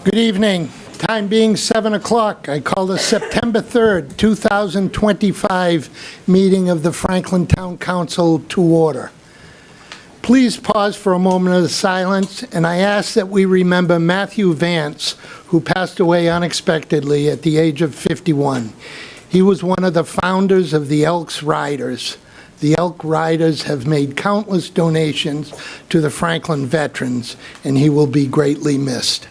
Good evening. Time being 7 o'clock, I call the September 3rd, 2025 meeting of the Franklin Town Council to order. Please pause for a moment of silence, and I ask that we remember Matthew Vance, who passed away unexpectedly at the age of 51. He was one of the founders of the Elks Riders. The Elk Riders have made countless donations to the Franklin veterans, and he will be greatly missed.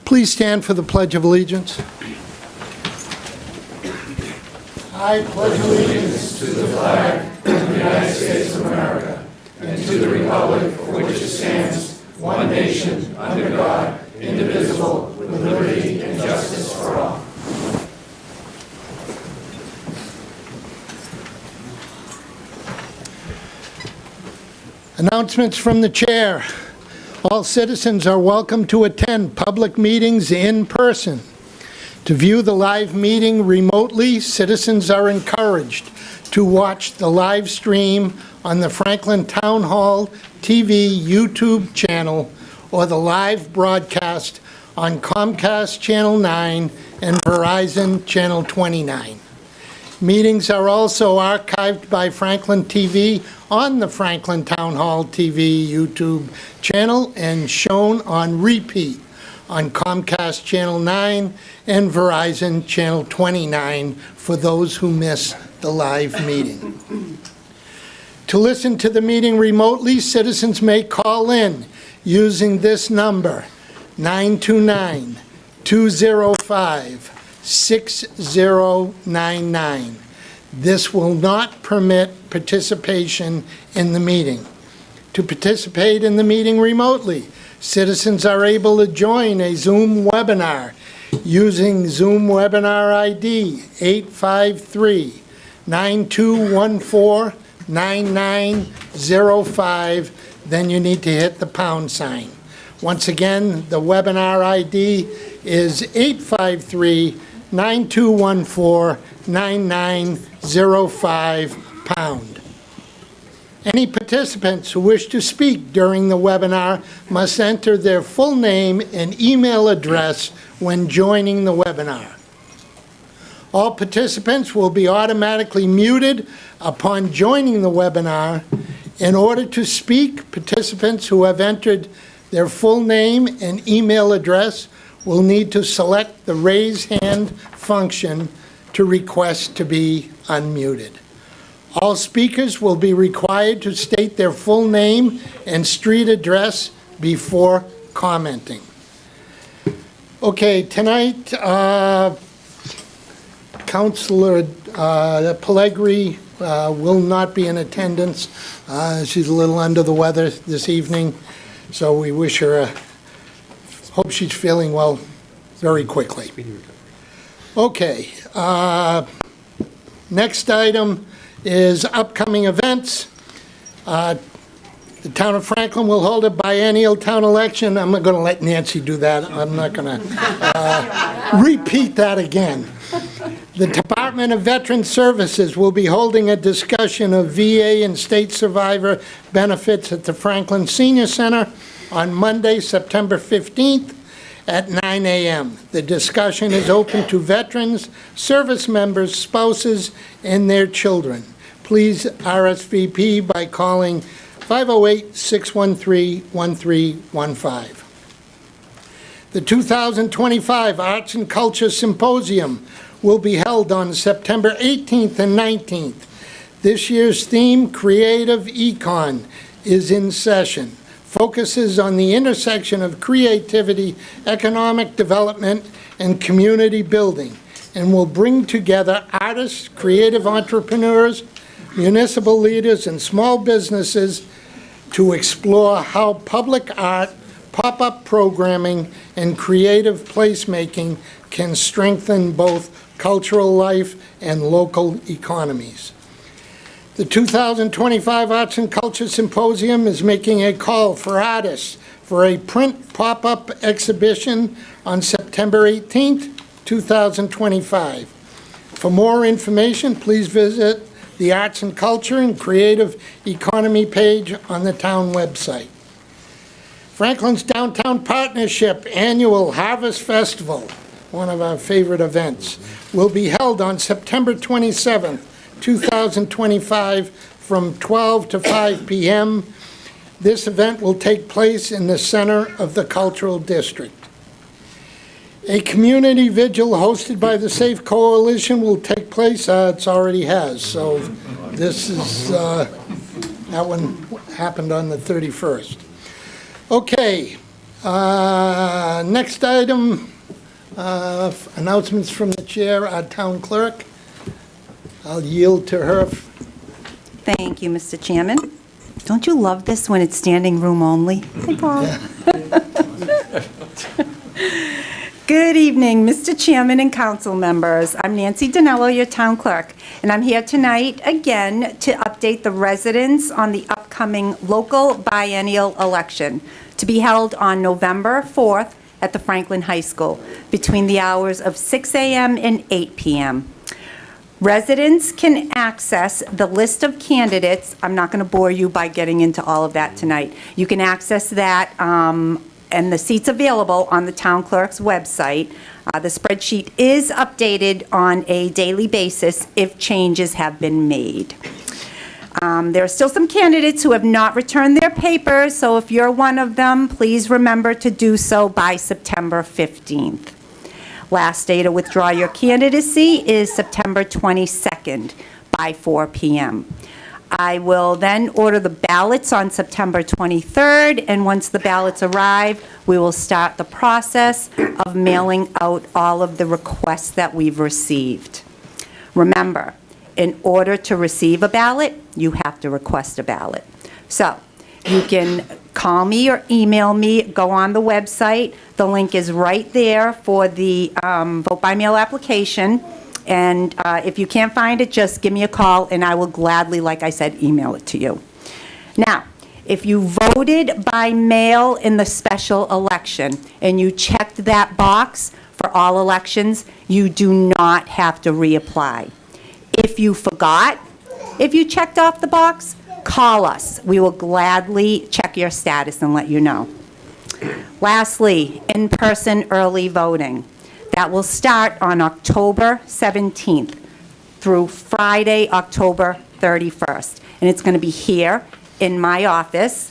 Please stand for the Pledge of Allegiance. I pledge allegiance to the flag of the United States of America and to the republic for which it stands, one nation, under God, indivisible, with liberty and justice for all. Announcements from the chair. All citizens are welcome to attend public meetings in person. To view the live meeting remotely, citizens are encouraged to watch the live stream on the Franklin Town Hall TV YouTube channel or the live broadcast on Comcast Channel 9 and Verizon Channel 29. Meetings are also archived by Franklin TV on the Franklin Town Hall TV YouTube channel and shown on repeat on Comcast Channel 9 and Verizon Channel 29 for those who miss the live meeting. To listen to the meeting remotely, citizens may call in using this number, 929-205-6099. This will not permit participation in the meeting. To participate in the meeting remotely, citizens are able to join a Zoom webinar using Zoom webinar ID 853-9214-9905. Then you need to hit the pound sign. Once again, the webinar ID is 853-9214-9905 pound. Any participants who wish to speak during the webinar must enter their full name and email address when joining the webinar. All participants will be automatically muted upon joining the webinar. In order to speak, participants who have entered their full name and email address will need to select the raise hand function to request to be unmuted. All speakers will be required to state their full name and street address before commenting. Okay, tonight, Councilor Pellegrini will not be in attendance. She's a little under the weather this evening, so we wish her hope she's feeling well very quickly. Okay, next item is upcoming events. The town of Franklin will hold a biennial town election. I'm not going to let Nancy do that. I'm not going to repeat that again. The Department of Veteran Services will be holding a discussion of VA and state survivor benefits at the Franklin Senior Center on Monday, September 15th at 9 a.m. The discussion is open to veterans, service members, spouses, and their children. Please RSVP by calling 508-613-1315. The 2025 Arts and Culture Symposium will be held on September 18th and 19th. This year's theme, Creative Econ, is in session. Focuses on the intersection of creativity, economic development, and community building, and will bring together artists, creative entrepreneurs, municipal leaders, and small businesses to explore how public art, pop-up programming, and creative placemaking can strengthen both cultural life and local economies. The 2025 Arts and Culture Symposium is making a call for artists for a print pop-up exhibition on September 18th, 2025. For more information, please visit the Arts and Culture and Creative Economy page on the town website. Franklin's Downtown Partnership Annual Harvest Festival, one of our favorite events, will be held on September 27th, 2025, from 12 to 5 p.m. This event will take place in the center of the Cultural District. A community vigil hosted by the Safe Coalition will take place. It already has, so this is, that one happened on the 31st. Okay, next item, announcements from the chair, our town clerk. I'll yield to her. Thank you, Mr. Chairman. Don't you love this when it's standing room only? Hey, Paul. Good evening, Mr. Chairman and council members. I'm Nancy Dinello, your town clerk, and I'm here tonight again to update the residents on the upcoming local biennial election to be held on November 4th at the Franklin High School between the hours of 6 a.m. and 8 p.m. Residents can access the list of candidates. I'm not going to bore you by getting into all of that tonight. You can access that and the seats available on the town clerk's website. The spreadsheet is updated on a daily basis if changes have been made. There are still some candidates who have not returned their papers, so if you're one of them, please remember to do so by September 15th. Last day to withdraw your candidacy is September 22nd by 4 p.m. I will then order the ballots on September 23rd, and once the ballots arrive, we will start the process of mailing out all of the requests that we've received. Remember, in order to receive a ballot, you have to request a ballot. So you can call me or email me, go on the website. The link is right there for the vote by mail application. And if you can't find it, just give me a call and I will gladly, like I said, email it to you. Now, if you voted by mail in the special election and you checked that box for all elections, you do not have to reapply. If you forgot, if you checked off the box, call us. We will gladly check your status and let you know. Lastly, in-person early voting. That will start on October 17th through Friday, October 31st. And it's going to be here in my office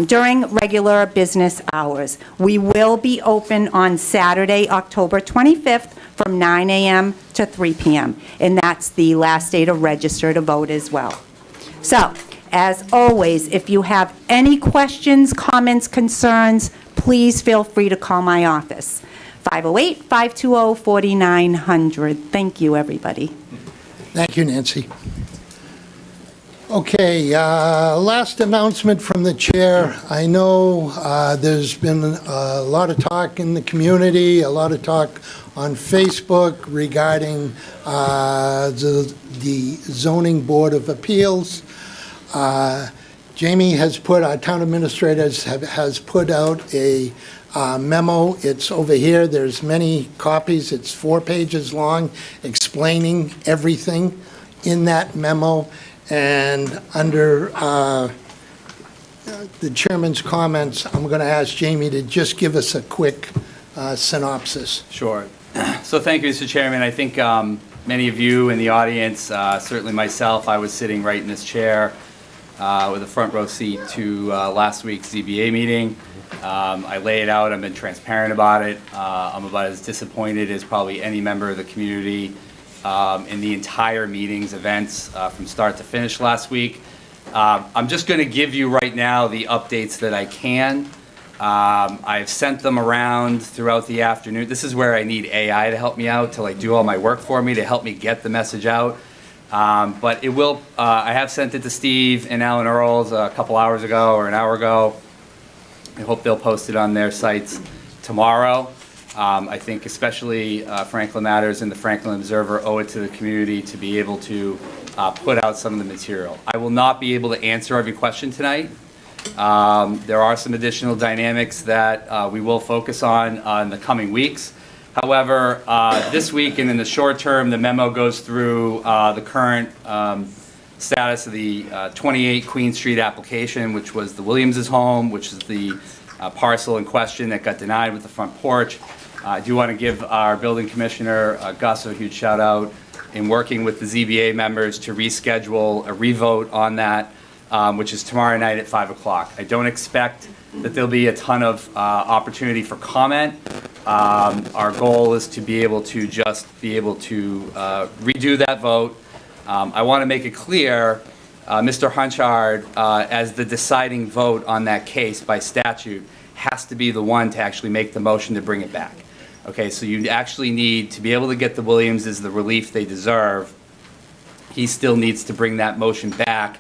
during regular business hours. We will be open on Saturday, October 25th from 9 a.m. to 3 p.m. And that's the last day to register to vote as well. So, as always, if you have any questions, comments, concerns, please feel free to call my office. 508-520-4900. Thank you, everybody. Thank you, Nancy. Okay, last announcement from the chair. I know there's been a lot of talk in the community, a lot of talk on Facebook regarding the Zoning Board of Appeals. Jamie has put, our town administrators has put out a memo. It's over here. There's many copies. It's 4 pages long, explaining everything in that memo. And under the chairman's comments, I'm going to ask Jamie to just give us a quick synopsis. Sure. So thank you, Mr. Chairman. I think many of you in the audience, certainly myself, I was sitting right in this chair with a front row seat to last week's ZBA meeting. I lay it out. I've been transparent about it. I'm about as disappointed as probably any member of the community in the entire meeting's events from start to finish last week. I'm just going to give you right now the updates that I can. I've sent them around throughout the afternoon. This is where I need AI to help me out, to like do all my work for me, to help me get the message out. But it will, I have sent it to Steve and Alan Earls a couple hours ago or an hour ago. I hope they'll post it on their sites tomorrow. I think especially Franklin Matters and the Franklin Observer owe it to the community to be able to put out some of the material. I will not be able to answer every question tonight. There are some additional dynamics that we will focus on in the coming weeks. However, this week and in the short term, the memo goes through the current status of the 28 Queen Street application, which was the Williams' home, which is the parcel in question that got denied with the front porch. I do want to give our building commissioner, Gus, a huge shout out in working with the ZBA members to reschedule a revote on that, which is tomorrow night at 5 o'clock. I don't expect that there'll be a ton of opportunity for comment. Our goal is to be able to redo that vote. I want to make it clear, Mr. Hunchard, as the deciding vote on that case by statute, has to be the one to actually make the motion to bring it back. Okay, so you actually need to be able to get the Williamses the relief they deserve. He still needs to bring that motion back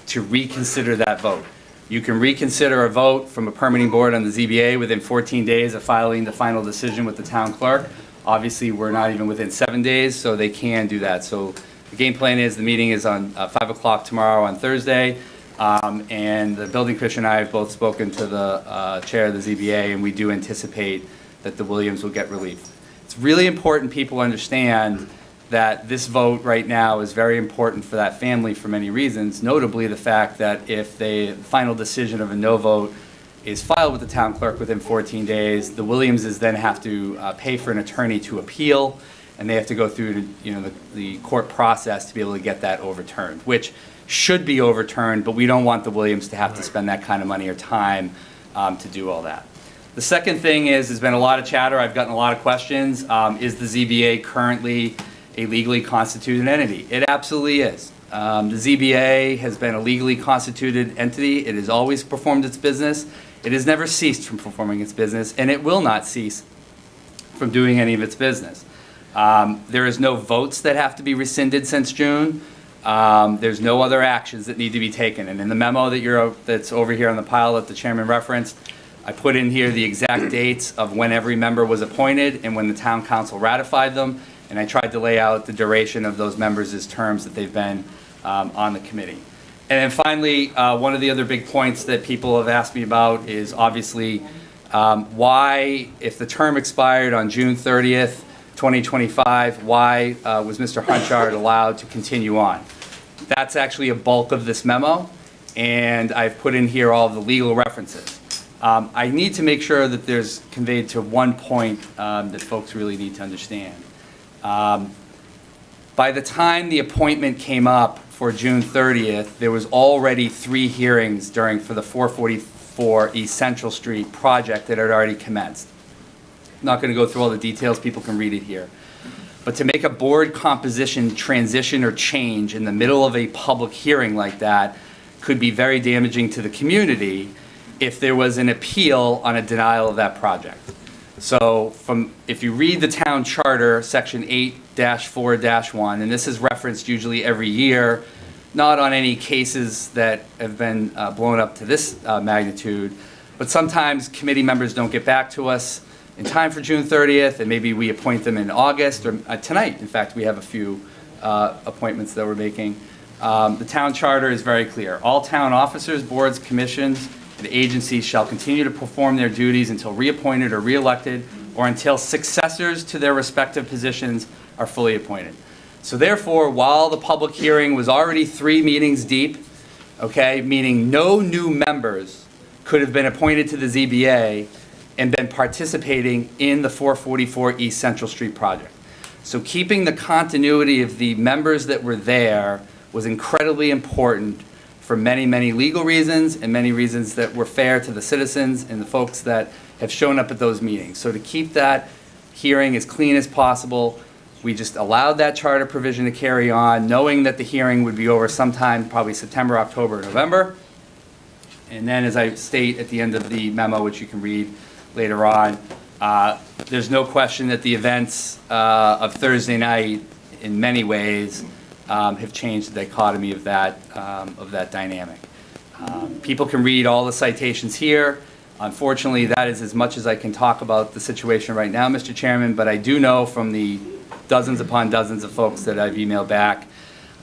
to reconsider that vote. You can reconsider a vote from a permitting board on the ZBA within 14 days of filing the final decision with the town clerk. Obviously, we're not even within 7 days, so they can do that. So the game plan is the meeting is on 5 o'clock tomorrow on Thursday, and the building commissioner and I have both spoken to the chair of the ZBA, and we do anticipate that the Williams will get relief. It's really important people understand that this vote right now is very important for that family for many reasons, notably the fact that if the final decision of a no vote is filed with the town clerk within 14 days, the Williamses then have to pay for an attorney to appeal, and they have to go through the court process to be able to get that overturned, which should be overturned, but we don't want the Williams to have to spend that kind of money or time to do all that. The second thing is, there's been a lot of chatter, I've gotten a lot of questions. Is the ZBA currently a legally constituted entity? It absolutely is. The ZBA has been a legally constituted entity. It has always performed its business. It has never ceased from performing its business, and it will not cease from doing any of its business. There is no votes that have to be rescinded since June. There's no other actions that need to be taken. And in the memo that's over here on the pile that the chairman referenced, I put in here the exact dates of when every member was appointed and when the town council ratified them, and I tried to lay out the duration of those members' terms that they've been on the committee. And then finally, one of the other big points that people have asked me about is obviously why, if the term expired on June 30th, 2025, why was Mr. Hunchard allowed to continue on? That's actually a bulk of this memo, and I've put in here all of the legal references. I need to make sure that there's conveyed to one point that folks really need to understand. By the time the appointment came up for June 30th, there was already 3 hearings for the 444 East Central Street project that had already commenced. I'm not going to go through all the details, people can read it here. But to make a board composition transition or change in the middle of a public hearing like that could be very damaging to the community if there was an appeal on a denial of that project. So if you read the town charter, section 8-4-1, and this is referenced usually every year, not on any cases that have been blown up to this magnitude, but sometimes committee members don't get back to us in time for June 30th, and maybe we appoint them in August, or tonight, in fact, we have a few appointments that we're making. The town charter is very clear. All town officers, boards, commissions, and agencies shall continue to perform their duties until reappointed or reelected, or until successors to their respective positions are fully appointed. So therefore, while the public hearing was already 3 meetings deep, okay, meaning no new members could have been appointed to the ZBA and been participating in the 444 East Central Street project. So keeping the continuity of the members that were there was incredibly important for many, many legal reasons and many reasons that were fair to the citizens and the folks that have shown up at those meetings. So to keep that hearing as clean as possible, we just allowed that charter provision to carry on, knowing that the hearing would be over sometime, probably September, October, November. And then, as I state at the end of the memo, which you can read later on, there's no question that the events of Thursday night, in many ways, have changed the dichotomy of that dynamic. People can read all the citations here. Unfortunately, that is as much as I can talk about the situation right now, Mr. Chairman, but I do know from the dozens upon dozens of folks that I've emailed back,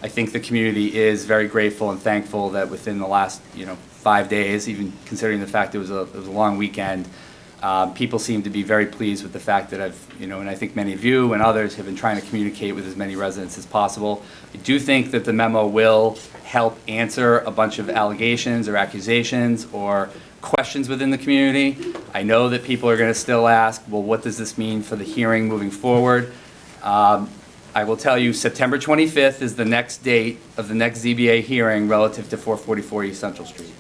I think the community is very grateful and thankful that within the last 5 days, even considering the fact it was a long weekend, People seem to be very pleased with the fact that and I think many of you and others have been trying to communicate with as many residents as possible. I do think that the memo will help answer a bunch of allegations or accusations or questions within the community. I know that people are going to still ask, well, what does this mean for the hearing moving forward? I will tell you, September 25th is the next date of the next ZBA hearing relative to 444 East Central Street.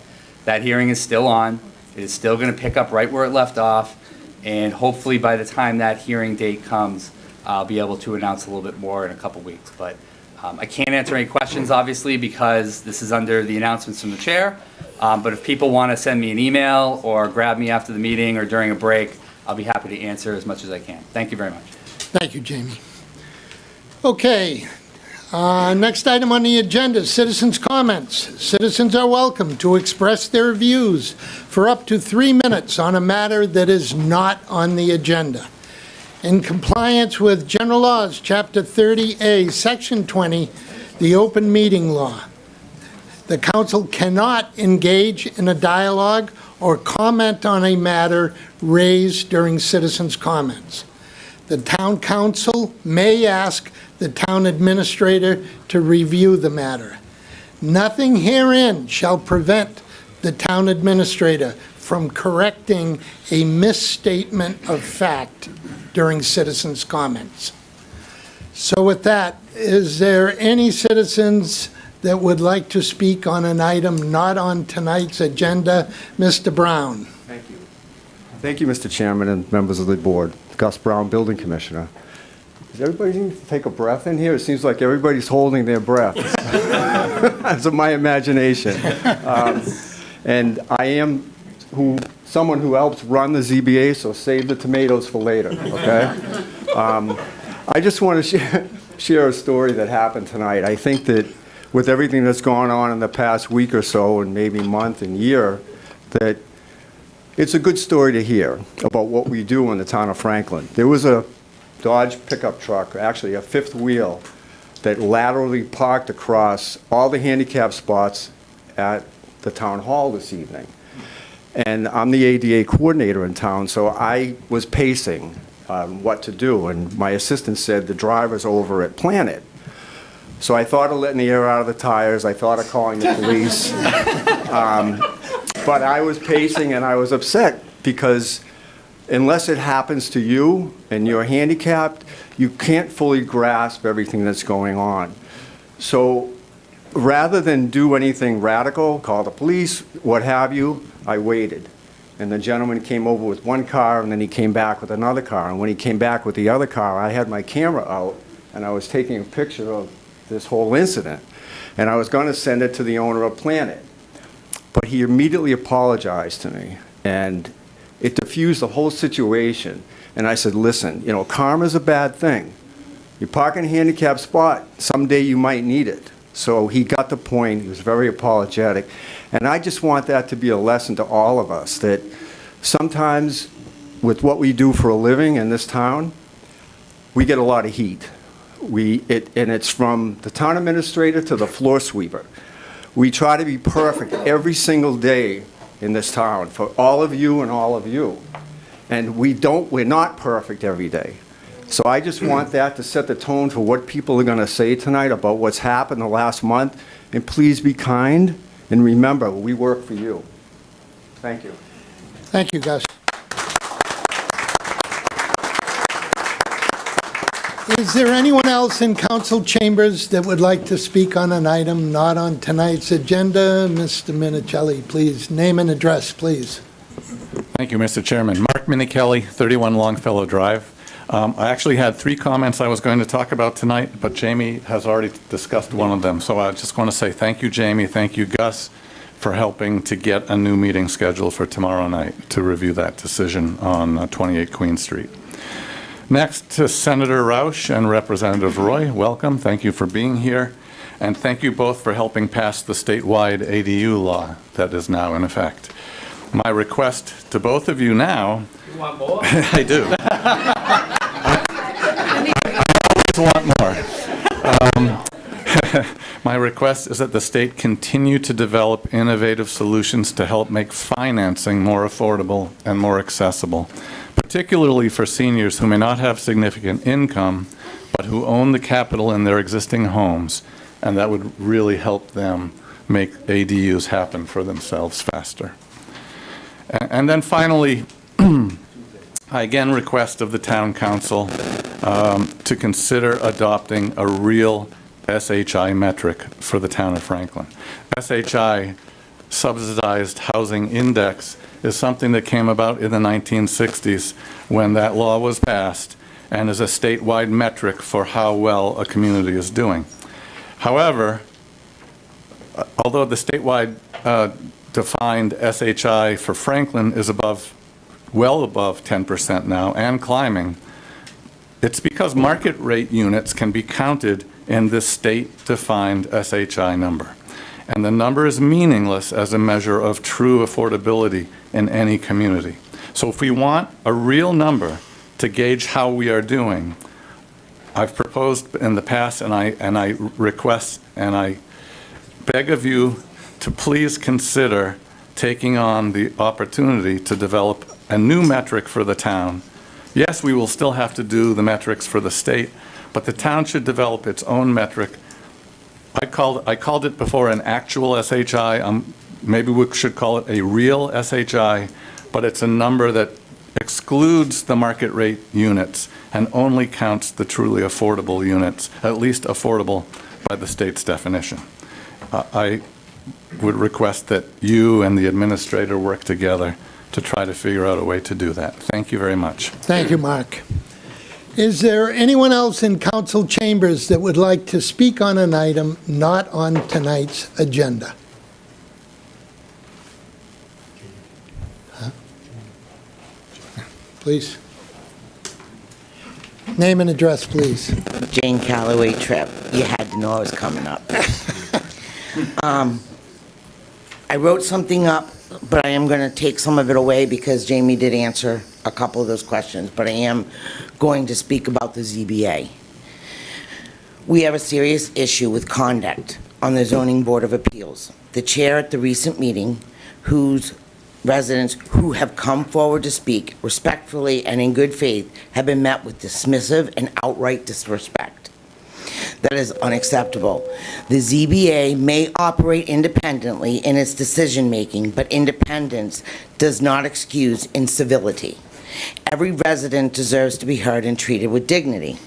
That hearing is still on. It is still going to pick up right where it left off, and hopefully by the time that hearing date comes, I'll be able to announce a little bit more in a couple weeks. But I can't answer any questions, obviously, because this is under the announcements from the chair. But if people want to send me an email or grab me after the meeting or during a break, I'll be happy to answer as much as I can. Thank you very much. Thank you, Jamie. Okay, next item on the agenda, citizens' comments. Citizens are welcome to express their views for up to 3 minutes on a matter that is not on the agenda. In compliance with General Laws, Chapter 30A, Section 20, the Open Meeting Law, the council cannot engage in a dialogue or comment on a matter raised during citizens' comments. The town council may ask the town administrator to review the matter. Nothing herein shall prevent the town administrator from correcting a misstatement of fact during citizens' comments. So with that, is there any citizens that would like to speak on an item not on tonight's agenda? Mr. Brown. Thank you. Thank you, Mr. Chairman and members of the board. Gus Brown, Building Commissioner. Does everybody need to take a breath in here? It seems like everybody's holding their breath. That's my imagination. And I am someone who helps run the ZBA, so save the tomatoes for later, okay? I just want to share a story that happened tonight. I think that with everything that's gone on in the past week or so, and maybe month and year, that it's a good story to hear about what we do in the town of Franklin. There was a Dodge pickup truck, actually a fifth wheel, that laterally parked across all the handicap spots at the town hall this evening. And I'm the ADA coordinator in town, so I was pacing what to do, and my assistant said the driver's over at Planet. So I thought of letting the air out of the tires, I thought of calling the police. But I was pacing and I was upset because unless it happens to you and you're handicapped, you can't fully grasp everything that's going on. So rather than do anything radical, call the police, what have you, I waited. And the gentleman came over with one car and then he came back with another car. And when he came back with the other car, I had my camera out and I was taking a picture of this whole incident. And I was going to send it to the owner of Planet. But he immediately apologized to me, and it diffused the whole situation. And I said, listen, karma's a bad thing. You park in a handicapped spot, someday you might need it. So he got the point, he was very apologetic. And I just want that to be a lesson to all of us, that sometimes with what we do for a living in this town, we get a lot of heat. And it's from the town administrator to the floor sweeper. We try to be perfect every single day in this town for all of you and all of you. And we're not perfect every day. So I just want that to set the tone for what people are going to say tonight about what's happened the last month. And please be kind and remember, we work for you. Thank you. Thank you, Gus. Is there anyone else in council chambers that would like to speak on an item not on tonight's agenda? Mr. Minicelli, please. Name and address, please. Thank you, Mr. Chairman. Mark Minicelli, 31 Longfellow Drive. I actually had 3 comments I was going to talk about tonight, but Jamie has already discussed one of them. So I just want to say thank you, Jamie. Thank you, Gus, for helping to get a new meeting scheduled for tomorrow night to review that decision on 28 Queen Street. Next to Senator Roush and Representative Roy, welcome. Thank you for being here. And thank you both for helping pass the statewide ADU law that is now in effect. My request to both of you now... You want more? I do. I always want more. My request is that the state continue to develop innovative solutions to help make financing more affordable and more accessible, particularly for seniors who may not have significant income, but who own the capital in their existing homes, and that would really help them make ADUs happen for themselves faster. And then finally, I again request of the town council to consider adopting a real SHI metric for the town of Franklin. SHI, Subsidized Housing Index, is something that came about in the 1960s when that law was passed, and is a statewide metric for how well a community is doing. However, although the statewide defined SHI for Franklin is well above 10% now and climbing, it's because market rate units can be counted in this state-defined SHI number. And the number is meaningless as a measure of true affordability in any community. So if we want a real number to gauge how we are doing, I've proposed in the past, and I request and I beg of you to please consider taking on the opportunity to develop a new metric for the town. Yes, we will still have to do the metrics for the state, but the town should develop its own metric. I called it before an actual SHI. Maybe we should call it a real SHI, but it's a number that excludes the market rate units and only counts the truly affordable units, at least affordable by the state's definition. I would request that you and the administrator work together to try to figure out a way to do that. Thank you very much. Thank you, Mark. Is there anyone else in council chambers that would like to speak on an item not on tonight's agenda? Please. Name and address, please. Jane Calloway Tripp. You had to know I was coming up. I wrote something up, but I am going to take some of it away because Jamie did answer a couple of those questions, but I am going to speak about the ZBA. We have a serious issue with conduct on the Zoning Board of Appeals. The chair at the recent meeting, whose residents who have come forward to speak respectfully and in good faith have been met with dismissive and outright disrespect. That is unacceptable. The ZBA may operate independently in its decision-making, but independence does not excuse incivility. Every resident deserves to be heard and treated with dignity.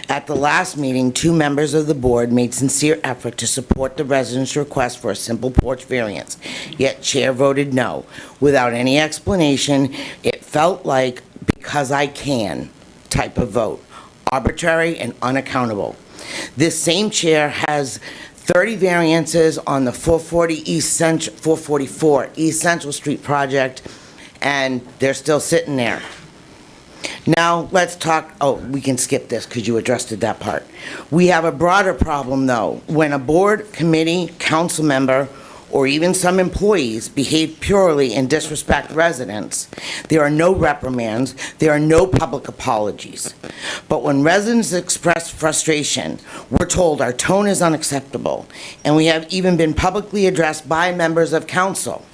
At the last meeting, 2 members of the board made sincere effort to support the residents' request for a simple porch variance, yet chair voted no. Without any explanation, it felt like because I can type of vote, arbitrary and unaccountable. This same chair has 30 variances on the 444 East Central Street project, and they're still sitting there. Now, let's talk, we can skip this because you addressed that part. We have a broader problem, though. When a board, committee, council member, or even some employees behave purely and disrespect residents, there are no reprimands, there are no public apologies. But when residents express frustration, we're told our tone is unacceptable, and we have even been publicly addressed by members of council.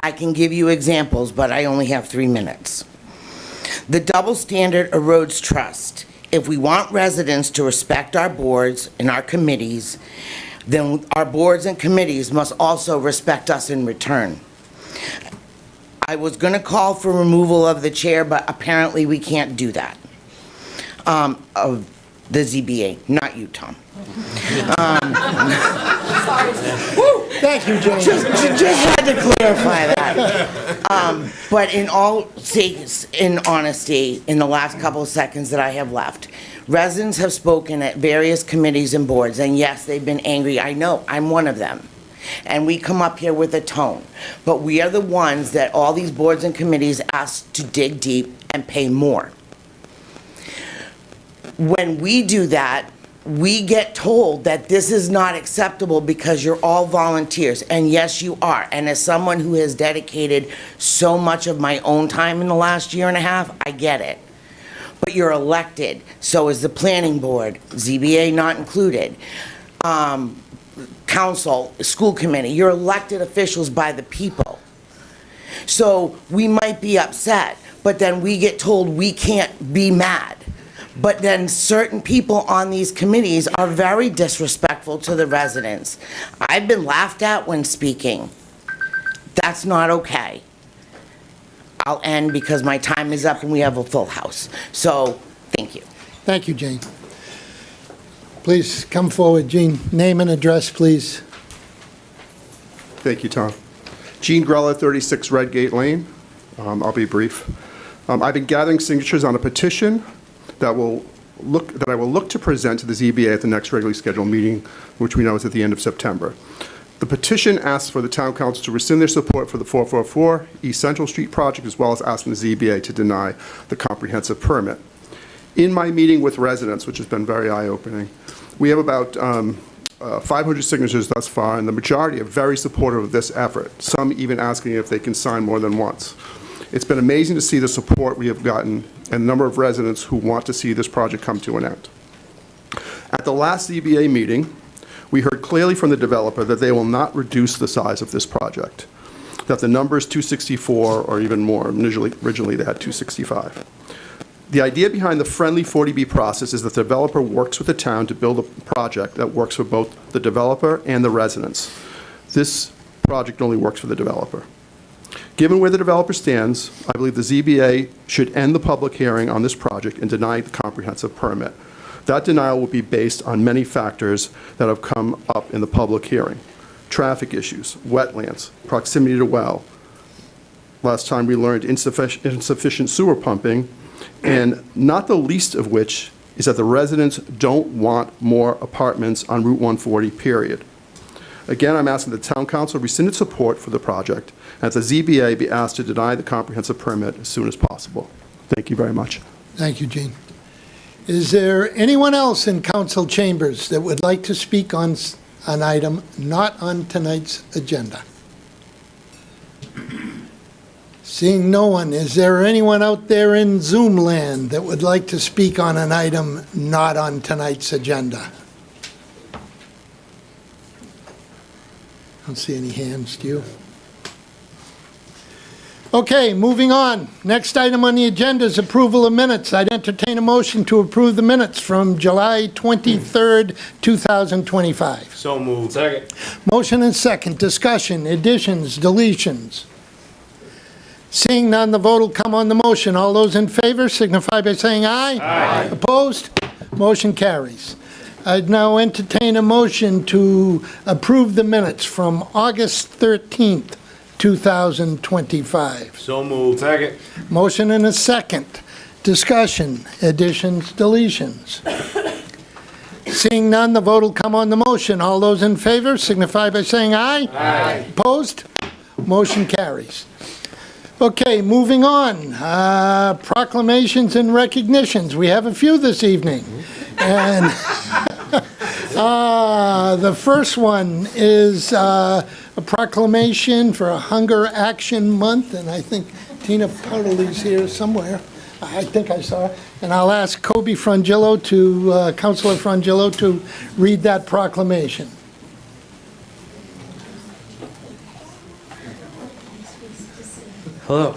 I can give you examples, but I only have 3 minutes. The double standard erodes trust. If we want residents to respect our boards and our committees, then our boards and committees must also respect us in return. I was going to call for removal of the chair, but apparently we can't do that. Of the ZBA, not you, Tom. Thank you, Jane. Just had to clarify that. But in honesty, in the last couple of seconds that I have left, residents have spoken at various committees and boards, and yes, they've been angry. I know, I'm one of them. And we come up here with a tone. But we are the ones that all these boards and committees ask to dig deep and pay more. When we do that, we get told that this is not acceptable because you're all volunteers. And yes, you are. And as someone who has dedicated so much of my own time in the last year and a half, I get it. But you're elected. So is the planning board, ZBA not included. council, school committee. You're elected officials by the people. So we might be upset, but then we get told we can't be mad. But then certain people on these committees are very disrespectful to the residents. I've been laughed at when speaking. That's not okay. I'll end because my time is up and we have a full house. So, thank you. Thank you, Jane. Please come forward, Jean. Name and address, please. Thank you, Tom. Gene Grella, 36 Redgate Lane. I'll be brief. I've been gathering signatures on a petition that I will look to present to the ZBA at the next regularly scheduled meeting, which we know is at the end of September. The petition asks for the town council to rescind their support for the 444 East Central Street project, as well as asking the ZBA to deny the comprehensive permit. In my meeting with residents, which has been very eye-opening, we have about 500 signatures thus far, and the majority are very supportive of this effort, some even asking if they can sign more than once. It's been amazing to see the support we have gotten and the number of residents who want to see this project come to an end. At the last ZBA meeting, we heard clearly from the developer that they will not reduce the size of this project, that the number is 264 or even more. Originally they had 265. The idea behind the friendly 40B process is that the developer works with the town to build a project that works for both the developer and the residents. This project only works for the developer. Given where the developer stands, I believe the ZBA should end the public hearing on this project and deny the comprehensive permit. That denial will be based on many factors that have come up in the public hearing. Traffic issues, wetlands, proximity to well. Last time we learned insufficient sewer pumping, and not the least of which is that the residents don't want more apartments on Route 140, period. Again, I'm asking the town council rescind its support for the project, and that the ZBA be asked to deny the comprehensive permit as soon as possible. Thank you very much. Thank you, Gene. Is there anyone else in council chambers that would like to speak on an item not on tonight's agenda? Seeing no one, is there anyone out there in Zoom land that would like to speak on an item not on tonight's agenda? I don't see any hands, do you? Okay, moving on. Next item on the agenda is approval of minutes. I'd entertain a motion to approve the minutes from July 23rd, 2025. So moved. Second. Motion and second. Discussion, additions, deletions. Seeing none, the vote will come on the motion. All those in favor signify by saying aye. Aye. Opposed? Motion carries. I'd now entertain a motion to approve the minutes from August 13th, 2025. So moved. Second. Motion and a second. Discussion, additions, deletions. Seeing none, the vote will come on the motion. All those in favor signify by saying aye. Aye. Opposed? Motion carries. Okay, moving on. Proclamations and recognitions. We have a few this evening. And the first one is a proclamation for a Hunger Action Month, and I think Tina Puddley's here somewhere. I think I saw her. And I'll ask Councilor Frangillo to read that proclamation. Hello.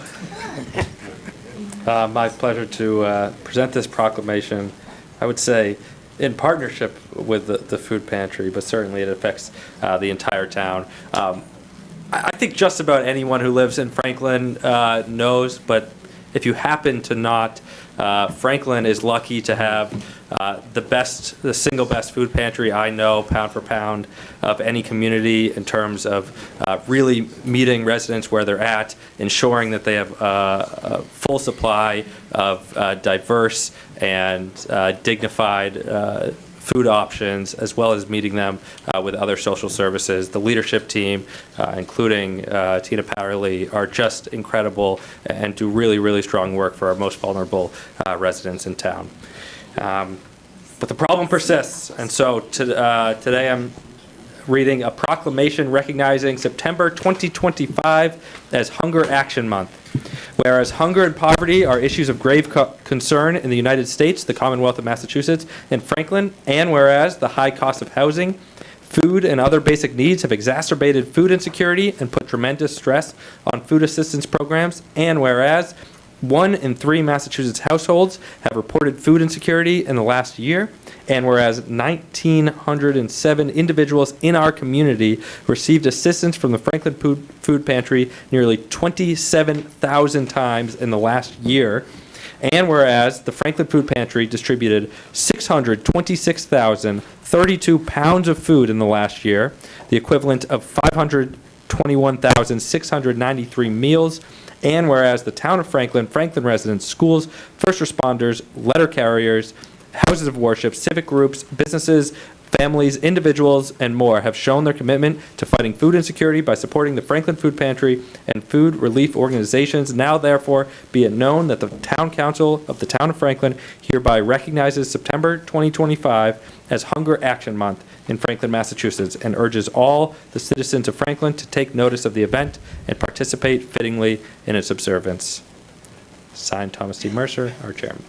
My pleasure to present this proclamation, I would say, in partnership with the food pantry, but certainly it affects the entire town. I think just about anyone who lives in Franklin knows, but if you happen to not, Franklin is lucky to have the single best food pantry I know, pound for pound, of any community in terms of really meeting residents where they're at, ensuring that they have a full supply of diverse and dignified food options, as well as meeting them with other social services. The leadership team, including Tina Powderly, are just incredible and do really, really strong work for our most vulnerable residents in town. But the problem persists, and so today I'm reading a proclamation recognizing September 2025 as Hunger Action Month. Whereas hunger and poverty are issues of grave concern in the United States, the Commonwealth of Massachusetts, and Franklin, and whereas the high cost of housing, Food and other basic needs have exacerbated food insecurity and put tremendous stress on food assistance programs. And whereas 1 in 3 Massachusetts households have reported food insecurity in the last year, and whereas 1,907 individuals in our community received assistance from the Franklin Food Pantry nearly 27,000 times in the last year, and whereas the Franklin Food Pantry distributed 626,032 pounds of food in the last year, the equivalent of 521,693 meals, and whereas the town of Franklin, Franklin residents, schools, first responders, letter carriers, houses of worship, civic groups, businesses, families, individuals, and more have shown their commitment to fighting food insecurity by supporting the Franklin Food Pantry and food relief organizations. Now, therefore, be it known that the Town Council of the Town of Franklin hereby recognizes September 2025 as Hunger Action Month in Franklin, Massachusetts, and urges all the citizens of Franklin to take notice of the event and participate fittingly in its observance. Signed, Thomas T. Mercer, our chairman.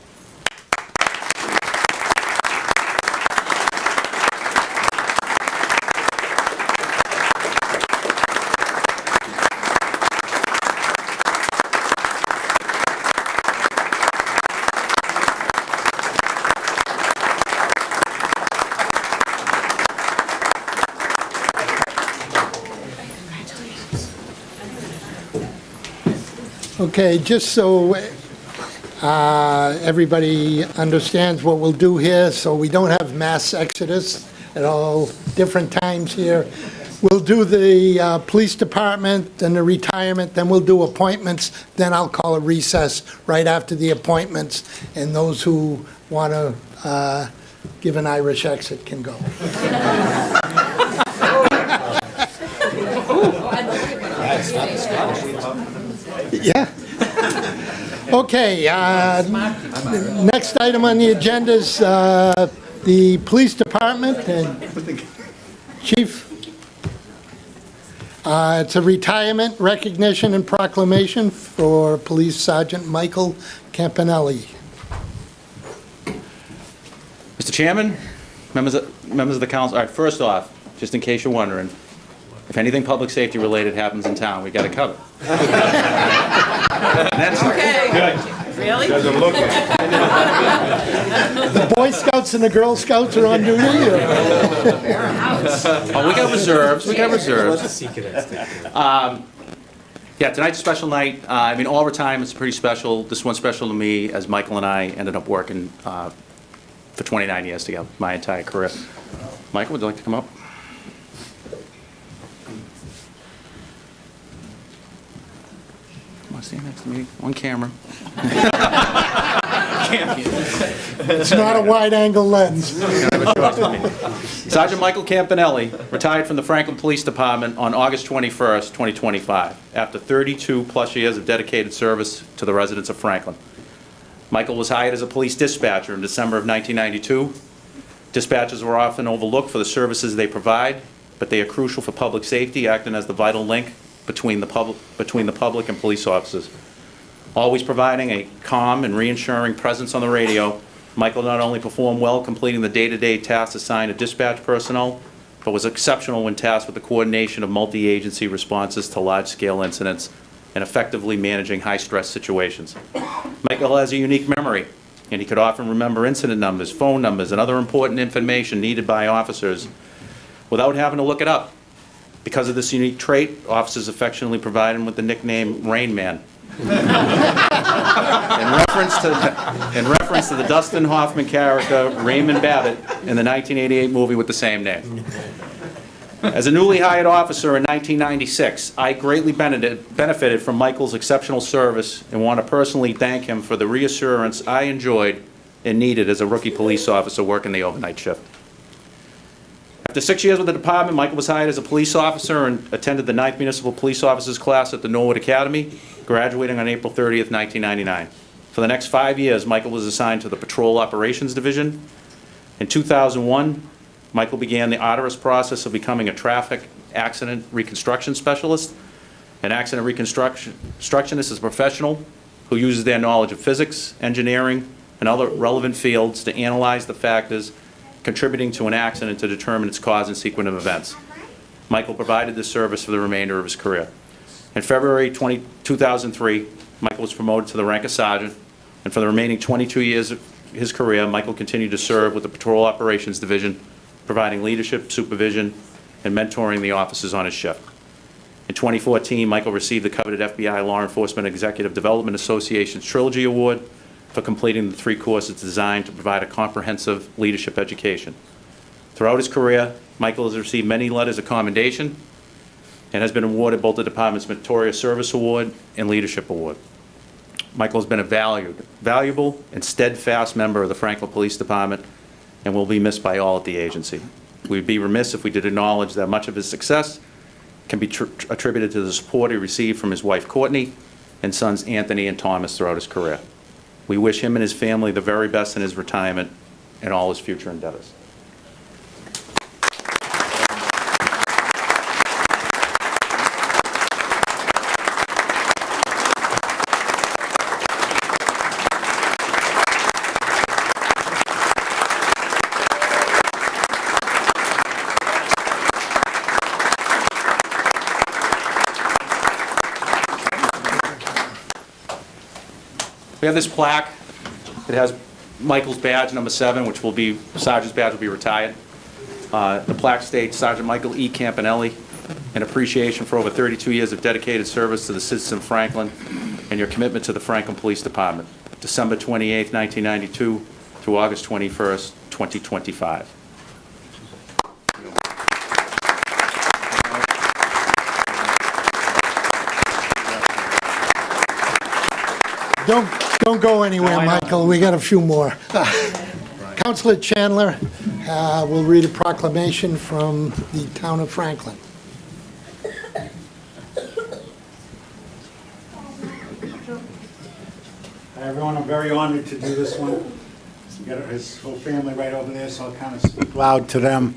Okay, just so everybody understands what we'll do here, so we don't have mass exodus at all different times here. We'll do the police department and the retirement, then we'll do appointments, then I'll call a recess right after the appointments, and those who want to give an Irish exit can go. Yeah. Okay, next item on the agenda is the police department and chief. It's a retirement, recognition, and proclamation for Police Sergeant Michael Campanelli. Mr. Chairman, members of the council, all right, first off, just in case you're wondering, if anything public safety related happens in town, we got it covered. Okay. Really? Doesn't look like it. The Boy Scouts and the Girl Scouts are on duty? Or? Oh, we got reserves, Yeah, tonight's a special night. I mean, all retirements are pretty special. This one's special to me, as Michael and I ended up working for 29 years together, my entire career. Michael, would you like to come up? Stand next to me on camera. It's not a wide-angle lens. Sergeant Michael Campanelli retired from the Franklin Police Department on August 21st, 2025, after 32-plus years of dedicated service to the residents of Franklin. Michael was hired as a police dispatcher in December of 1992. Dispatchers were often overlooked for the services they provide, but they are crucial for public safety, acting as the vital link between the public and police officers. Always providing a calm and reassuring presence on the radio, Michael not only performed well completing the day-to-day tasks assigned to dispatch personnel, but was exceptional when tasked with the coordination of multi-agency responses to large-scale incidents and effectively managing high-stress situations. Michael has a unique memory, and he could often remember incident numbers, phone numbers, and other important information needed by officers without having to look it up. Because of this unique trait, officers affectionately provide him with the nickname Rain Man. In reference to the Dustin Hoffman character, Raymond Babbitt, in the 1988 movie with the same name. As a newly hired officer in 1996, I greatly benefited from Michael's exceptional service and want to personally thank him for the reassurance I enjoyed and needed as a rookie police officer working the overnight shift. After 6 years with the department, Michael was hired as a police officer and attended the 9th Municipal Police Officers class at the Norwood Academy, graduating on April 30th, 1999. For the next 5 years, Michael was assigned to the Patrol Operations Division. In 2001, Michael began the arduous process of becoming a traffic accident reconstruction specialist. An accident reconstructionist is a professional who uses their knowledge of physics, engineering, and other relevant fields to analyze the factors contributing to an accident to determine its cause and sequence of events. Michael provided this service for the remainder of his career. In February 2003, Michael was promoted to the rank of sergeant, and for the remaining 22 years of his career, Michael continued to serve with the Patrol Operations Division, providing leadership, supervision, and mentoring the officers on his shift. In 2014, Michael received the coveted FBI Law Enforcement Executive Development Association's Trilogy Award for completing the 3 courses designed to provide a comprehensive leadership education. Throughout his career, Michael has received many letters of commendation and has been awarded both the department's Meritorious Service Award and Leadership Award. Michael has been a valuable, and steadfast member of the Franklin Police Department and will be missed by all at the agency. We'd be remiss if we did acknowledge that much of his success can be attributed to the support he received from his wife Courtney and sons Anthony and Thomas throughout his career. We wish him and his family the very best in his retirement and all his future endeavors. We have this plaque. It has Michael's badge, number 7, which will be, Sergeant's badge will be retired. The plaque states, Sergeant Michael E. Campanelli, in appreciation for over 32 years of dedicated service to the citizens of Franklin and your commitment to the Franklin Police Department, December 28, 1992 through August 21st, 2025. Don't go anywhere, Michael. We got a few more. Councilor Chandler will read a proclamation from the town of Franklin. Hi, everyone. I'm very honored to do this one. He's got his whole family right over there, so I'll kind of speak loud to them.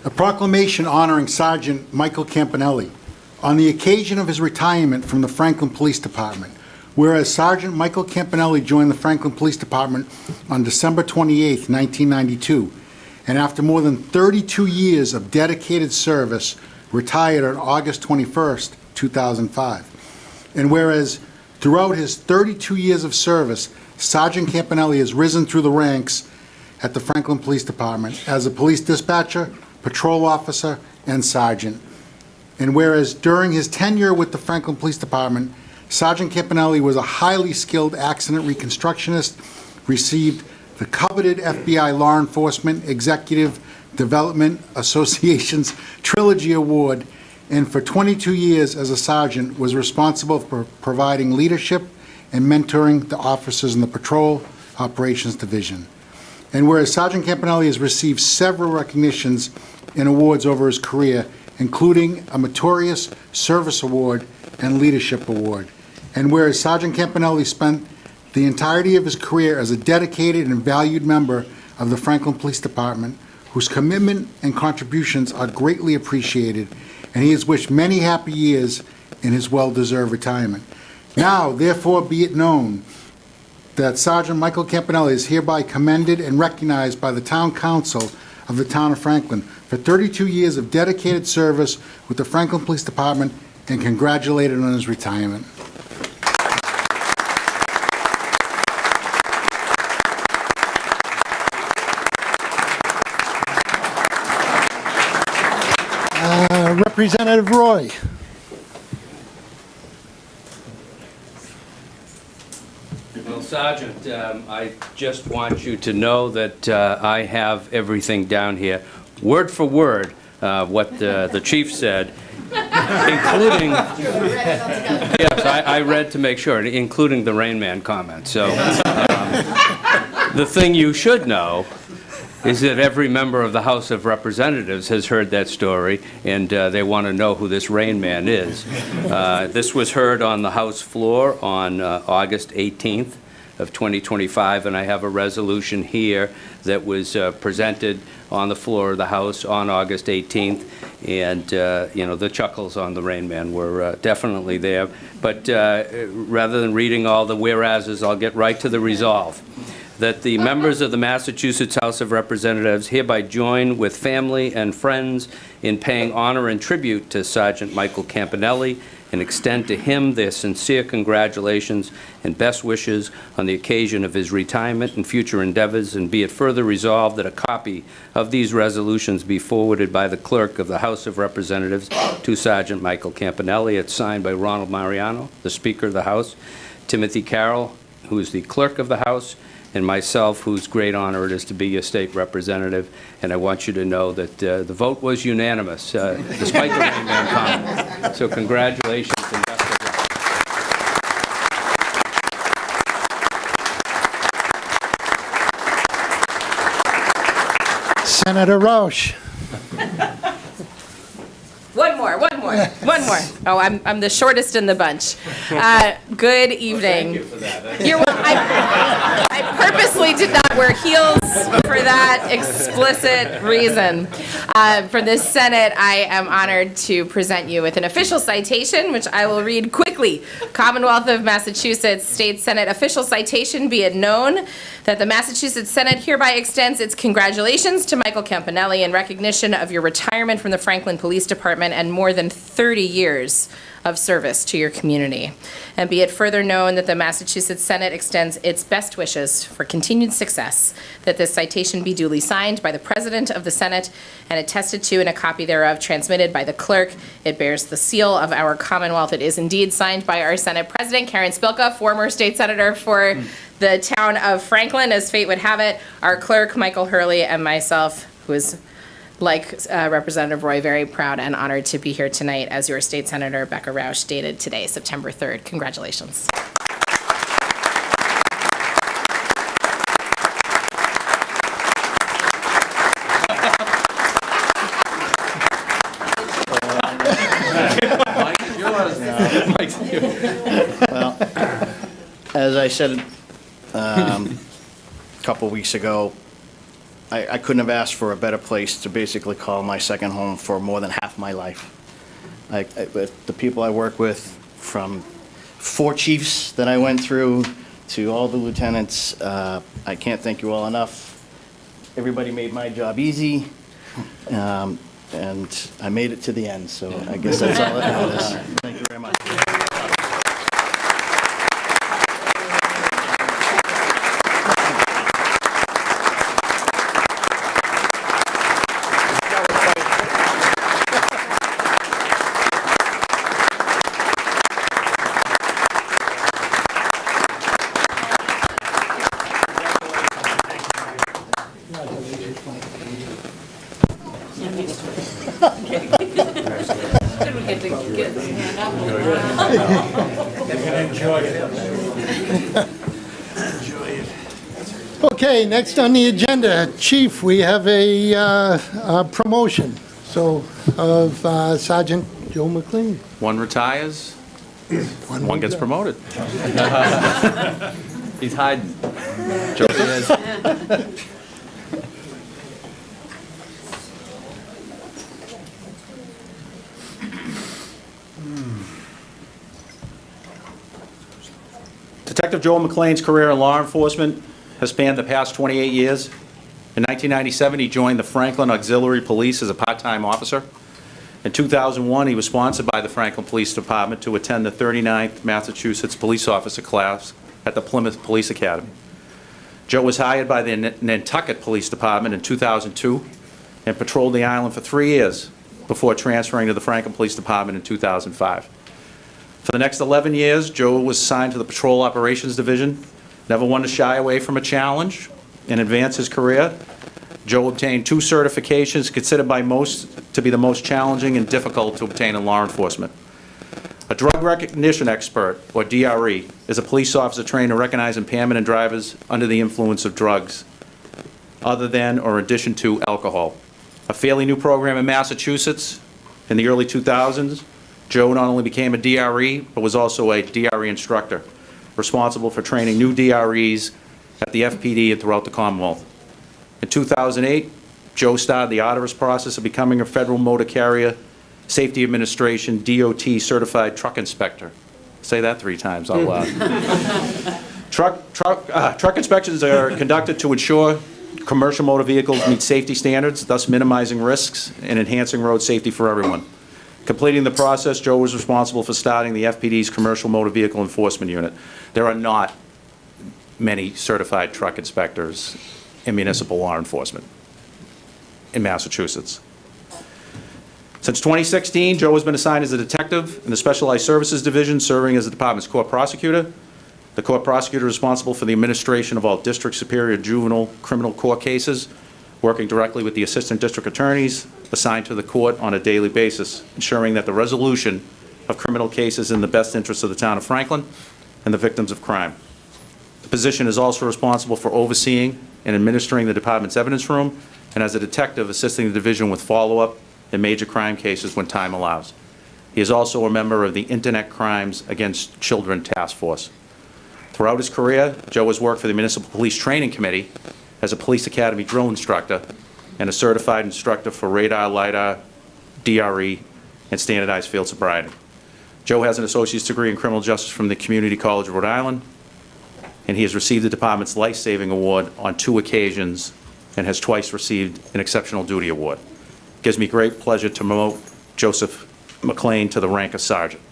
A proclamation honoring Sergeant Michael Campanelli on the occasion of his retirement from the Franklin Police Department. Whereas Sergeant Michael Campanelli joined the Franklin Police Department on December 28, 1992, and after more than 32 years of dedicated service, retired on August 21, 2005. And whereas throughout his 32 years of service, Sergeant Campanelli has risen through the ranks at the Franklin Police Department as a police dispatcher, patrol officer, and sergeant. And whereas during his tenure with the Franklin Police Department, Sergeant Campanelli was a highly skilled accident reconstructionist, received the coveted FBI Law Enforcement Executive Development Association's Trilogy Award, and for 22 years as a sergeant was responsible for providing leadership and mentoring the officers in the Patrol Operations Division. And whereas Sergeant Campanelli has received several recognitions and awards over his career, including a Meritorious Service Award and Leadership Award. And whereas Sergeant Campanelli spent the entirety of his career as a dedicated and valued member of the Franklin Police Department, whose commitment and contributions are greatly appreciated, and he has wished many happy years in his well-deserved retirement. Now, therefore, be it known that Sergeant Michael Campanelli is hereby commended and recognized by the Town Council of the Town of Franklin for 32 years of dedicated service with the Franklin Police Department and congratulated on his retirement. Representative Roy. Well, Sergeant, I just want you to know that I have everything down here, word for word, what the chief said, including, yes, I read to make sure, including the Rain Man comment. So the thing you should know is that every member of the House of Representatives has heard that story, and they want to know who this Rain Man is. This was heard on the House floor on August 18th of 2025, and I have a resolution here that was presented on the floor of the House on August 18th, and you know, the chuckles on the Rain Man were definitely there. But rather than reading all the whereases, I'll get right to the resolve. that the members of the Massachusetts House of Representatives hereby join with family and friends in paying honor and tribute to Sergeant Michael Campanelli and extend to him their sincere congratulations and best wishes on the occasion of his retirement and future endeavors, and be it further resolved that a copy of these resolutions be forwarded by the clerk of the House of Representatives to Sergeant Michael Campanelli. It's signed by Ronald Mariano, the Speaker of the House, Timothy Carroll, who is the Clerk of the House, and myself, whose great honor it is to be your state representative. And I want you to know that the vote was unanimous, despite the Rain Man comment. So congratulations and best of luck. Senator Roush. One more. Oh, I'm the shortest in the bunch. Good evening. Thank you for that. You're welcome. I purposely did not wear heels for that explicit reason. For this Senate, I am honored to present you with an official citation, which I will read quickly. Commonwealth of Massachusetts State Senate official citation. Be it known that the Massachusetts Senate hereby extends its congratulations to Michael Campanelli in recognition of your retirement from the Franklin Police Department and more than 30 years of service to your community. And be it further known that the Massachusetts Senate extends its best wishes for continued success, that this citation be duly signed by the President of the Senate and attested to, and a copy thereof transmitted by the clerk. It bears the seal of our Commonwealth. It is indeed signed by our Senate President, Karen Spilka, former state senator for the town of Franklin, as fate would have it, our clerk, Michael Hurley, and myself, who is, like Representative Roy, very proud and honored to be here tonight as your state senator, Becca Roush, dated today, September 3rd. Congratulations. Well, as I said a couple weeks ago, I couldn't have asked for a better place to basically call my second home for more than half my life. With the people I work with, from 4 chiefs that I went through to all the lieutenants, I can't thank you all enough. Everybody made my job easy, and I made it to the end, so I guess that's all that matters. Thank you very much. Okay, next on the agenda, Chief, we have a promotion, so, of Sergeant Joe McLean. One retires, one gets promoted. He's hiding. Josie is. Detective Joel McLean's career in law enforcement has spanned the past 28 years. In 1997, he joined the Franklin Auxiliary Police as a part-time officer. In 2001, he was sponsored by the Franklin Police Department to attend the 39th Massachusetts Police Officer class at the Plymouth Police Academy. Joe was hired by the Nantucket Police Department in 2002 and patrolled the island for 3 years before transferring to the Franklin Police Department in 2005. For the next 11 years, Joe was assigned to the Patrol Operations Division, never one to shy away from a challenge and advance his career. Joe obtained 2 certifications considered by most to be the most challenging and difficult to obtain in law enforcement. A drug recognition expert, or DRE, is a police officer trained to recognize impairment in drivers under the influence of drugs, other than or in addition to alcohol. A fairly new program in Massachusetts in the early 2000s, Joe not only became a DRE, but was also a DRE instructor, responsible for training new DREs at the FPD and throughout the Commonwealth. In 2008, Joe started the arduous process of becoming a Federal Motor Carrier Safety Administration DOT certified truck inspector. Say that 3 times out loud. Truck inspections are conducted to ensure commercial motor vehicles meet safety standards, thus minimizing risks and enhancing road safety for everyone. Completing the process, Joe was responsible for starting the FPD's Commercial Motor Vehicle Enforcement Unit. There are not many certified truck inspectors in municipal law enforcement in Massachusetts. Since 2016, Joe has been assigned as a detective in the Specialized Services Division, serving as the department's court prosecutor. The court prosecutor is responsible for the administration of all district, superior, juvenile, criminal court cases, working directly with the assistant district attorneys assigned to the court on a daily basis, ensuring that the resolution of criminal cases is in the best interest of the town of Franklin and the victims of crime. The position is also responsible for overseeing and administering the department's evidence room, and as a detective, assisting the division with follow-up in major crime cases when time allows. He is also a member of the Internet Crimes Against Children Task Force. Throughout his career, Joe has worked for the Municipal Police Training Committee as a police academy drill instructor and a certified instructor for radar, LiDAR, DRE, and standardized field sobriety. Joe has an associate's degree in criminal justice from the Community College of Rhode Island, and he has received the department's life-saving award on 2 occasions and has twice received an exceptional duty award. It gives me great pleasure to promote Joseph McLean to the rank of sergeant.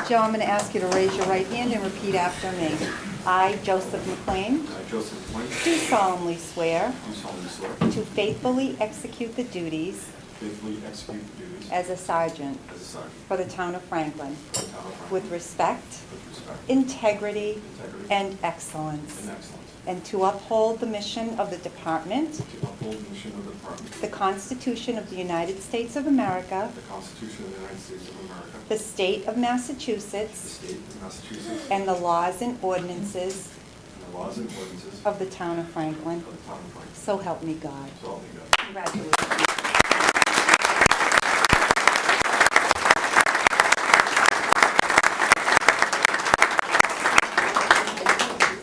Joe, I'm going to ask you to raise your right hand and repeat after me. I, Joseph McLean, I, Joseph McLean, do solemnly swear do solemnly swear to faithfully execute the duties faithfully execute the duties as a sergeant as a sergeant for the town of Franklin for the town of Franklin with respect, with respect, integrity, integrity, and excellence, and excellence, and to uphold the mission of the department, to uphold the mission of the department, the Constitution of the United States of America, the Constitution of the United States of America, the state of the Massachusetts, state of Massachusetts, and the laws and ordinances and the laws and ordinances of the town of Franklin. of the town of Franklin. So help me God. So help me God. Congratulations.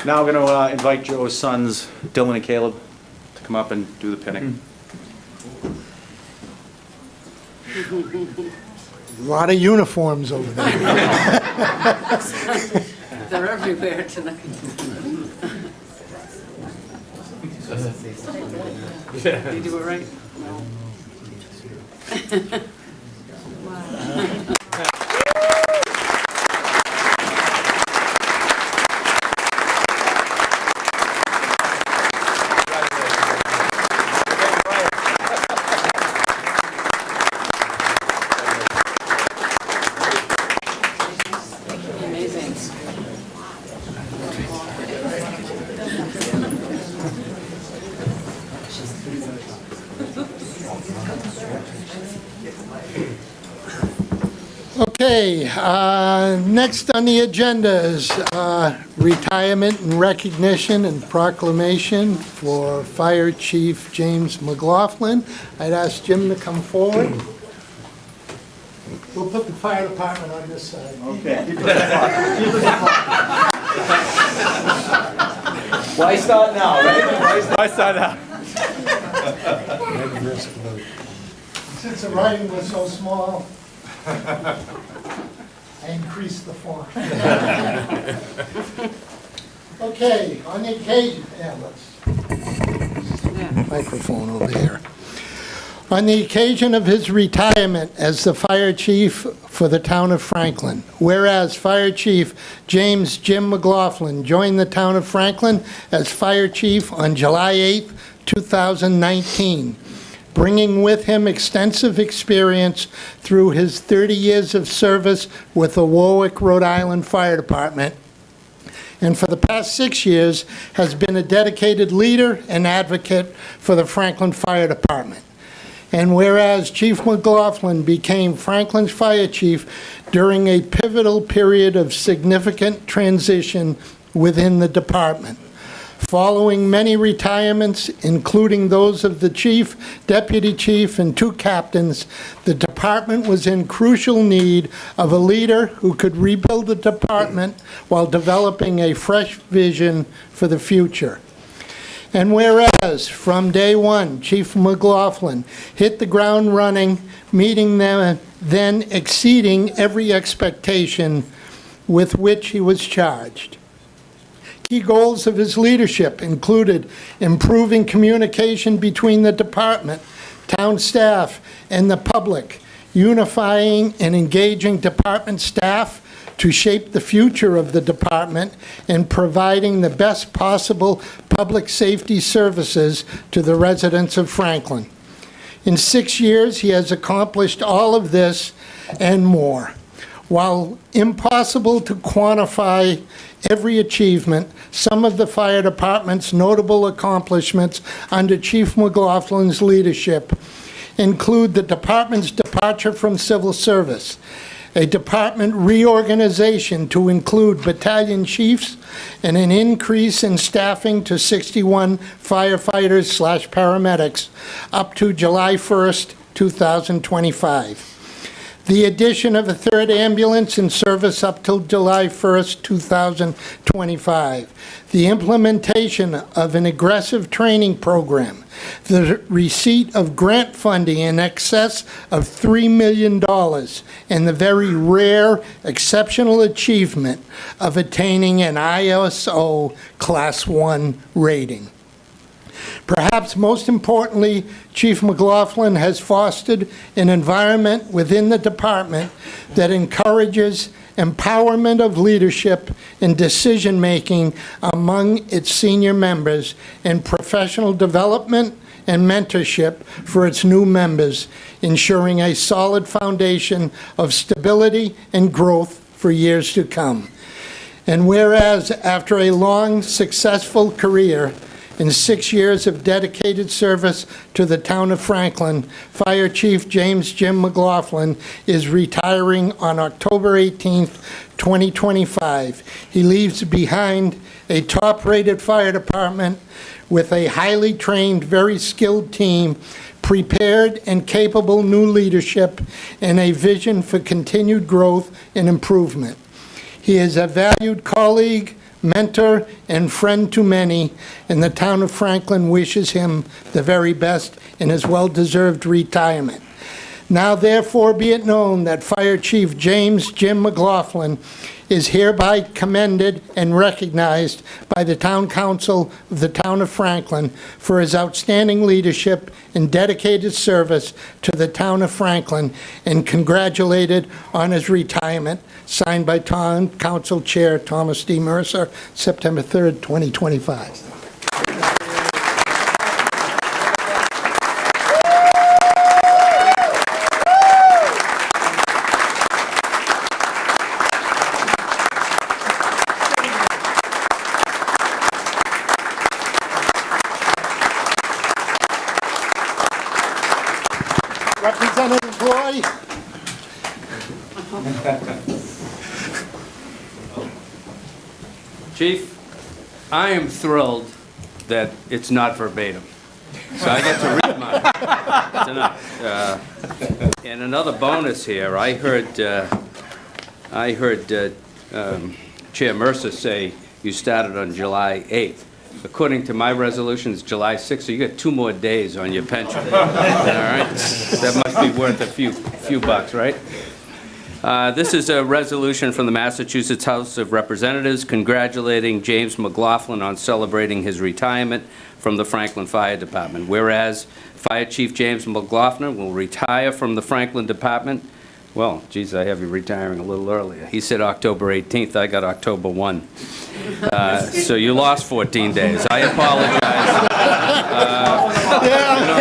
Now I'm going to invite Joe's sons, Dylan and Caleb, to come up and do the pinning. A lot of uniforms over there. They're everywhere tonight. Did you do it right? Wow. Okay, next on the agenda is retirement and recognition and proclamation for Fire Chief James McLaughlin. I'd ask Jim to come forward. We'll put the fire department on this side. Okay. Why start now, right? Why start now? Since the writing was so small, I increased the font. Okay, on the occasion, microphone over here. On the occasion of his retirement as the fire chief for the town of Franklin, whereas Fire Chief James Jim McLaughlin joined the town of Franklin as fire chief on July 8, 2019, bringing with him extensive experience through his 30 years of service with the Warwick, Rhode Island Fire Department, and for the past 6 years has been a dedicated leader and advocate for the Franklin Fire Department. And whereas Chief McLaughlin became Franklin's fire chief during a pivotal period of significant transition within the department, Following many retirements, including those of the chief, deputy chief, and 2 captains, the department was in crucial need of a leader who could rebuild the department while developing a fresh vision for the future. And whereas, from day one, Chief McLaughlin hit the ground running, meeting them, then exceeding every expectation with which he was charged. Key goals of his leadership included improving communication between the department, town staff, and the public, unifying and engaging department staff to shape the future of the department, and providing the best possible public safety services to the residents of Franklin. In 6 years, he has accomplished all of this and more. While impossible to quantify every achievement, some of the fire department's notable accomplishments under Chief McLaughlin's leadership include the department's departure from civil service, a department reorganization to include battalion chiefs, and an increase in staffing to 61 firefighters/paramedics up to July 1st, 2025. The addition of a 3rd ambulance in service up till July 1st, 2025. The implementation of an aggressive training program. The receipt of grant funding in excess of $3 million, and the very rare, exceptional achievement of attaining an ISO Class 1 rating. Perhaps most importantly, Chief McLaughlin has fostered an environment within the department that encourages empowerment of leadership and decision-making among its senior members, and professional development and mentorship for its new members, ensuring a solid foundation of stability and growth for years to come. And whereas, after a long, successful career, in 6 years of dedicated service to the town of Franklin, Fire Chief James Jim McLaughlin is retiring on October 18th, 2025. He leaves behind a top-rated fire department with a highly trained, very skilled team, prepared and capable new leadership, and a vision for continued growth and improvement. He is a valued colleague, mentor, and friend to many, and the town of Franklin wishes him the very best in his well-deserved retirement. Now therefore be it known that Fire Chief James Jim McLaughlin is hereby commended and recognized by the Town Council of the Town of Franklin for his outstanding leadership and dedicated service to the Town of Franklin, and congratulated on his retirement, signed by Town Council Chair Thomas D. Mercer, September 3rd, 2025. Representative Roy. Chief, I am thrilled that it's not verbatim, so I get to read mine tonight. And another bonus here, I heard Chair Mercer say you started on July 8th. According to my resolution, it's July 6th, so you got 2 more days on your pension. All right? That must be worth a few bucks, right? This is a resolution from the Massachusetts House of Representatives congratulating James McLaughlin on celebrating his retirement from the Franklin Fire Department. Whereas Fire Chief James McLaughlin will retire from the Franklin Department. Well, geez, I have you retiring a little earlier. He said October 18th. I got October 1. So you lost 14 days. I apologize.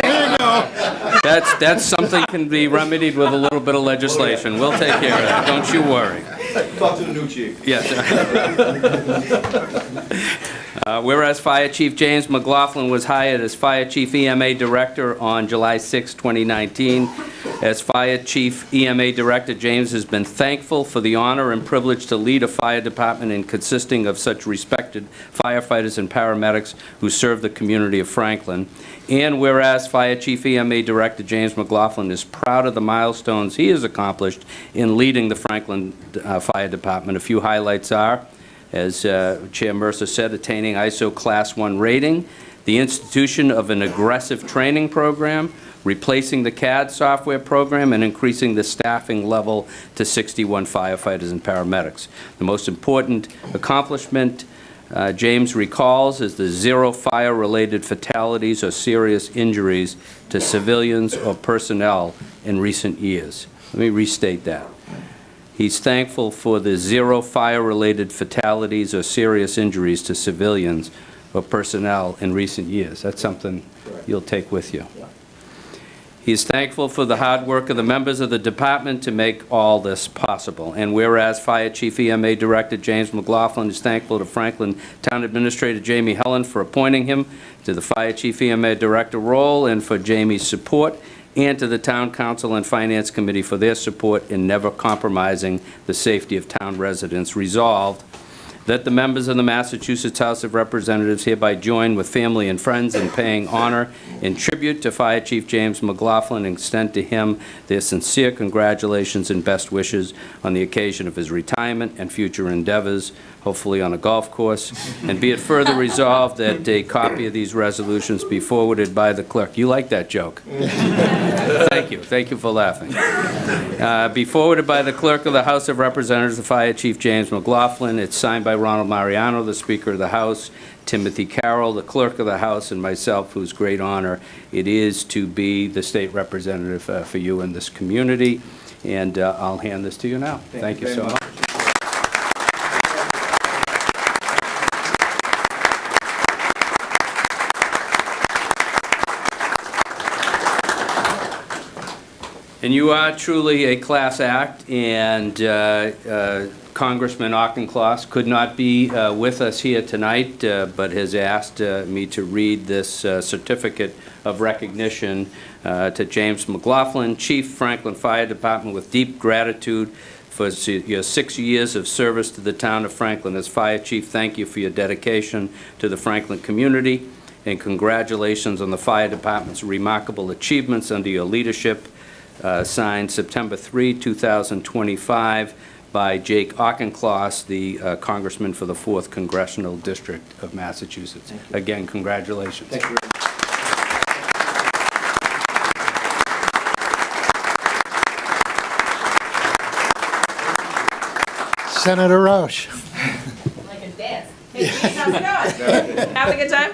There you go. That's something can be remedied with a little bit of legislation. We'll take care of that. Don't you worry. Talk to the new chief. Yes. Whereas Fire Chief James McLaughlin was hired as Fire Chief EMA Director on July 6, 2019. As Fire Chief EMA Director, James has been thankful for the honor and privilege to lead a fire department consisting of such respected firefighters and paramedics who serve the community of Franklin. And whereas Fire Chief EMA Director James McLaughlin is proud of the milestones he has accomplished in leading the Franklin Fire Department. A few highlights are, as Chair Mercer said, attaining ISO Class 1 rating, the institution of an aggressive training program, replacing the CAD software program, and increasing the staffing level to 61 firefighters and paramedics. The most important accomplishment James recalls is the 0 fire-related fatalities or serious injuries to civilians or personnel in recent years. Let me restate that. He's thankful for the 0 fire-related fatalities or serious injuries to civilians or personnel in recent years. That's something you'll take with you. He's thankful for the hard work of the members of the department to make all this possible. And whereas Fire Chief EMA Director James McLaughlin is thankful to Franklin Town Administrator Jamie Helen for appointing him to the Fire Chief EMA Director role and for Jamie's support, and to the Town Council and Finance Committee for their support in never compromising the safety of town residents. Resolved, that the members of the Massachusetts House of Representatives hereby join with family and friends in paying honor and tribute to Fire Chief James McLaughlin and extend to him their sincere congratulations and best wishes on the occasion of his retirement and future endeavors, hopefully on a golf course. And be it further resolved that a copy of these resolutions be forwarded by the clerk. You like that joke? Thank you. Thank you for laughing. Be forwarded by the clerk of the House of Representatives, the Fire Chief James McLaughlin. It's signed by Ronald Mariano, the Speaker of the House, Timothy Carroll, the Clerk of the House, and myself, whose great honor it is to be the state representative for you in this community. And I'll hand this to you now. Thank you so much. And you are truly a class act, and Congressman Auchincloss could not be with us here tonight, but has asked me to read this certificate of recognition to James McLaughlin, Chief, Franklin Fire Department, with deep gratitude for your 6 years of service to the town of Franklin. As Fire Chief, thank you for your dedication to the Franklin community, and congratulations on the Fire Department's remarkable achievements under your leadership. Signed September 3, 2025, by Jake Auchincloss, the Congressman for the 4th Congressional District of Massachusetts. Again, congratulations. Thank you. Senator Roush. Like a dance. Hey, how's it going? Having a good time?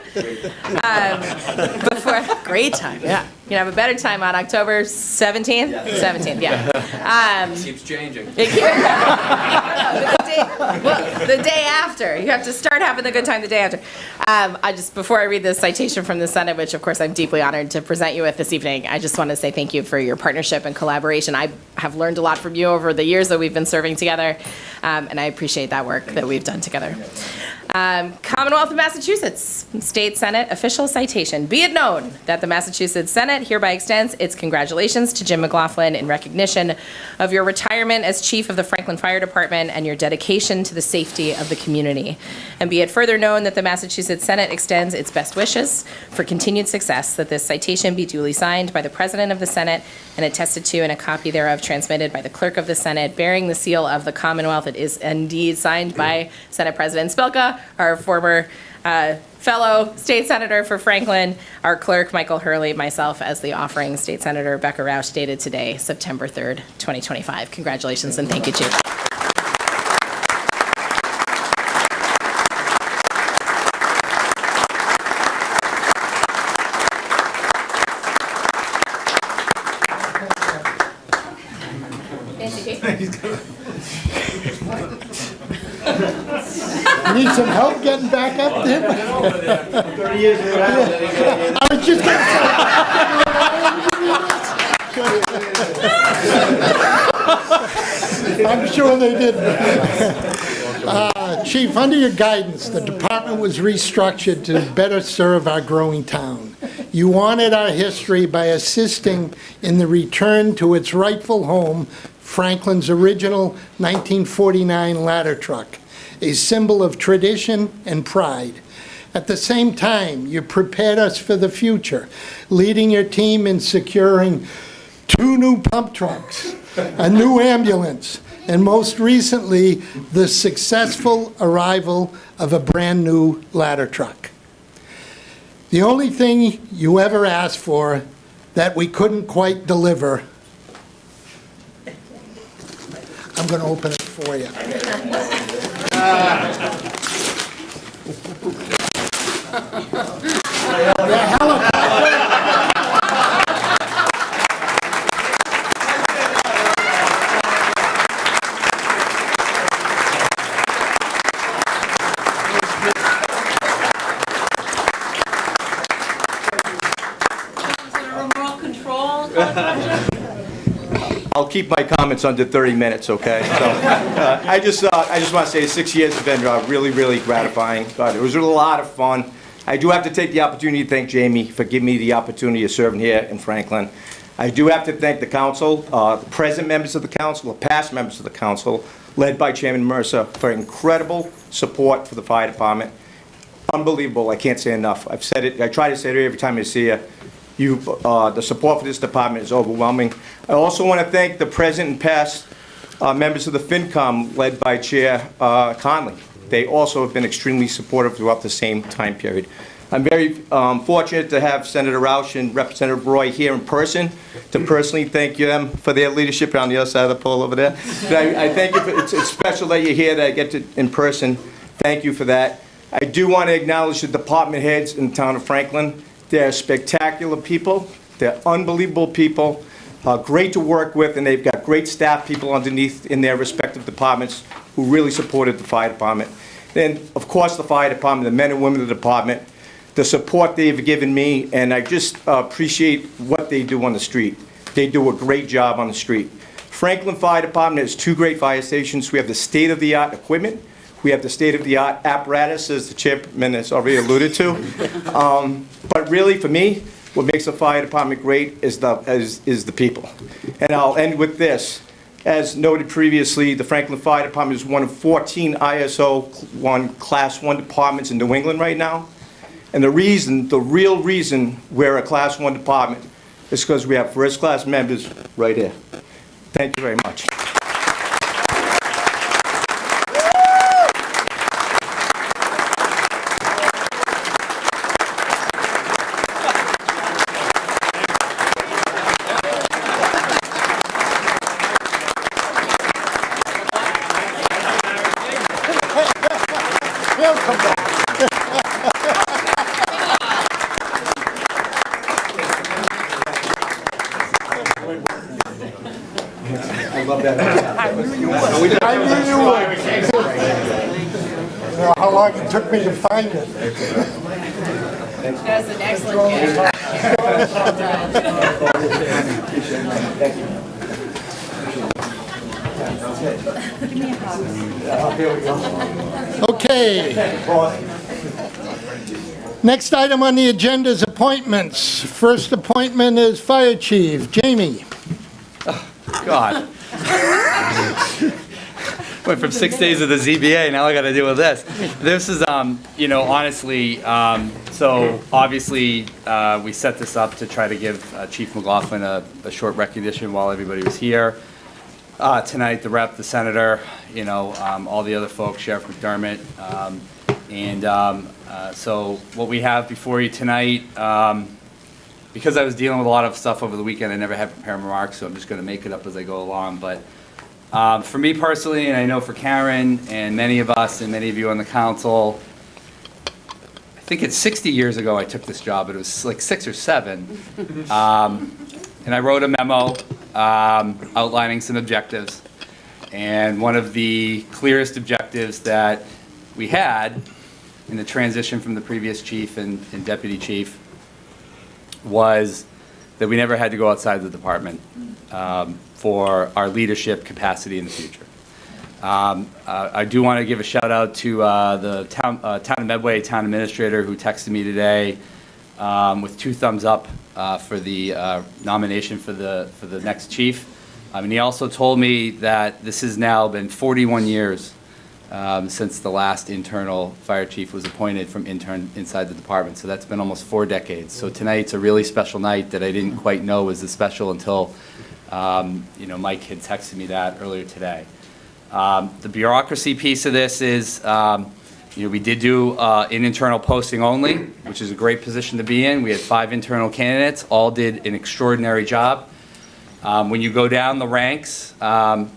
Great time, yeah. You can have a better time on October 17th? Yeah. 17th, yeah. Keeps changing. The day after. You have to start having the good time the day after. Before I read this citation from the Senate, which of course I'm deeply honored to present you with this evening, I just want to say thank you for your partnership and collaboration. I have learned a lot from you over the years that we've been serving together, and I appreciate that work that we've done together. Commonwealth of Massachusetts, State Senate official citation. Be it known that the Massachusetts Senate hereby extends its congratulations to Jim McLaughlin in recognition of your retirement as Chief of the Franklin Fire Department and your dedication to the safety of the community. And be it further known that the Massachusetts Senate extends its best wishes for continued success, that this citation be duly signed by the President of the Senate and attested to, and a copy thereof transmitted by the Clerk of the Senate, bearing the seal of the Commonwealth. It is indeed signed by Senate President Spilka, our former fellow state senator for Franklin, our clerk, Michael Hurley, myself as the offering state senator, Becca Roush, dated today, September 3rd, 2025. Congratulations and thank you, Chief. Need some help getting back up there? 30 years ago. I was just going to say. I'm sure they didn't. Chief, under your guidance, the department was restructured to better serve our growing town. You honored our history by assisting in the return to its rightful home, Franklin's original 1949 ladder truck, a symbol of tradition and pride. At the same time, you prepared us for the future, leading your team in securing 2 new pump trucks, a new ambulance, and most recently, the successful arrival of a brand-new ladder truck. The only thing you ever asked for that we couldn't quite deliver, I'm going to open it for you. The helicopter. Remote control? I'll keep my comments under 30 minutes, okay? So, I just want to say 6 years have been really, really gratifying. It was a lot of fun. I do have to take the opportunity to thank Jamie for giving me the opportunity of serving here in Franklin. I do have to thank the council, the present members of the council, the past members of the council, led by Chairman Mercer, for incredible support for the fire department. Unbelievable, I can't say enough. I've said it, I try to say it every time I see you. The support for this department is overwhelming. I also want to thank the present and past members of the FinCom, led by Chair Conley. They also have been extremely supportive throughout the same time period. I'm very fortunate to have Senator Roush and Representative Roy here in person, to personally thank them for their leadership on the other side of the pole over there. But I thank you. It's special that you're here, that I get to in person. Thank you for that. I do want to acknowledge the department heads in the town of Franklin. They're spectacular people. They're unbelievable people. Great to work with, and they've got great staff people underneath in their respective departments who really supported the fire department. Then, of course, the fire department, the men and women of the department, the support they've given me, and I just appreciate what they do on the street. They do a great job on the street. Franklin Fire Department has 2 great fire stations. We have the state-of-the-art equipment. We have the state-of-the-art apparatus, as the chairman has already alluded to. But really, for me, what makes the fire department great is the people. And I'll end with this. As noted previously, the Franklin Fire Department is one of 14 ISO 1 Class 1 departments in New England right now. And the real reason we're a Class 1 department is because we have first-class members right here. Thank you very much. I love that. I knew you would. You know how long it took me to find it. That's an excellent game. Okay. Next item on the agenda is appointments. First appointment is Fire Chief Jamie. God. Went from 6 days of the ZBA, now I got to deal with this. This is, you know, honestly, so obviously, we set this up to try to give Chief McLaughlin a short recognition while everybody was here. Tonight, the rep, the senator, you know, all the other folks, Sheriff McDermott. So what we have before you tonight, because I was dealing with a lot of stuff over the weekend, I never had prepared remarks, so I'm just going to make it up as I go along. But for me personally, and I know for Karen and many of us and many of you on the council, I think it's 60 years ago I took this job, but it was like 6 or 7. And I wrote a memo outlining some objectives. And one of the clearest objectives that we had in the transition from the previous chief and deputy chief was that we never had to go outside the department for our leadership capacity in the future. I do want to give a shout out to the town of Medway town administrator who texted me today with 2 thumbs up for the nomination for the next chief. And he also told me that this has now been 41 years since the last internal fire chief was appointed from inside the department. So that's been almost 4 decades. So tonight's a really special night that I didn't quite know was this special until Mike had texted me that earlier today. The bureaucracy piece of this is, we did do an internal posting only, which is a great position to be in. We had 5 internal candidates, all did an extraordinary job. When you go down the ranks,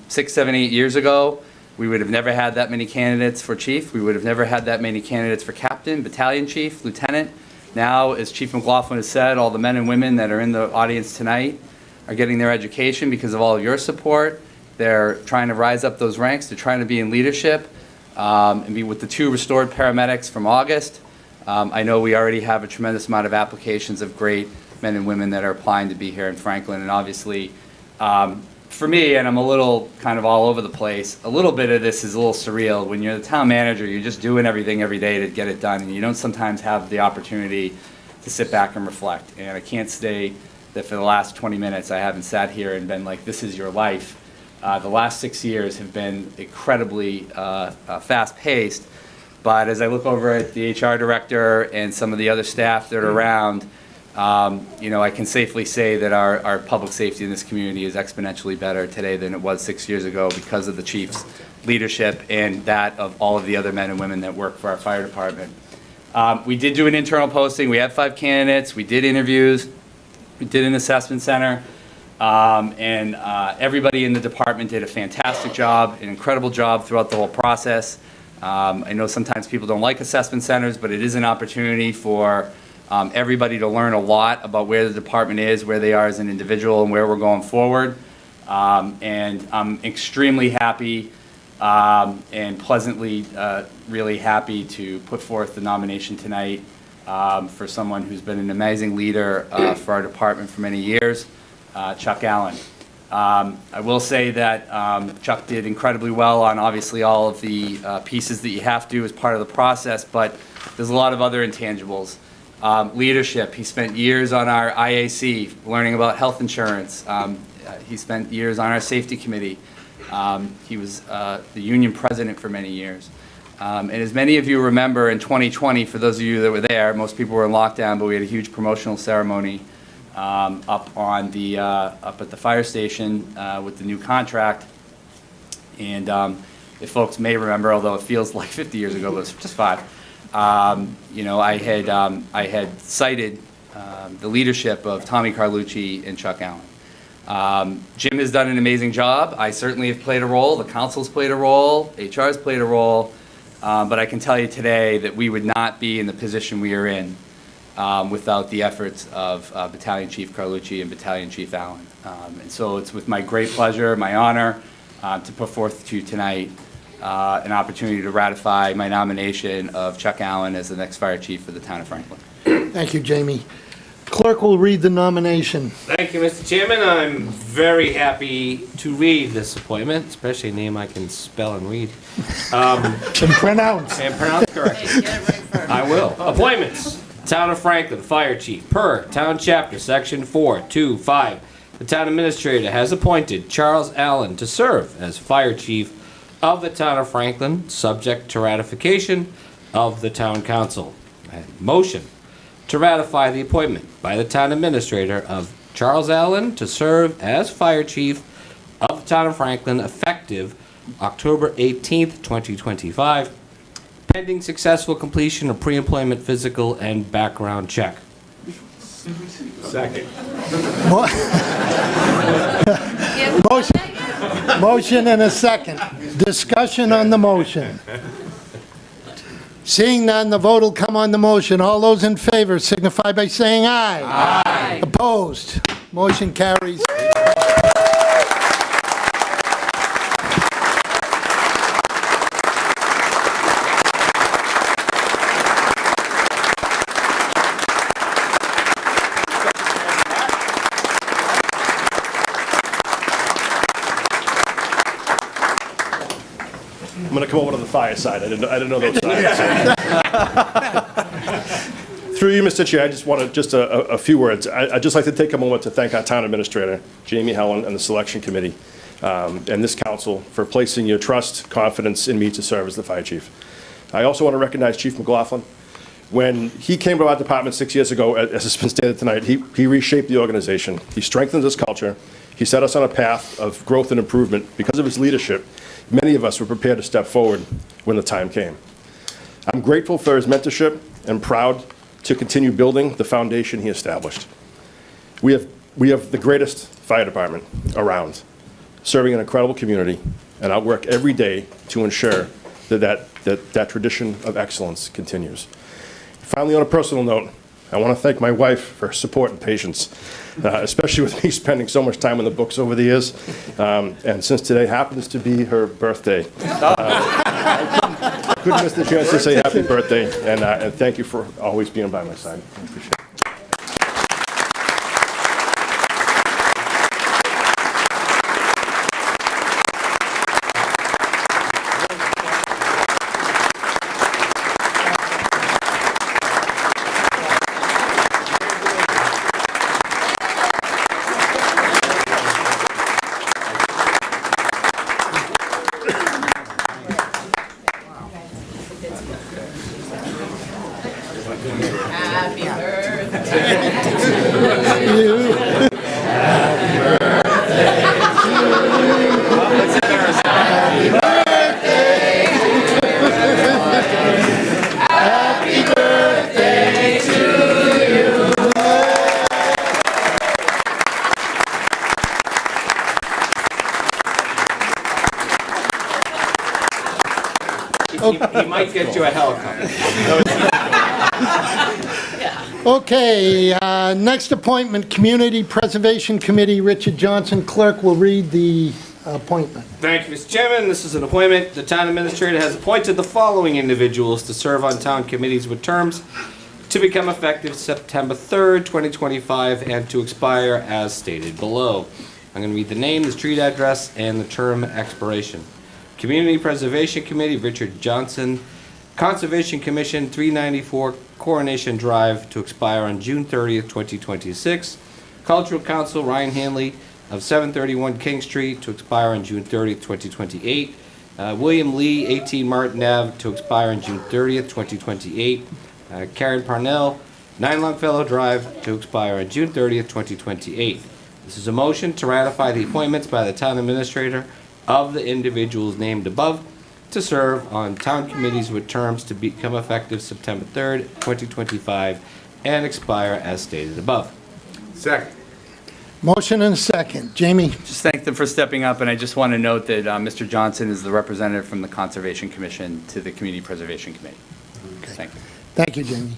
6, 7, 8 years ago, we would have never had that many candidates for chief. We would have never had that many candidates for captain, battalion chief, lieutenant. Now, as Chief McLaughlin has said, all the men and women that are in the audience tonight are getting their education because of all of your support. They're trying to rise up those ranks. They're trying to be in leadership and be with the 2 restored paramedics from August. I know we already have a tremendous amount of applications of great men and women that are applying to be here in Franklin. And obviously, for me, and I'm a little kind of all over the place, a little bit of this is a little surreal. When you're the town manager, you're just doing everything every day to get it done, and you don't sometimes have the opportunity to sit back and reflect. And I can't say that for the last 20 minutes I haven't sat here and been like, this is your life. The last 6 years have been incredibly fast-paced, but as I look over at the HR director and some of the other staff that are around, I can safely say that our public safety in this community is exponentially better today than it was 6 years ago because of the chief's leadership and that of all of the other men and women that work for our fire department. We did do an internal posting. We had 5 candidates. We did interviews. We did an assessment center. And everybody in the department did a fantastic job, an incredible job throughout the whole process. I know sometimes people don't like assessment centers, but it is an opportunity for everybody to learn a lot about where the department is, where they are as an individual, and where we're going forward. And I'm extremely happy and pleasantly really happy to put forth the nomination tonight for someone who's been an amazing leader for our department for many years. Chuck Allen. I will say that Chuck did incredibly well on obviously all of the pieces that you have to as part of the process, but there's a lot of other intangibles. Leadership, he spent years on our IAC learning about health insurance. He spent years on our safety committee. He was the union president for many years. And as many of you remember, in 2020, for those of you that were there, most people were in lockdown, but we had a huge promotional ceremony up at the fire station with the new contract. And if folks may remember, although it feels like 50 years ago, but it's just 5, I had cited the leadership of Tommy Carlucci and Chuck Allen. Jim has done an amazing job. I certainly have played a role. The council's played a role. HR has played a role. But I can tell you today that we would not be in the position we are in without the efforts of Battalion Chief Carlucci and Battalion Chief Allen. And so it's with my great pleasure, my honor, to put forth to you tonight an opportunity to ratify my nomination of Chuck Allen as the next fire chief for the town of Franklin. Thank you, Jamie. Clerk will read the nomination. Thank you, Mr. Chairman. I'm very happy to read this appointment, especially a name I can spell and read. And pronounce. And pronounce correctly. I will. Appointments. Town of Franklin Fire Chief. Per Town Chapter, Section 425. The Town Administrator has appointed Charles Allen to serve as Fire Chief of the Town of Franklin, subject to ratification of the Town Council. Motion to ratify the appointment by the Town Administrator of Charles Allen to serve as Fire Chief of the Town of Franklin effective October 18th, 2025, pending successful completion of pre-employment physical and background check. Second. Motion and a second. Discussion on the motion. Seeing none, the vote will come on the motion. All those in favor signify by saying aye. Aye. Opposed? Motion carries. I'm going to come over to the fire side. I didn't know those sides. Through you, Mr. Chair, I just wanted just a few words. I'd just like to take a moment to thank our town administrator, Jamie Helen, and the selection committee, and this council for placing your trust, confidence in me to serve as the fire chief. I also want to recognize Chief McLaughlin. When he came to our department 6 years ago, as has been stated tonight, he reshaped the organization. He strengthened this culture. He set us on a path of growth and improvement. Because of his leadership, many of us were prepared to step forward when the time came. I'm grateful for his mentorship and proud to continue building the foundation he established. We have the greatest fire department around, serving an incredible community, and I'll work every day to ensure that tradition of excellence continues. Finally, on a personal note, I want to thank my wife for her support and patience, especially with me spending so much time in the books over the years. And since today happens to be her birthday, I couldn't miss the chance to say happy birthday, and thank you for always being by my side. I appreciate it. Happy birthday He might get you a helicopter. Okay, next appointment, Community Preservation Committee. Richard Johnson, clerk, will read the appointment. Thank you, Mr. Chairman. This is an appointment. The town administrator has appointed the following individuals to serve on town committees with terms to become effective September 3rd, 2025, and to expire as stated below. I'm going to read the name, the street address, and the term expiration. Community Preservation Committee, Richard Johnson. Conservation Commission, 394 Coronation Drive, to expire on June 30th, 2026. Cultural Council, Ryan Hanley of 731 King Street, to expire on June 30th, 2028. William Lee, 18 Martin Ave, to expire on June 30th, 2028. Karen Parnell, 9 Longfellow Drive, to expire on June 30th, 2028. This is a motion to ratify the appointments by the town administrator of the individuals named above to serve on town committees with terms to become effective September 3rd, 2025, and expire as stated above. Second. Motion and a second. Jamie? Just thank them for stepping up, and I just want to note that Mr. Johnson is the representative from the Conservation Commission to the Community Preservation Committee. Okay. Thank you. Thank you, Jamie.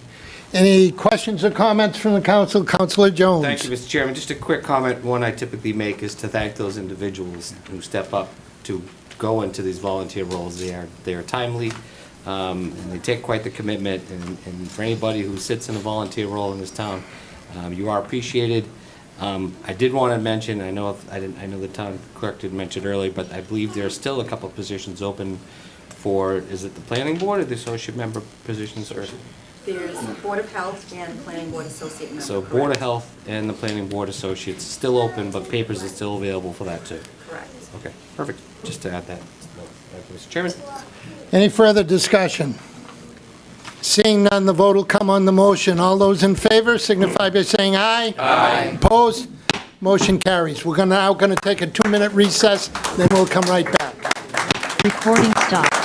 Any questions or comments from the council? Councilor Jones? Thank you, Mr. Chairman. Just a quick comment, one I typically make, is to thank those individuals who step up to go into these volunteer roles. They are timely, and they take quite the commitment, and for anybody who sits in a volunteer role in this town, you are appreciated. I did want to mention, I know the town clerk did mention earlier, but I believe there are still a couple of positions open for, is it the planning board or the associate member positions? Or There's the Board of Health and Planning Board Associate Member. so Board of Health and the Planning Board Associates still open, but papers are still available for that too. Correct. Okay, perfect. Just to add that. Thank you, Mr. Chairman. Any further discussion? Seeing none, the vote will come on the motion. All those in favor signify by saying aye. Aye. Opposed? Motion carries. We're now going to take a 2-minute recess, then we'll come right back. Recording stopped.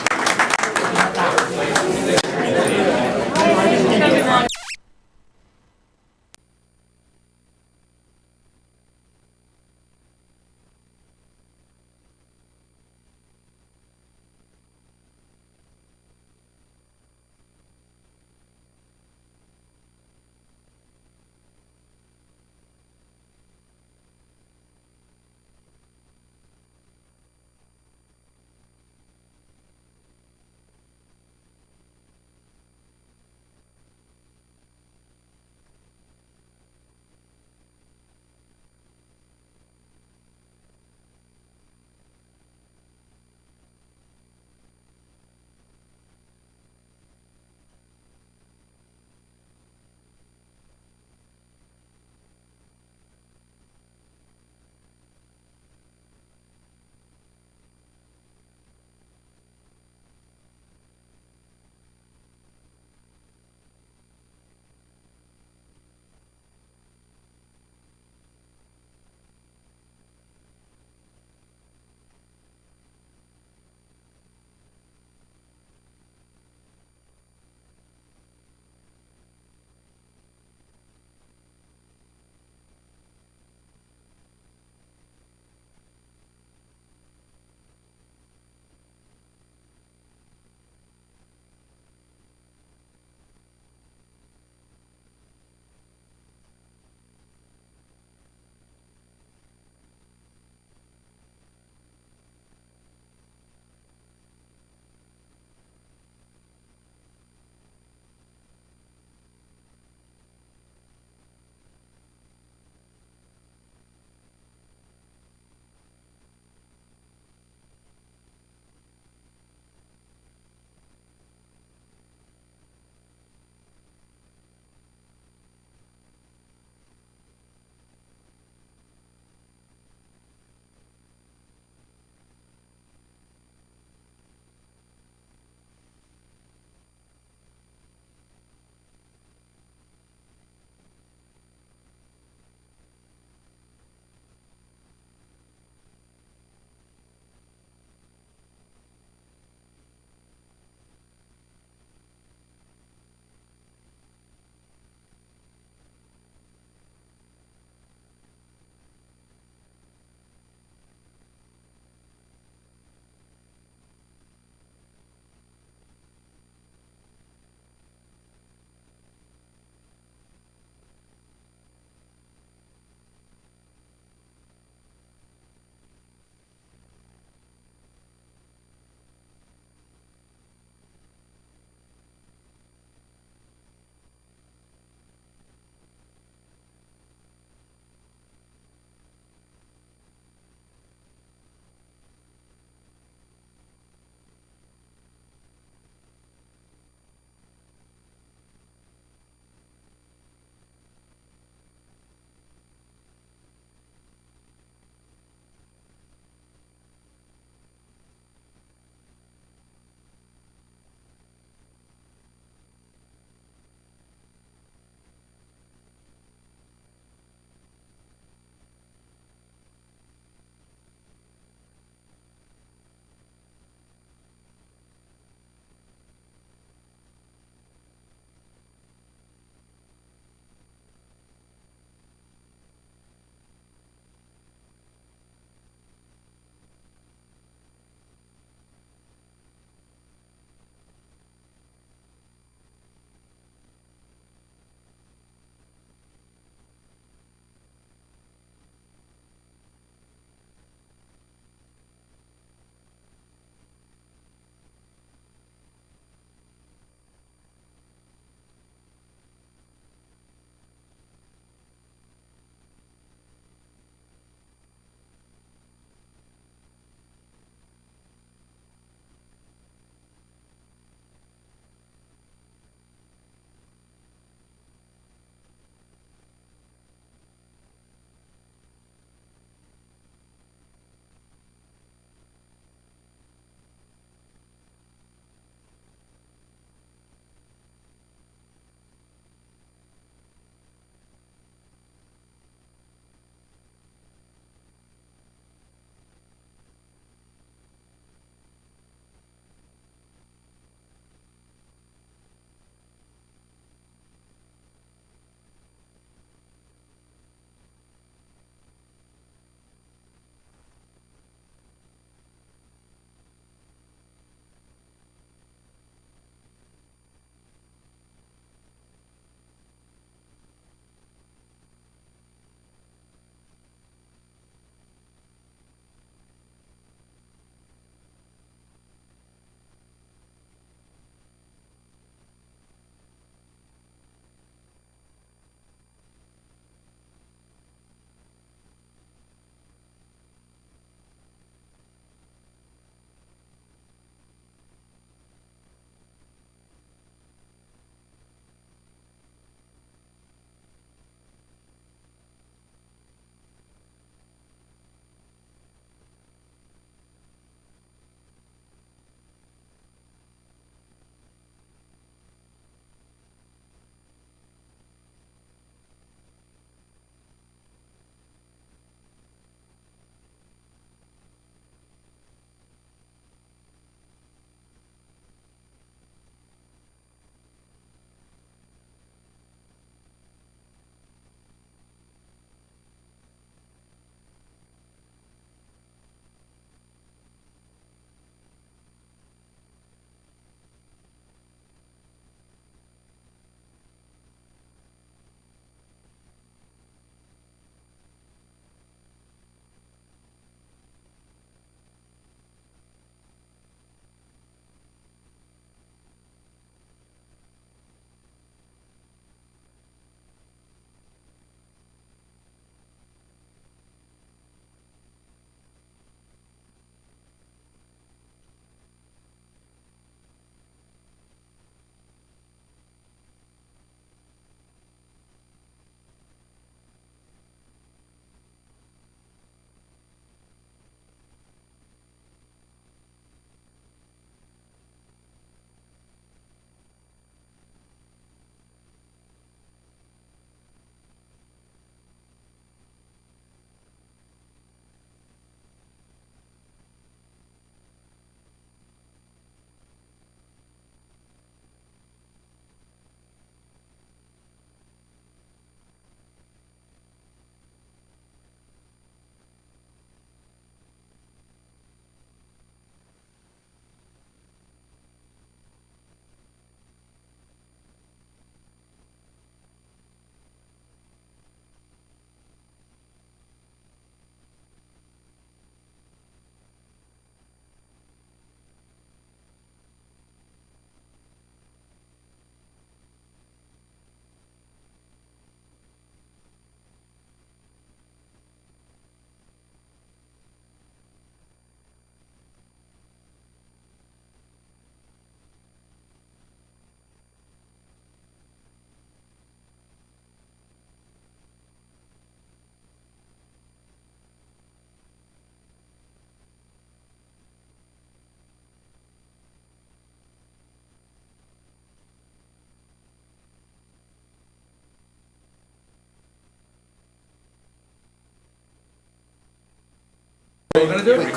Bill gonna do it?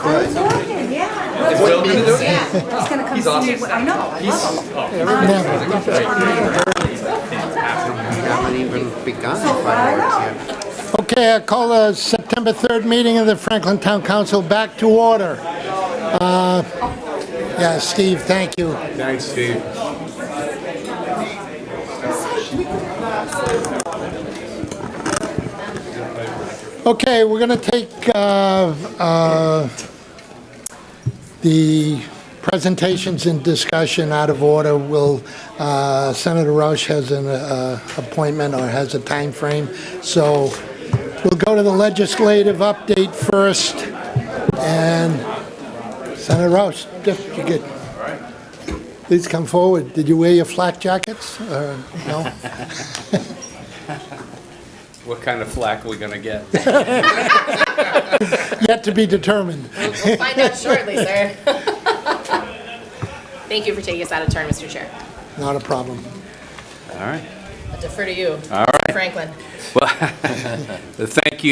Yeah. Is Bill gonna do it? He's gonna come He's see awesome. me. I know, I love him. Haven't even begun fireworks yet. Okay, I call the September 3rd meeting of the Franklin Town Council back to order. Yeah, Steve, thank you. Thanks, Steve. Okay, we're going to take the presentations and discussion out of order. Senator Roush has an appointment or has a time frame, so we'll go to the legislative update first. And Senator Roush, if you could please come forward. Did you wear your flak jackets? Or no? What kind of flack are we going to get? Yet to be determined. We'll find out shortly, sir. Thank you for taking us out of turn, Mr. Chair. Not a problem. All right. I defer to you, All right. Franklin. Well, thank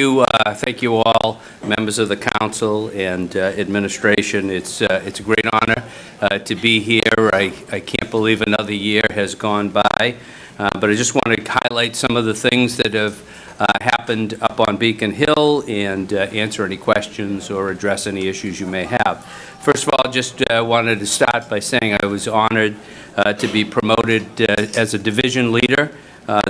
you all, members of the council and administration. It's a great honor to be here. I can't believe another year has gone by, but I just want to highlight some of the things that have happened up on Beacon Hill and answer any questions or address any issues you may have. First of all, just wanted to start by saying I was honored to be promoted as a division leader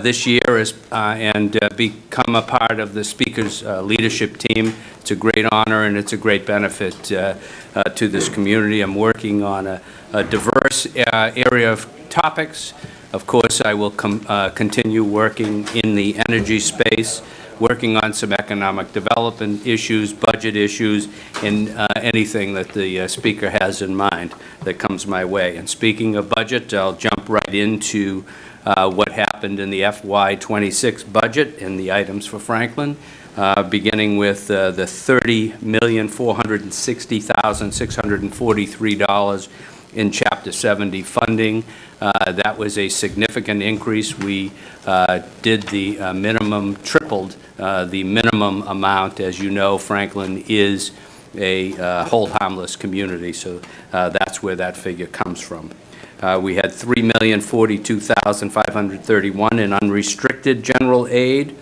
this year and become a part of the Speaker's leadership team. It's a great honor and it's a great benefit to this community. I'm working on a diverse area of topics. Of course, I will continue working in the energy space, working on some economic development issues, budget issues, and anything that the Speaker has in mind that comes my way. And speaking of budget, I'll jump right into what happened in the FY26 budget and the items for Franklin, beginning with the $30,460,643 in Chapter 70 funding. That was a significant increase. We did the minimum, tripled the minimum amount. As you know, Franklin is a hold harmless community, so that's where that figure comes from. We had $3,042,531 in unrestricted general aid,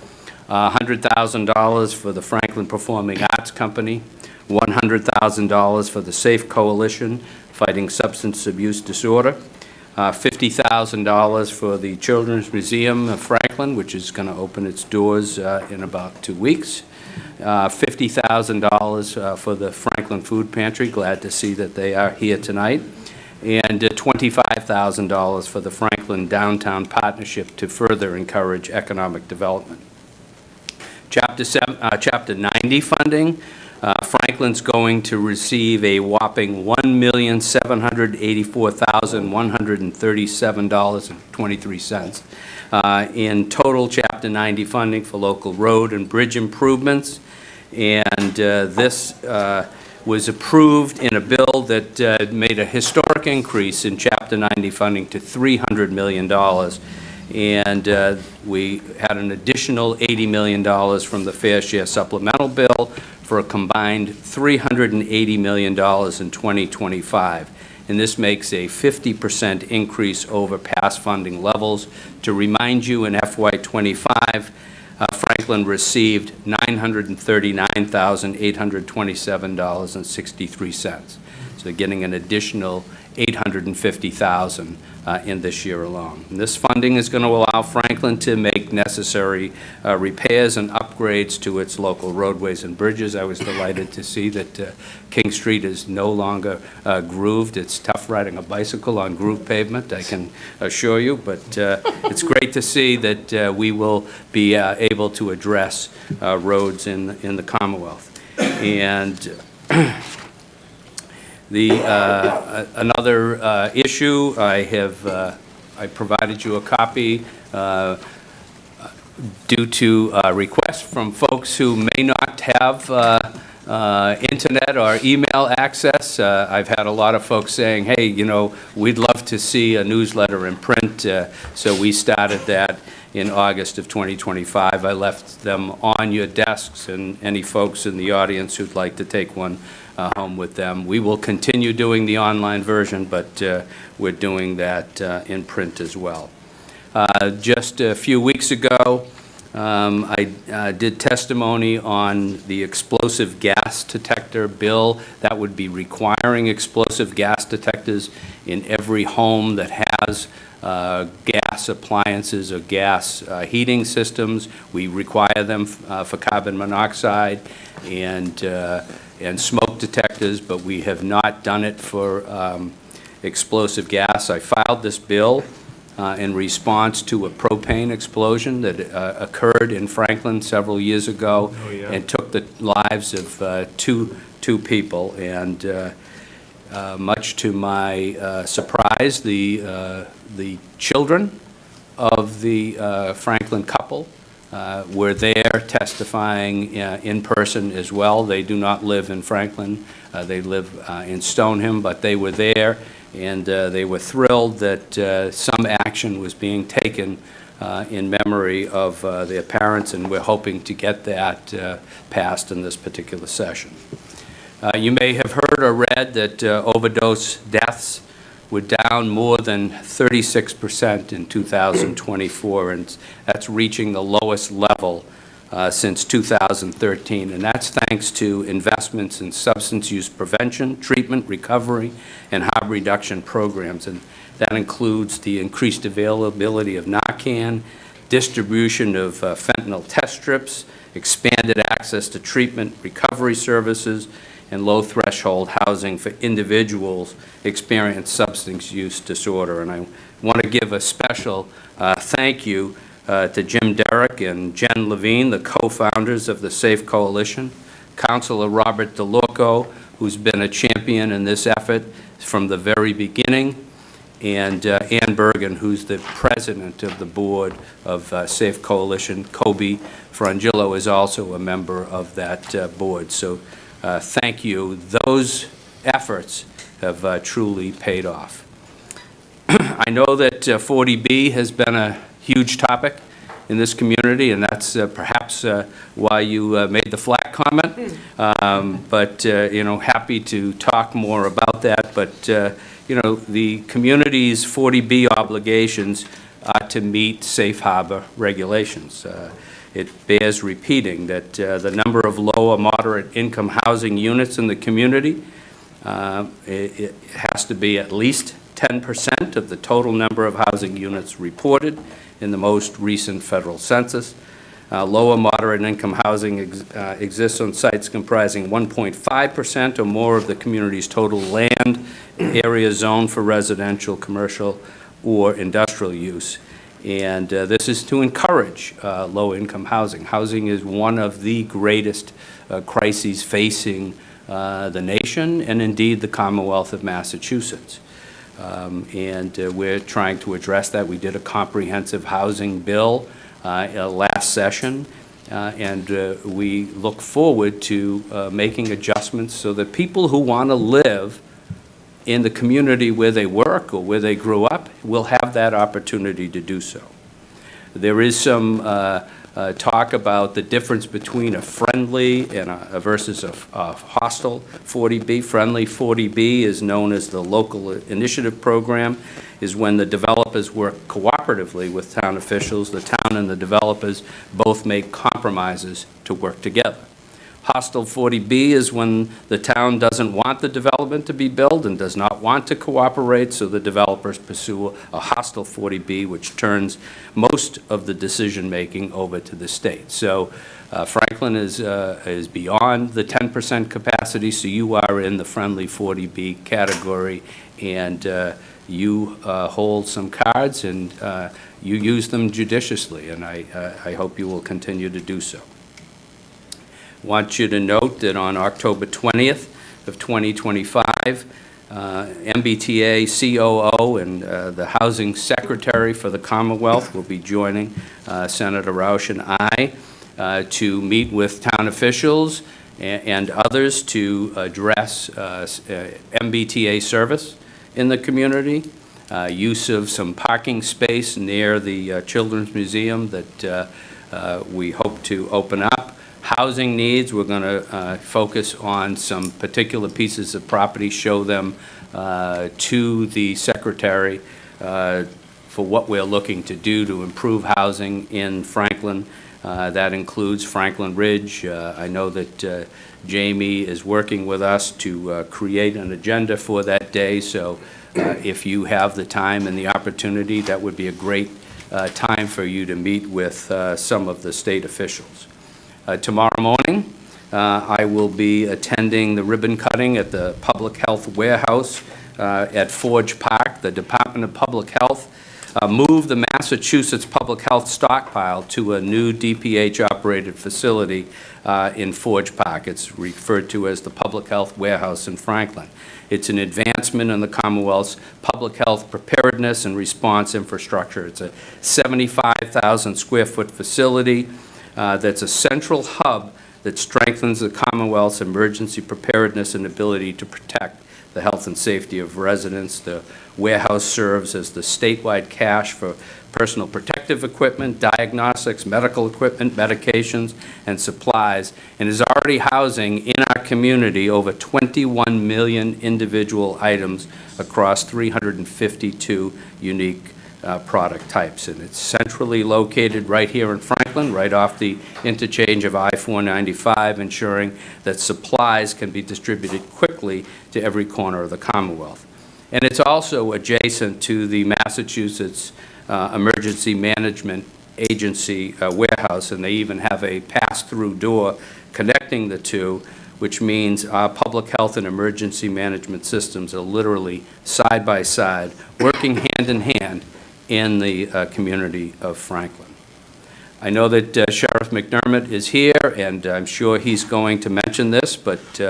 $100,000 for the Franklin Performing Arts Company, $100,000 for the Safe Coalition Fighting Substance Abuse Disorder, $50,000 for the Children's Museum of Franklin, which is going to open its doors in about 2 weeks, $50,000 for the Franklin Food Pantry, glad to see that they are here tonight, and $25,000 for the Franklin Downtown Partnership to further encourage economic development. Chapter 90 funding, Franklin's going to receive a whopping $1,784,137.23 in total Chapter 90 funding for local road and bridge improvements. And this was approved in a bill that made a historic increase in Chapter 90 funding to $300 million. And we had an additional $80 million from the Fair Share Supplemental Bill for a combined $380 million in 2025. And this makes a 50% increase over past funding levels. To remind you, in FY25, Franklin received $939,827.63. So getting an additional $850,000 in this year alone. And this funding is going to allow Franklin to make necessary repairs and upgrades to its local roadways and bridges. I was delighted to see that King Street is no longer grooved. It's tough riding a bicycle on grooved pavement, I can assure you, but it's great to see that we will be able to address roads in the Commonwealth. And another issue, I provided you a copy due to requests from folks who may not have internet or email access. I've had a lot of folks saying, hey, we'd love to see a newsletter in print, so we started that in August of 2025. I left them on your desks, and any folks in the audience who'd like to take one home with them. We will continue doing the online version, but we're doing that in print as well. Just a few weeks ago, I did testimony on the explosive gas detector bill that would be requiring explosive gas detectors in every home that has gas appliances or gas heating systems. We require them for carbon monoxide and smoke detectors, but we have not done it for explosive gas. I filed this bill in response to a propane explosion that occurred in Franklin several years ago and took the lives of two people. And much to my surprise, the children of the Franklin couple were there testifying in person as well. They do not live in Franklin. They live in Stoneham, but they were there, and they were thrilled that some action was being taken in memory of their parents, and we're hoping to get that passed in this particular session. You may have heard or read that overdose deaths were down more than 36% in 2024, and that's reaching the lowest level since 2013, and that's thanks to investments in substance use prevention, treatment, recovery, and harm reduction programs, and that includes the increased availability of Narcan, distribution of fentanyl test strips, expanded access to treatment, recovery services, and low-threshold housing for individuals experiencing substance use disorder. And I want to give a special thank you to Jim Derrick and Jen Levine, the co-founders of the SAFE Coalition, Councilor Robert DeLorco, who's been a champion in this effort from the very beginning, and Ann Bergen, who's the president of the board of SAFE Coalition. Kobe Frangillo is also a member of that board. So thank you. Those efforts have truly paid off. I know that 40B has been a huge topic in this community, and that's perhaps why you made the flat comment. But happy to talk more about that. But the community's 40B obligations are to meet safe harbor regulations. It bears repeating that the number of low or moderate income housing units in the community, it has to be at least 10% of the total number of housing units reported in the most recent federal census. Low or moderate income housing exists on sites comprising 1.5% or more of the community's total land area zoned for residential, commercial, or industrial use. And this is to encourage low-income housing. Housing is one of the greatest crises facing the nation and indeed the Commonwealth of Massachusetts. And we're trying to address that. We did a comprehensive housing bill last session, and we look forward to making adjustments so that people who want to live in the community where they work or where they grew up will have that opportunity to do so. There is some talk about the difference between a friendly and versus a hostile 40B. Friendly 40B is known as the local initiative program, is when the developers work cooperatively with town officials. The town and the developers both make compromises to work together. Hostile 40B is when the town doesn't want the development to be built and does not want to cooperate, so the developers pursue a hostile 40B, which turns most of the decision-making over to the state. So Franklin is beyond the 10% capacity, so you are in the friendly 40B category, and you hold some cards, and you use them judiciously, and I hope you will continue to do so. Want you to note that on October 20th of 2025, MBTA COO and the Housing Secretary for the Commonwealth will be joining Senator Roush and I to meet with town officials and others to address MBTA service in the community, use of some parking space near the Children's Museum that we hope to open up. Housing needs, we're going to focus on some particular pieces of property, show them to the Secretary for what we're looking to do to improve housing in Franklin. That includes Franklin Ridge. I know that Jamie is working with us to create an agenda for that day, so if you have the time and the opportunity, that would be a great time for you to meet with some of the state officials. Tomorrow morning, I will be attending the ribbon cutting at the Public Health Warehouse at Forge Park. The Department of Public Health moved the Massachusetts Public Health stockpile to a new DPH-operated facility in Forge Park. It's referred to as the Public Health Warehouse in Franklin. It's an advancement in the Commonwealth's public health preparedness and response infrastructure. It's a 75,000 square foot facility that's a central hub that strengthens the Commonwealth's emergency preparedness and ability to protect the health and safety of residents. The warehouse serves as the statewide cache for personal protective equipment, diagnostics, medical equipment, medications, and supplies, and is already housing in our community over 21 million individual items across 352 unique product types. And it's centrally located right here in Franklin, right off the interchange of I-495, ensuring that supplies can be distributed quickly to every corner of the Commonwealth. And it's also adjacent to the Massachusetts Emergency Management Agency warehouse, and they even have a pass-through door connecting the two, which means our public health and emergency management systems are literally side by side, working hand in hand in the community of Franklin. I know that Sheriff McDermott is here, and I'm sure he's going to mention this, but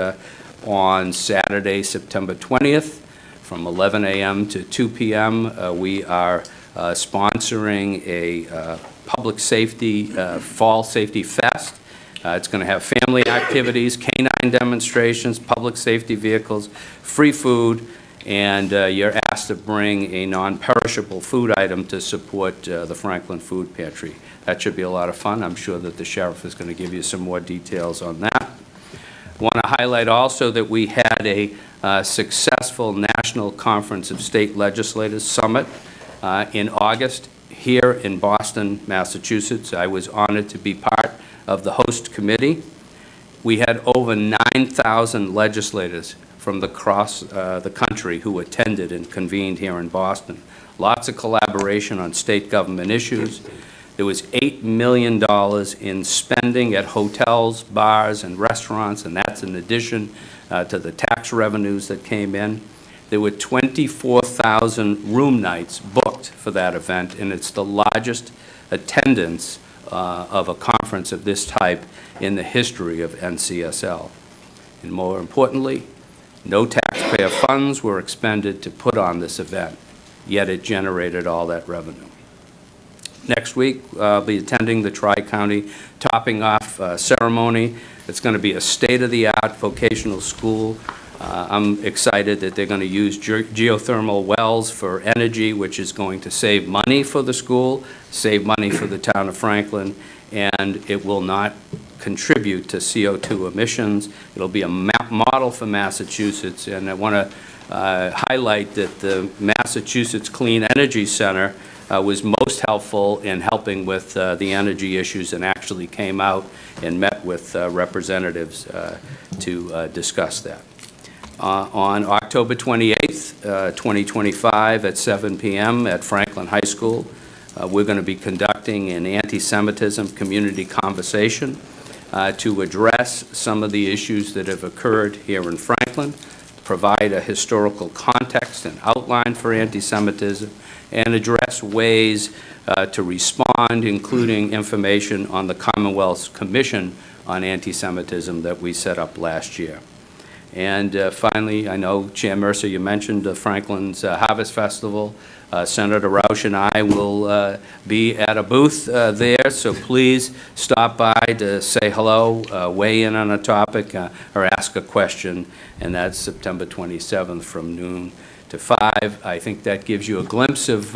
on Saturday, September 20th, from 11 a.m. to 2 p.m., we are sponsoring a public safety, fall safety fest. It's going to have family activities, canine demonstrations, public safety vehicles, free food, and you're asked to bring a non-perishable food item to support the Franklin Food Pantry. That should be a lot of fun. I'm sure that the sheriff is going to give you some more details on that. I want to highlight also that we had a successful National Conference of State Legislators Summit in August here in Boston, Massachusetts. I was honored to be part of the host committee. We had over 9,000 legislators from across the country who attended and convened here in Boston. Lots of collaboration on state government issues. There was $8 million in spending at hotels, bars, and restaurants, and that's in addition to the tax revenues that came in. There were 24,000 room nights booked for that event, and it's the largest attendance of a conference of this type in the history of NCSL. And more importantly, no taxpayer funds were expended to put on this event, yet it generated all that revenue. Next week, I'll be attending the Tri-County Topping Off ceremony. It's going to be a state-of-the-art vocational school. I'm excited that they're going to use geothermal wells for energy, which is going to save money for the school, save money for the town of Franklin, and it will not contribute to CO2 emissions. It'll be a model for Massachusetts, and I want to highlight that the Massachusetts Clean Energy Center was most helpful in helping with the energy issues and actually came out and met with representatives to discuss that. On October 28th, 2025 at 7 p.m. at Franklin High School, we're going to be conducting an anti-Semitism community conversation to address some of the issues that have occurred here in Franklin, provide a historical context and outline for anti-Semitism, and address ways to respond, including information on the Commonwealth's Commission on Anti-Semitism that we set up last year. And finally, I know, Chair Mercer, you mentioned Franklin's Harvest Festival. Senator Roush and I will be at a booth there, so please stop by to say hello, weigh in on a topic, or ask a question, and that's September 27th from noon to 5. I think that gives you a glimpse of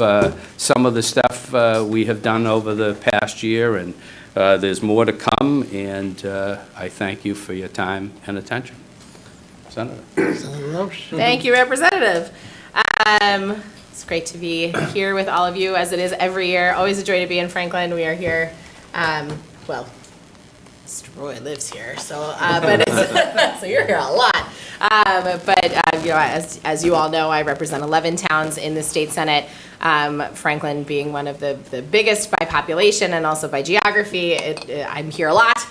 some of the stuff we have done over the past year, and there's more to come, and I thank you for your time and attention. Senator. Senator Roush. Thank you, Representative. It's great to be here with all of you, as it is every year. Always a joy to be in Franklin. We are here, well, Mr. Roy lives here, so, but it's, so you're here a lot. You know, as you all know, I represent 11 towns in the state senate. Franklin being one of the biggest by population and also by geography. I'm here a lot.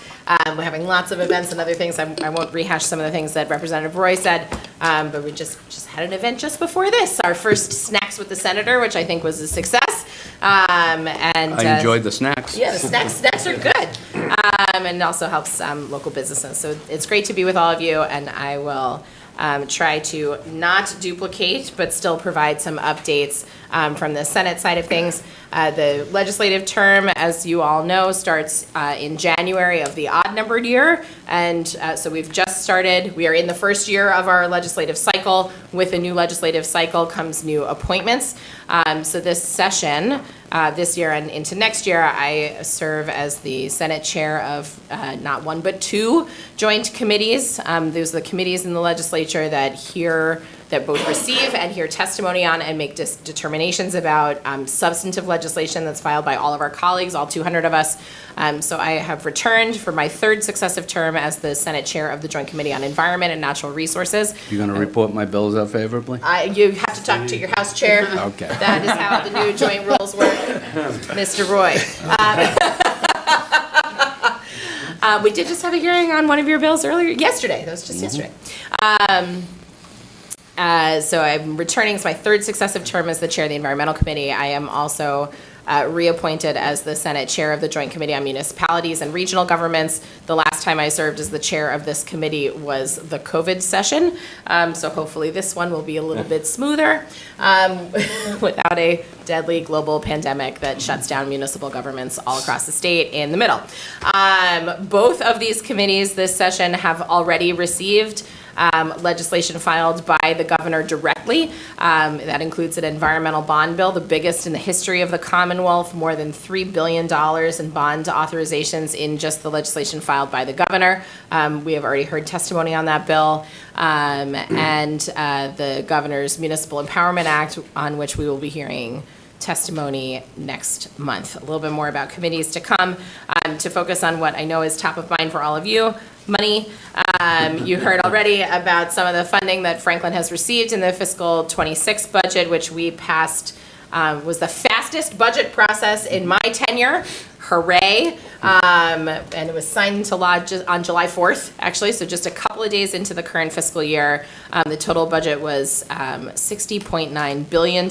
We're having lots of events and other things. I won't rehash some of the things that Representative Roy said, but we just had an event just before this, our first Snacks with the Senator, which I think was a success. And I enjoyed the snacks. Yeah, the snacks are good, and it also helps local businesses. So it's great to be with all of you, and I will try to not duplicate, but still provide some updates from the Senate side of things. The legislative term, as you all know, starts in January of the odd-numbered year, and so we've just started. We are in the first year of our legislative cycle. With a new legislative cycle comes new appointments. So this session, this year and into next year, I serve as the Senate chair of not one but two joint committees. Those are the committees in the legislature that both receive and hear testimony on and make determinations about substantive legislation that's filed by all of our colleagues, all 200 of us. So I have returned for my third successive term as the Senate chair of the Joint Committee on Environment and Natural Resources. You're going to report my bills out favorably? You have to talk to your House chair. Okay. That is how the new joint rules work, Mr. Roy. We did just have a hearing on one of your bills yesterday. That was just yesterday. So I'm returning. It's my third successive term as the chair of the Environmental Committee. I am also reappointed as the Senate chair of the Joint Committee on Municipalities and Regional Governments. The last time I served as the chair of this committee was the COVID session. So hopefully this one will be a little bit smoother without a deadly global pandemic that shuts down municipal governments all across the state in the middle. Both of these committees this session have already received legislation filed by the governor directly. That includes an environmental bond bill, the biggest in the history of the Commonwealth, more than $3 billion in bond authorizations in just the legislation filed by the governor. We have already heard testimony on that bill. And the governor's Municipal Empowerment Act, on which we will be hearing testimony next month. A little bit more about committees to come. To focus on what I know is top of mind for all of you, money. You heard already about some of the funding that Franklin has received in the fiscal 26 budget, which we passed, was the fastest budget process in my tenure. Hooray. And it was signed into law on July 4th, actually, so just a couple of days into the current fiscal year. The total budget was $60.9 billion,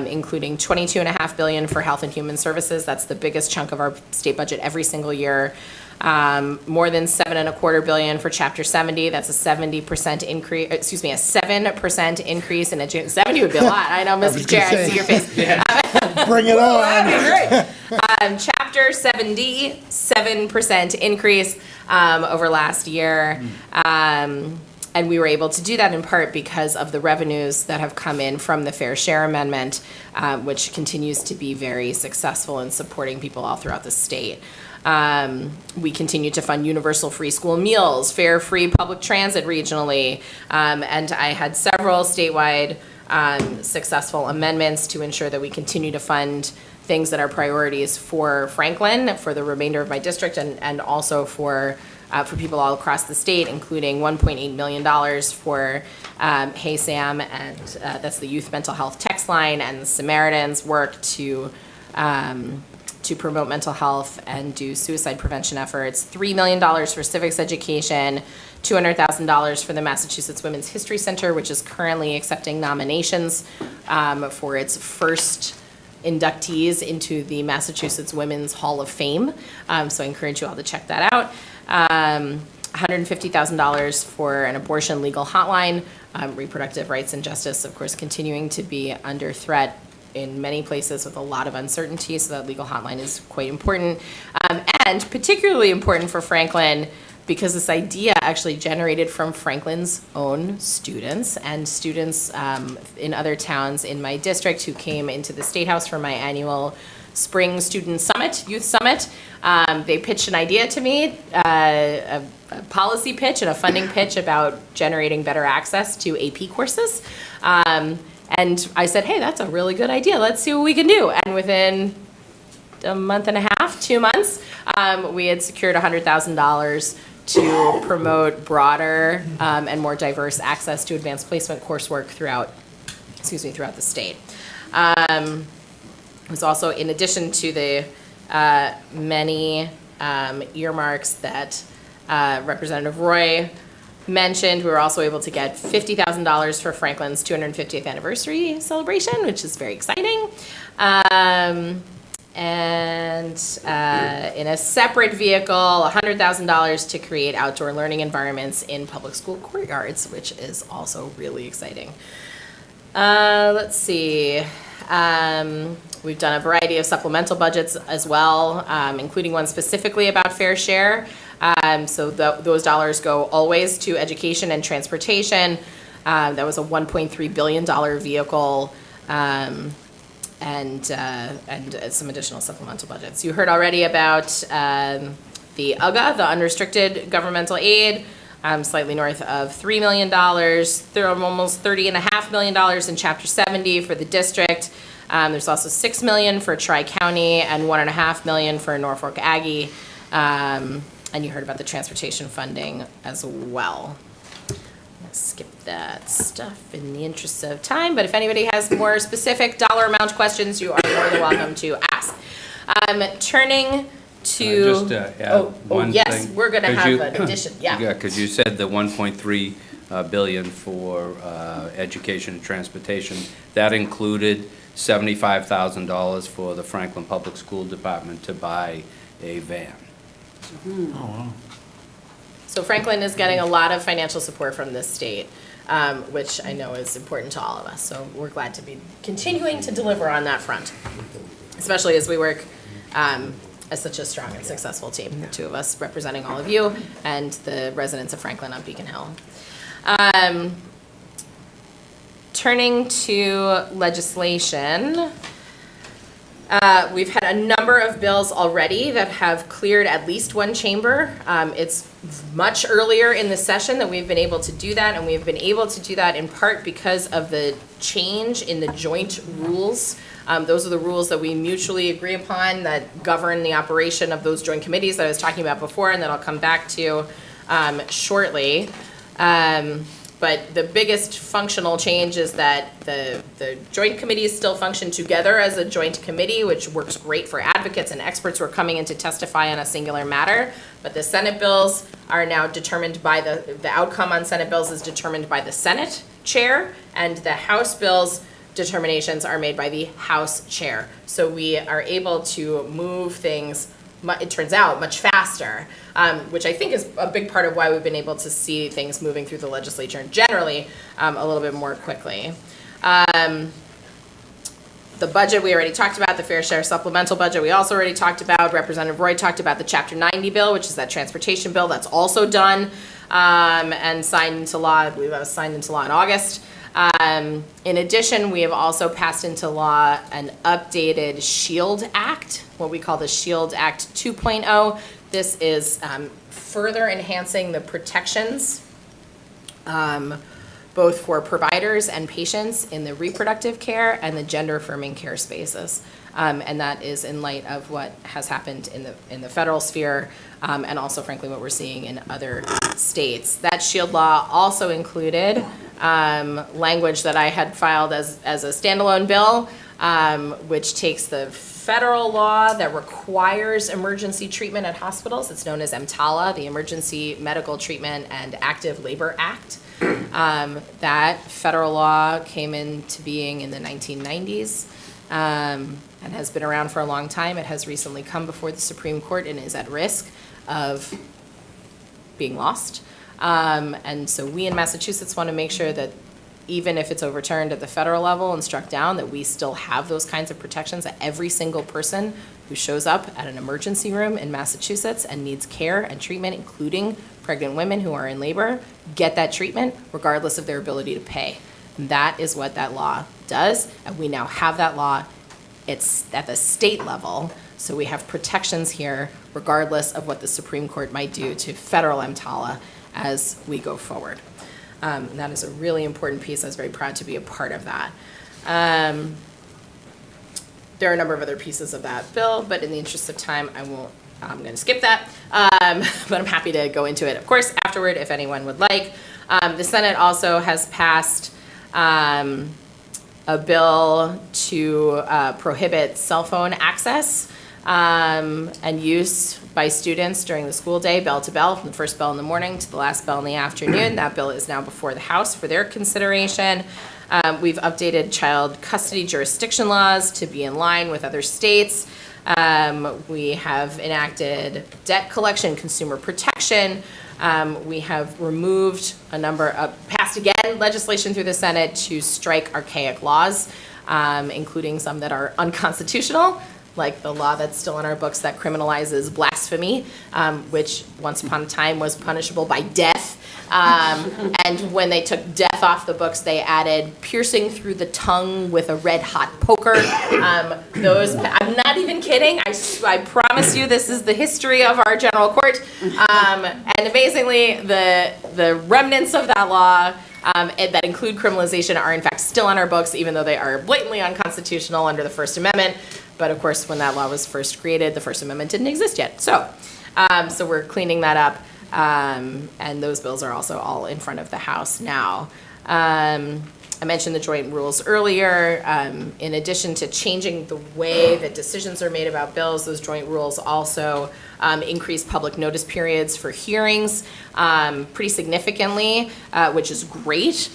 including $22.5 billion for health and human services. That's the biggest chunk of our state budget every single year. More than $7.25 billion for Chapter 70. That's a 70% increase. Excuse me, a 7% increase in education. 70 would be a lot. I know, Mr. Chair. I see your face. Bring it on. That'd be great. Chapter 70, 7% increase over last year. And we were able to do that in part because of the revenues that have come in from the Fair Share Amendment, which continues to be very successful in supporting people all throughout the state. We continue to fund universal free school meals, fare free public transit regionally, and I had several statewide successful amendments to ensure that we continue to fund things that are priorities for Franklin, for the remainder of my district, and also for people all across the state, including $1.8 million for Hey Sam, and that's the Youth Mental Health Text Line, and the Samaritans work to promote mental health and do suicide prevention efforts, $3 million for civics education, $200,000 for the Massachusetts Women's History Center, which is currently accepting nominations for its first inductees into the Massachusetts Women's Hall of Fame. So I encourage you all to check that out. $150,000 for an abortion legal hotline. Reproductive rights and justice, of course, continuing to be under threat in many places with a lot of uncertainty, so that legal hotline is quite important. And particularly important for Franklin because this idea actually generated from Franklin's own students and students in other towns in my district who came into the State House for my annual Spring Student Summit, Youth Summit. They pitched an idea to me, a policy pitch and a funding pitch about generating better access to AP courses. And I said, hey, that's a really good idea. Let's see what we can do. And within a month and a half, 2 months, we had secured $100,000 to promote broader and more diverse access to advanced placement coursework throughout the state. It was also, in addition to the many earmarks that Representative Roy mentioned, we were also able to get $50,000 for Franklin's 250th anniversary celebration, which is very exciting. And in a separate vehicle, $100,000 to create outdoor learning environments in public school courtyards, which is also really exciting. Let's see. We've done a variety of supplemental budgets as well, including one specifically about fair share. So those dollars go always to education and transportation. That was a $1.3 billion vehicle. And some additional supplemental budgets. You heard already about the UGA, the unrestricted governmental aid, slightly north of $3 million. There are almost $30.5 million in Chapter 70 for the district. There's also $6 million for Tri-County and $1.5 million for Norfolk Aggie. And you heard about the transportation funding as well. Skip that stuff in the interest of time, but if anybody has more specific dollar amount questions, you are more than welcome to ask. Turning to, Just add one yes, thing. we're going to have an addition, yeah. Yeah, because you said the 1.3 billion for education and transportation. That included $75,000 for the Franklin Public School Department to buy a van. So Franklin is getting a lot of financial support from this state, which I know is important to all of us. So we're glad to be continuing to deliver on that front, especially as we work as such a strong and successful team, the two of us representing all of you and the residents of Franklin on Beacon Hill. Turning to legislation. We've had a number of bills already that have cleared at least one chamber. It's much earlier in the session that we've been able to do that, and we've been able to do that in part because of the change in the joint rules. Those are the rules that we mutually agree upon that govern the operation of those joint committees that I was talking about before and that I'll come back to shortly. But the biggest functional change is that the joint committees still function together as a joint committee, which works great for advocates and experts who are coming in to testify on a singular matter. But the Senate bills are now determined by the outcome on Senate bills is determined by the Senate chair, and the House bills determinations are made by the House chair. So we are able to move things, it turns out, much faster, which I think is a big part of why we've been able to see things moving through the legislature generally a little bit more quickly. The budget we already talked about, the fair share supplemental budget we also already talked about. Representative Roy talked about the Chapter 90 bill, which is that transportation bill that's also done and signed into law. I believe that was signed into law in August. In addition, we have also passed into law an updated SHIELD Act, what we call the SHIELD Act 2.0. This is further enhancing the protections both for providers and patients in the reproductive care and the gender affirming care spaces. And that is in light of what has happened in the federal sphere and also, frankly, what we're seeing in other states. That SHIELD law also included language that I had filed as a standalone bill, which takes the federal law that requires emergency treatment at hospitals. It's known as EMTALA, the Emergency Medical Treatment and Active Labor Act. That federal law came into being in the 1990s and has been around for a long time. It has recently come before the Supreme Court and is at risk of being lost. And so we in Massachusetts want to make sure that even if it's overturned at the federal level and struck down, that we still have those kinds of protections, that every single person who shows up at an emergency room in Massachusetts and needs care and treatment, including pregnant women who are in labor, get that treatment regardless of their ability to pay. And that is what that law does, and we now have that law. It's at the state level, so we have protections here regardless of what the Supreme Court might do to federal EMTALA as we go forward. And that is a really important piece. I was very proud to be a part of that. There are a number of other pieces of that bill, but in the interest of time, I'm going to skip that. But I'm happy to go into it, of course, afterward if anyone would like. The Senate also has passed a bill to prohibit cell phone access and use by students during the school day, bell to bell, from the first bell in the morning to the last bell in the afternoon. That bill is now before the House for their consideration. We've updated child custody jurisdiction laws to be in line with other states. We have enacted debt collection, consumer protection. We have removed passed again legislation through the Senate to strike archaic laws, including some that are unconstitutional, like the law that's still in our books that criminalizes blasphemy, which once upon a time was punishable by death. And when they took death off the books, they added piercing through the tongue with a red hot poker. I'm not even kidding. I promise you this is the history of our general court. And amazingly, the remnants of that law that include criminalization are in fact still on our books, even though they are blatantly unconstitutional under the First Amendment. But of course, when that law was first created, the First Amendment didn't exist yet. So we're cleaning that up. And those bills are also all in front of the House now. I mentioned the joint rules earlier. In addition to changing the way that decisions are made about bills, those joint rules also increase public notice periods for hearings pretty significantly, which is great.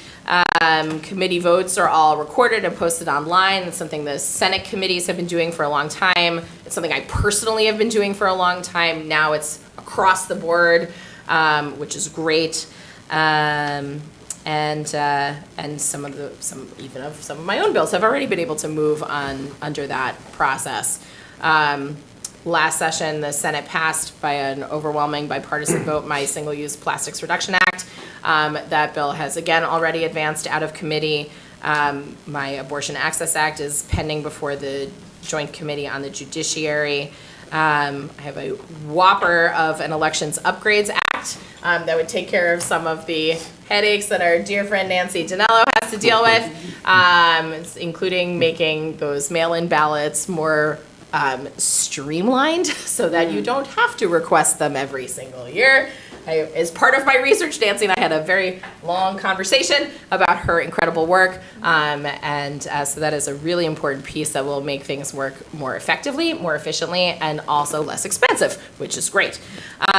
Committee votes are all recorded and posted online. It's something the Senate committees have been doing for a long time. It's something I personally have been doing for a long time. Now it's across the board, which is great. And some of my own bills have already been able to move on under that process. Last session, the Senate passed by an overwhelming bipartisan vote my Single-Use Plastics Reduction Act. That bill has again already advanced out of committee. My Abortion Access Act is pending before the Joint Committee on the Judiciary. I have a whopper of an Elections Upgrades Act that would take care of some of the headaches that our dear friend Nancy Dinello has to deal with, including making those mail-in ballots more streamlined so that you don't have to request them every single year. As part of my research, Nancy and I had a very long conversation about her incredible work, so that is a really important piece that will make things work more effectively, more efficiently, and also less expensive, which is great.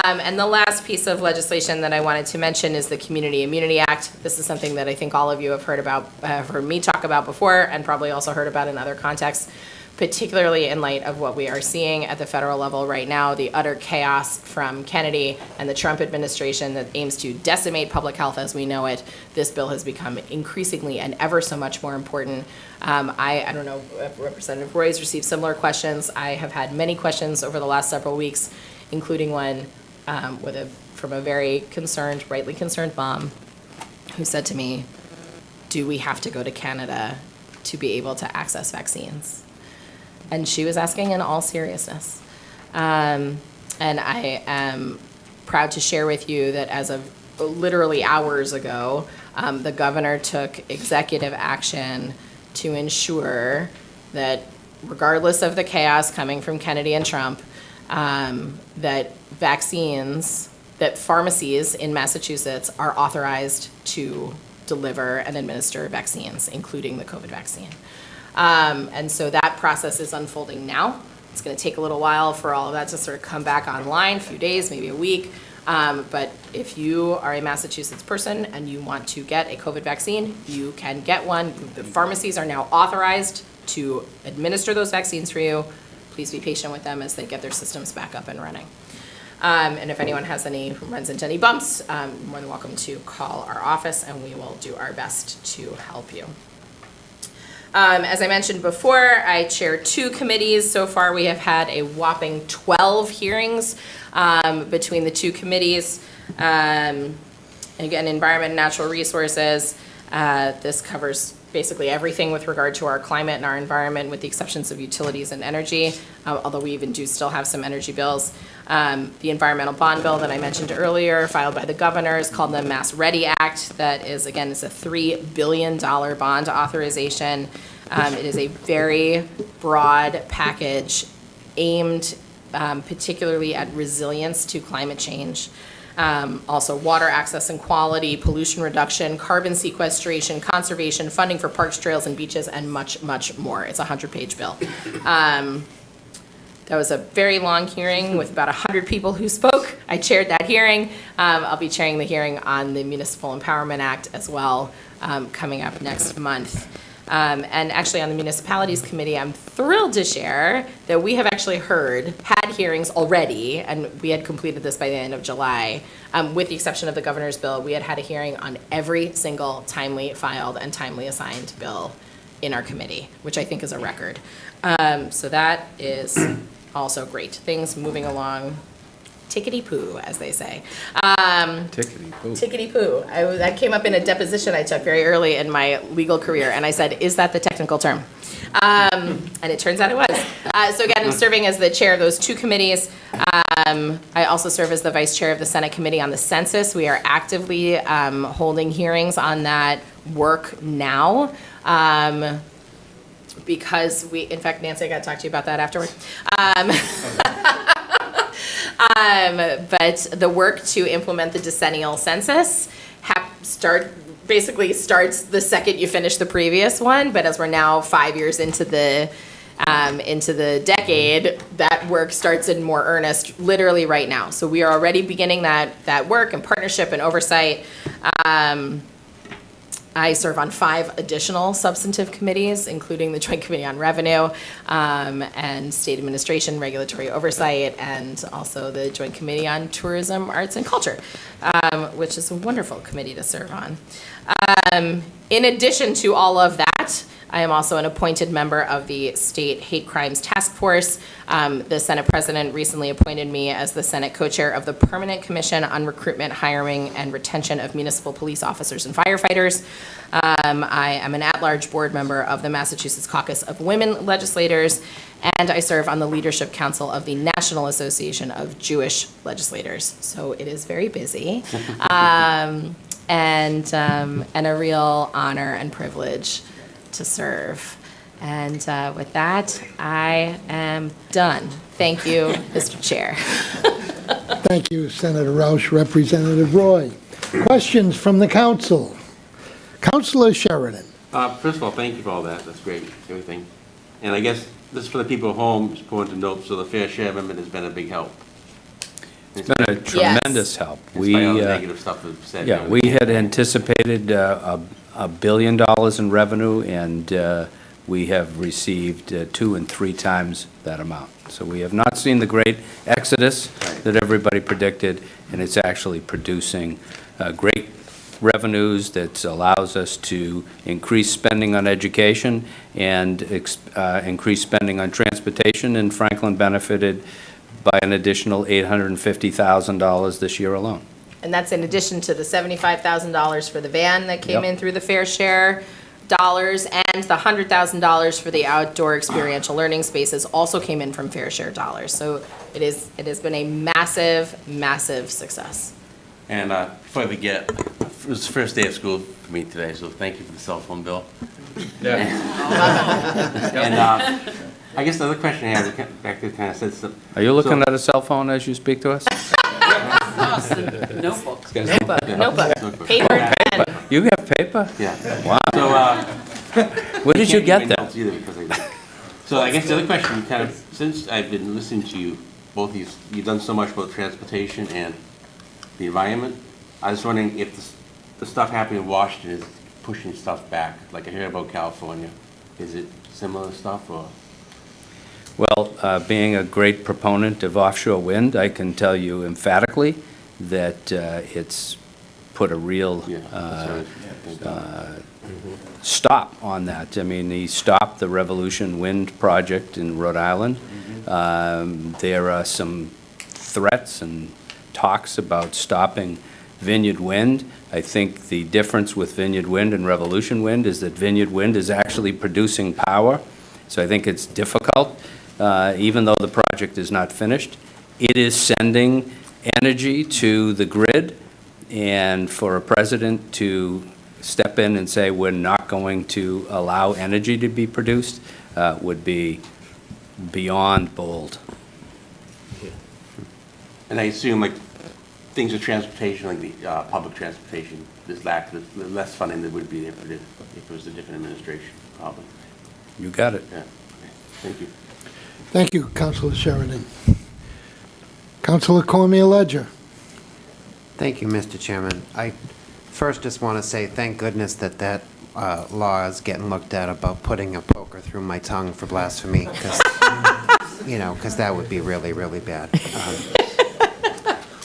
And the last piece of legislation that I wanted to mention is the Community Immunity Act. This is something that I think all of you have heard me talk about before, and probably also heard about in other contexts, particularly in light of what we are seeing at the federal level right now, the utter chaos from Kennedy and the Trump administration that aims to decimate public health as we know it. This bill has become increasingly and ever so much more important. I don't know if Representative Roy's received similar questions. I have had many questions over the last several weeks, including one from a very concerned, rightly concerned mom who said to me, do we have to go to Canada to be able to access vaccines? And she was asking in all seriousness. And I am proud to share with you that as of literally hours ago, the governor took executive action to ensure that regardless of the chaos coming from Kennedy and Trump, that pharmacies in Massachusetts are authorized to deliver and administer vaccines, including the COVID vaccine. And so that process is unfolding now. It's going to take a little while for all of that to sort of come back online, a few days, maybe a week. But if you are a Massachusetts person and you want to get a COVID vaccine, you can get one. The pharmacies are now authorized to administer those vaccines for you. Please be patient with them as they get their systems back up and running. And if anyone runs into any bumps, more than welcome to call our office and we will do our best to help you. As I mentioned before, I chair 2 committees. So far, we have had a whopping 12 hearings between the 2 committees. Again, Environment and Natural Resources. This covers basically everything with regard to our climate and our environment, with the exceptions of utilities and energy, although we even do still have some energy bills. The environmental bond bill that I mentioned earlier, filed by the governor, is called the Mass Ready Act. That is, again, it's a $3 billion bond authorization. It is a very broad package aimed particularly at resilience to climate change. Also water access and quality, pollution reduction, carbon sequestration, conservation, funding for parks, trails, and beaches, and much, much more. It's a 100-page bill. That was a very long hearing with about 100 people who spoke. I chaired that hearing. I'll be chairing the hearing on the Municipal Empowerment Act as well, coming up next month. And actually on the Municipalities Committee, I'm thrilled to share that we have actually had hearings already, and we had completed this by the end of July. With the exception of the governor's bill, we had a hearing on every single timely filed and timely assigned bill in our committee, which I think is a record. So that is also great. Things moving along tickety-poo, as they say. Tickety-poo. Tickety-poo. That came up in a deposition I took very early in my legal career, and I said, is that the technical term? And it turns out it was. So again, serving as the chair of those 2 committees. I also serve as the vice chair of the Senate Committee on the Census. We are actively holding hearings on that work now. Because in fact, Nancy, I got to talk to you about that afterward. But the work to implement the decennial census basically starts the second you finish the previous one. But as we're now 5 years into the decade, that work starts in more earnest literally right now. So we are already beginning that work and partnership and oversight. I serve on 5 additional substantive committees, including the Joint Committee on Revenue and State Administration, Regulatory Oversight, and also the Joint Committee on Tourism, Arts, and Culture, which is a wonderful committee to serve on. In addition to all of that, I am also an appointed member of the State Hate Crimes Task Force. The Senate President recently appointed me as the Senate Co-Chair of the Permanent Commission on Recruitment, Hiring, and Retention of Municipal Police Officers and Firefighters. I am an at-large board member of the Massachusetts Caucus of Women Legislators, and I serve on the Leadership Council of the National Association of Jewish Legislators. So it is very busy, and a real honor and privilege to serve. And with that, I am done. Thank you, Mr. Chair. Thank you, Senator Roush. Representative Roy. Questions from the council? Councilor Sheridan. First of all, thank you for all that. That's great, everything. And I guess this is for the people at home, just important to note, so the fair share amendment has been a big help. It's been a tremendous help. Despite all the negative stuff that's said. Yeah, we had anticipated $1 billion in revenue, and we have received 2 and 3 times that amount. So we have not seen the great exodus that everybody predicted, and it's actually producing great revenues that allows us to increase spending on education and increase spending on transportation, and Franklin benefited by an additional $850,000 this year alone. And that's in addition to the $75,000 for the van that came in through the fair share dollars, and the $100,000 for the outdoor experiential learning spaces also came in from fair share dollars. So it has been a massive, massive success. And before I forget, it was the first day of school for me today, so thank you for the cell phone bill. Yeah. And I guess the other question I had, back to kind of said something. Are you looking at a cell phone as you speak to us? Notebook. Notebook. Paper and pen. You have paper? Yeah. Wow. So, where did you get that? So I guess the other question, kind of, since I've been listening to you, both of you, you've done so much about transportation and the environment. I was wondering if the stuff happening in Washington is pushing stuff back, like I heard about California. Is it similar stuff, or? Well, being a great proponent of offshore wind, I can tell you emphatically that it's put a real stop on that. I mean, he stopped the Revolution Wind project in Rhode Island. There are some threats and talks about stopping Vineyard Wind. I think the difference with Vineyard Wind and Revolution Wind is that Vineyard Wind is actually producing power. So I think it's difficult, even though the project is not finished. It is sending energy to the grid, and for a president to step in and say we're not going to allow energy to be produced would be beyond bold. And I assume, like, things with transportation, like the public transportation, there's less funding that would be there if it was a different administration, probably. You got it. Yeah. Okay. Thank you. Thank you, Councilor Sheridan. Councilor Cormier Ledger. Thank you, Mr. Chairman. I first just want to say thank goodness that law is getting looked at about putting a poker through my tongue for blasphemy, because that would be really, really bad.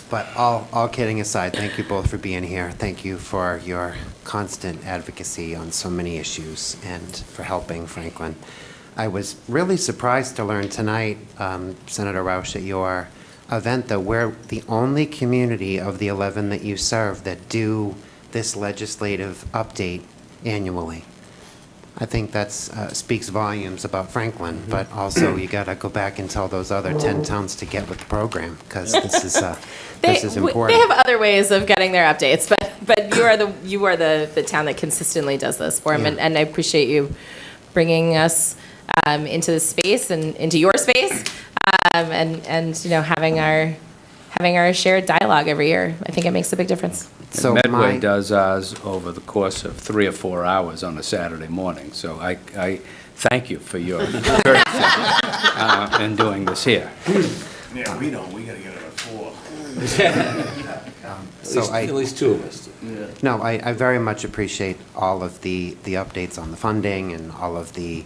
But all kidding aside, thank you both for being here. Thank you for your constant advocacy on so many issues and for helping Franklin. I was really surprised to learn tonight, Senator Roush, at your event that we're the only community of the 11 that you serve that do this legislative update annually. I think that speaks volumes about Franklin, but also you got to go back and tell those other 10 towns to get with the program, because this is important. They have other ways of getting their updates, but you are the town that consistently does this for them, and I appreciate you bringing us into the space and into your space, and having our shared dialogue every year. I think it makes a big difference. So Medway does ours over the course of 3 or 4 hours on a Saturday morning. So I thank you for your courtesy in doing this here. Yeah, we don't. We got to get it at 4. At least 2 of us. Yeah. No, I very much appreciate all of the updates on the funding and all of the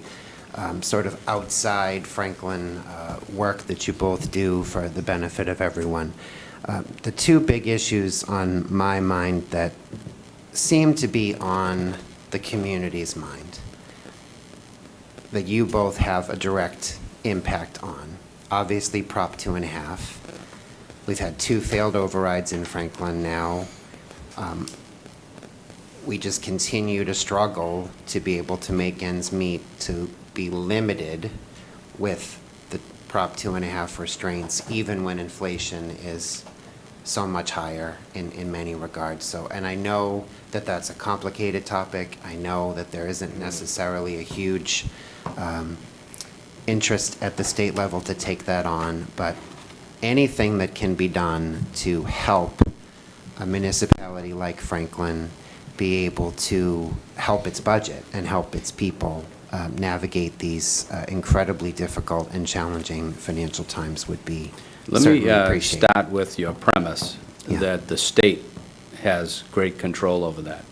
sort of outside Franklin work that you both do for the benefit of everyone. The 2 big issues on my mind that seem to be on the community's mind that you both have a direct impact on. Obviously, Prop 2.5. We've had 2 failed overrides in Franklin now. We just continue to struggle to be able to make ends meet, to be limited with the Prop 2.5 restraints, even when inflation is so much higher in many regards. So, and I know that that's a complicated topic. I know that there isn't necessarily a huge interest at the state level to take that on, but anything that can be done to help a municipality like Franklin be able to help its budget and help its people navigate these incredibly difficult and challenging financial times would be certainly Let me appreciated. start with your premise that the state has great control over that.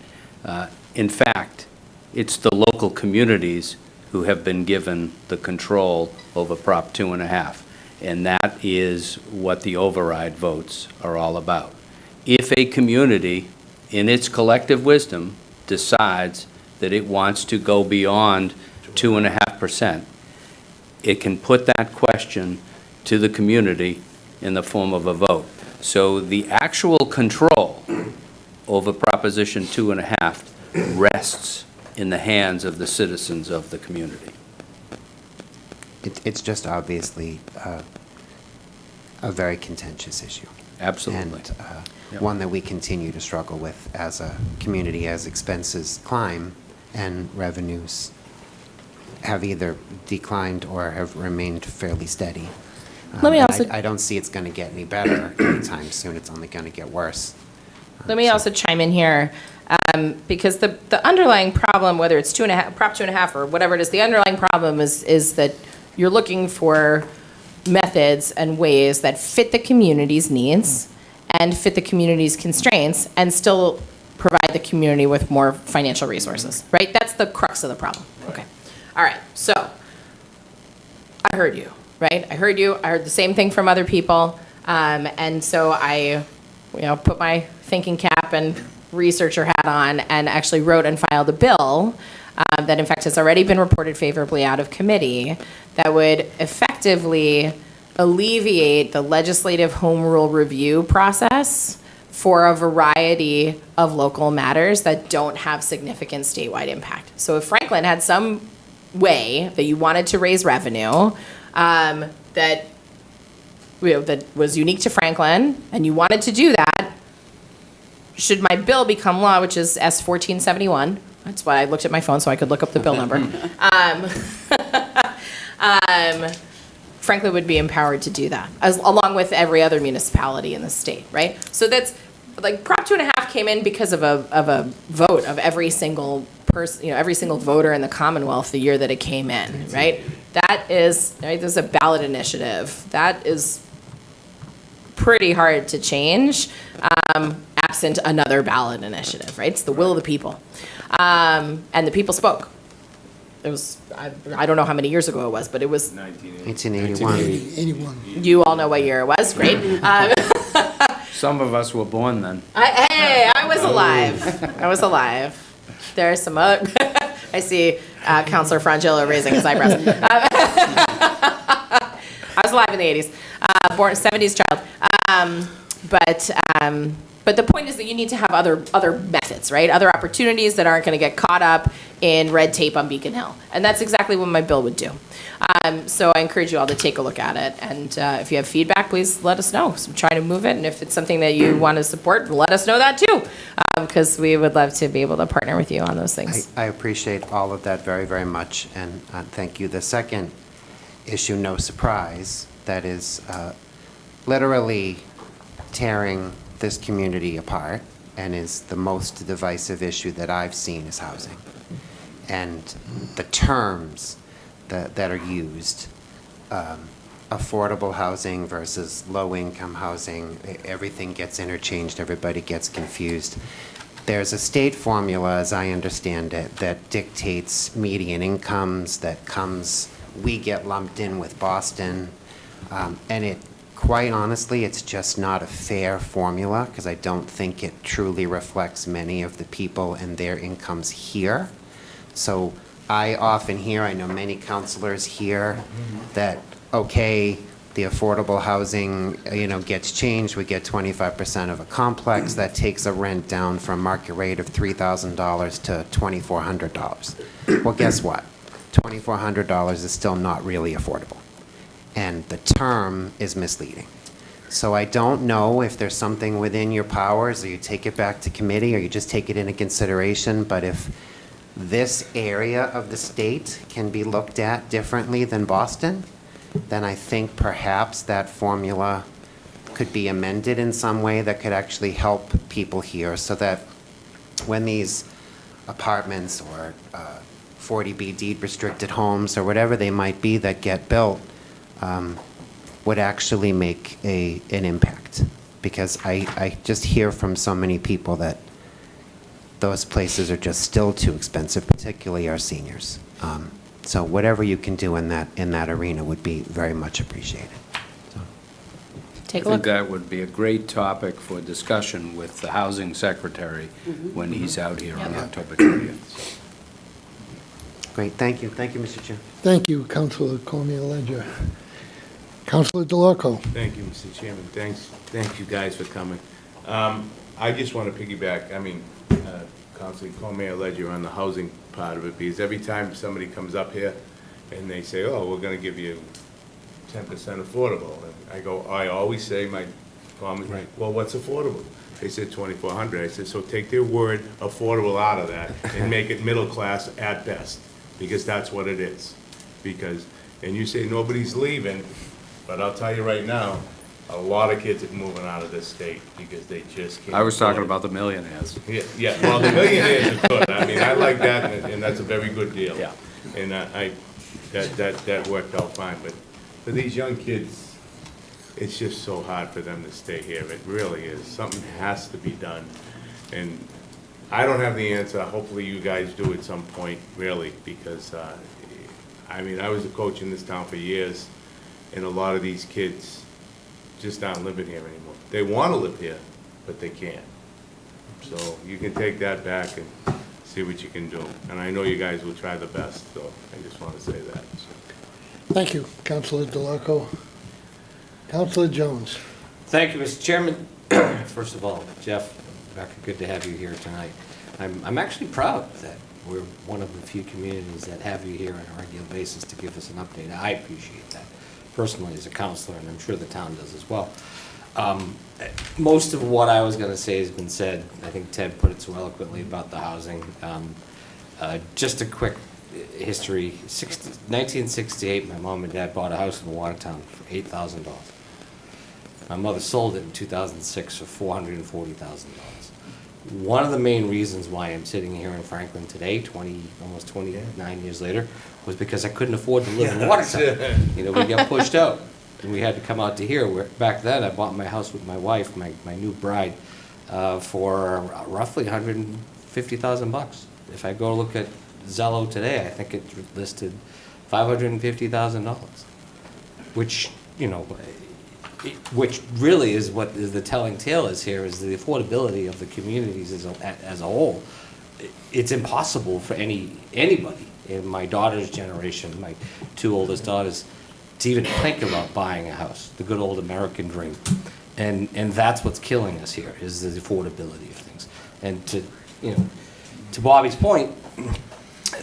In fact, it's the local communities who have been given the control over Prop 2.5, and that is what the override votes are all about. If a community, in its collective wisdom, decides that it wants to go beyond 2.5%, it can put that question to the community in the form of a vote. So the actual control over Proposition 2.5 rests in the hands of the citizens of the community. It's just obviously a very contentious issue. Absolutely. And one that we continue to struggle with as a community as expenses climb and revenues have either declined or have remained fairly steady. Let me also- I don't see it's going to get any better anytime soon. It's only going to get worse. Let me also chime in here, because the underlying problem, whether it's Prop 2.5 or whatever it is, the underlying problem is that you're looking for methods and ways that fit the community's needs and fit the community's constraints and still provide the community with more financial resources, right? That's the crux of the problem. Okay. All right. So I heard you. right? I heard you, I heard the same thing from other people, and so I, put my thinking cap and researcher hat on and actually wrote and filed a bill that in fact has already been reported favorably out of committee that would effectively alleviate the legislative home rule review process for a variety of local matters that don't have significant statewide impact. So if Franklin had some way that you wanted to raise revenue that was unique to Franklin, and you wanted to do that, should my bill become law, which is S 1471, that's why I looked at my phone so I could look up the bill number, Franklin would be empowered to do that, along with every other municipality in the state, right? So that's, like, Prop 2.5 came in because of a vote of every single person, every single voter in the Commonwealth the year that it came in, right? That is, right, there's a ballot initiative. That is pretty hard to change, absent another ballot initiative, right? It's the will of the people. And the people spoke. It was, I don't know how many years ago it was, but it was 1981. 81. You all know what year it was, great. Some of us were born then. I was alive. I was alive. There are some other, I see Councilor Frangillo raising his eyebrows. I was alive in the 80s, born 70s child. But the point is that you need to have other methods, right? Other opportunities that aren't going to get caught up in red tape on Beacon Hill. And that's exactly what my bill would do. So I encourage you all to take a look at it. And if you have feedback, please let us know. So I'm trying to move it. And if it's something that you want to support, let us know that too. Because we would love to be able to partner with you on those things. I appreciate all of that very, very much, and thank you. The second issue, no surprise, that is literally tearing this community apart and is the most divisive issue that I've seen is housing. And the terms that are used, affordable housing versus low-income housing, everything gets interchanged, everybody gets confused. There's a state formula, as I understand it, that dictates median incomes, we get lumped in with Boston, and it, quite honestly, it's just not a fair formula, because I don't think it truly reflects many of the people and their incomes here. So I often hear, I know many counselors hear that, okay, the affordable housing, gets changed, we get 25% of a complex, that takes a rent down from market rate of $3,000 to $2,400. Well, guess what? $2,400 is still not really affordable. And the term is misleading. So I don't know if there's something within your powers, or you take it back to committee, or you just take it into consideration, but if this area of the state can be looked at differently than Boston, then I think perhaps that formula could be amended in some way that could actually help people here, so that when these apartments or 40B deed restricted homes or whatever they might be that get built would actually make an impact. Because I just hear from so many people that those places are just still too expensive, particularly our seniors. So whatever you can do in that arena would be very much appreciated. Take a I look. think that would be a great topic for discussion with the housing secretary when he's out here on October 20th. Great, thank you. Thank you, Mr. Chair. Thank you, Councilor Cormier-Ledger. Councilor DeLorco. Thank you, Mr. Chairman. Thank you guys for coming. I just want to piggyback, Councilor Cormier-Ledger on the housing part of it, because every time somebody comes up here and they say, oh, we're going to give you 10% affordable, and I always say, my comment, well, what's affordable? They said 2,400. I said, so take their word affordable out of that and make it middle class at best, because that's what it is. And you say nobody's leaving, but I'll tell you right now, a lot of kids are moving out of this state because they just can't. I was talking about the millionaires. Yeah, well, the millionaires are good. I like that, and that's a very good deal. Yeah. And that worked out fine, but for these young kids, it's just so hard for them to stay here. It really is. Something has to be done. And I don't have the answer. Hopefully you guys do at some point, really, because, I was a coach in this town for years, And a lot of these kids just aren't living here anymore. They want to live here, but they can't. So you can take that back and see what you can do. And I know you guys will try the best, so I just want to say that. Thank you, Councilor DeLarco. Councilor Jones. Thank you, Mr. Chairman. First of all, Jeff, Becca, good to have you here tonight. I'm actually proud that we're one of the few communities that have you here on a regular basis to give us an update. I appreciate that personally as a counselor, and I'm sure the town does as well. Most of what I was going to say has been said. I think Ted put it so eloquently about the housing. Just a quick history. 1968, my mom and dad bought a house in Watertown for $8,000. My mother sold it in 2006 for $440,000. One of the main reasons why I'm sitting here in Franklin today, almost 29 years later, was because I couldn't afford to live in Watertown. You know, we got pushed out, and we had to come out to here. Where back then, I bought my house with my wife, my new bride, for roughly $150,000. If I go look at Zillow today, I think it's listed $550,000, which, you know, which really is what is the telling tale is here, is the affordability of the communities as a whole. It's impossible for anybody in my daughter's generation, my two oldest daughters, to even think about buying a house, the good old American dream. And that's what's killing us here, is the affordability of things. And to Bobby's point,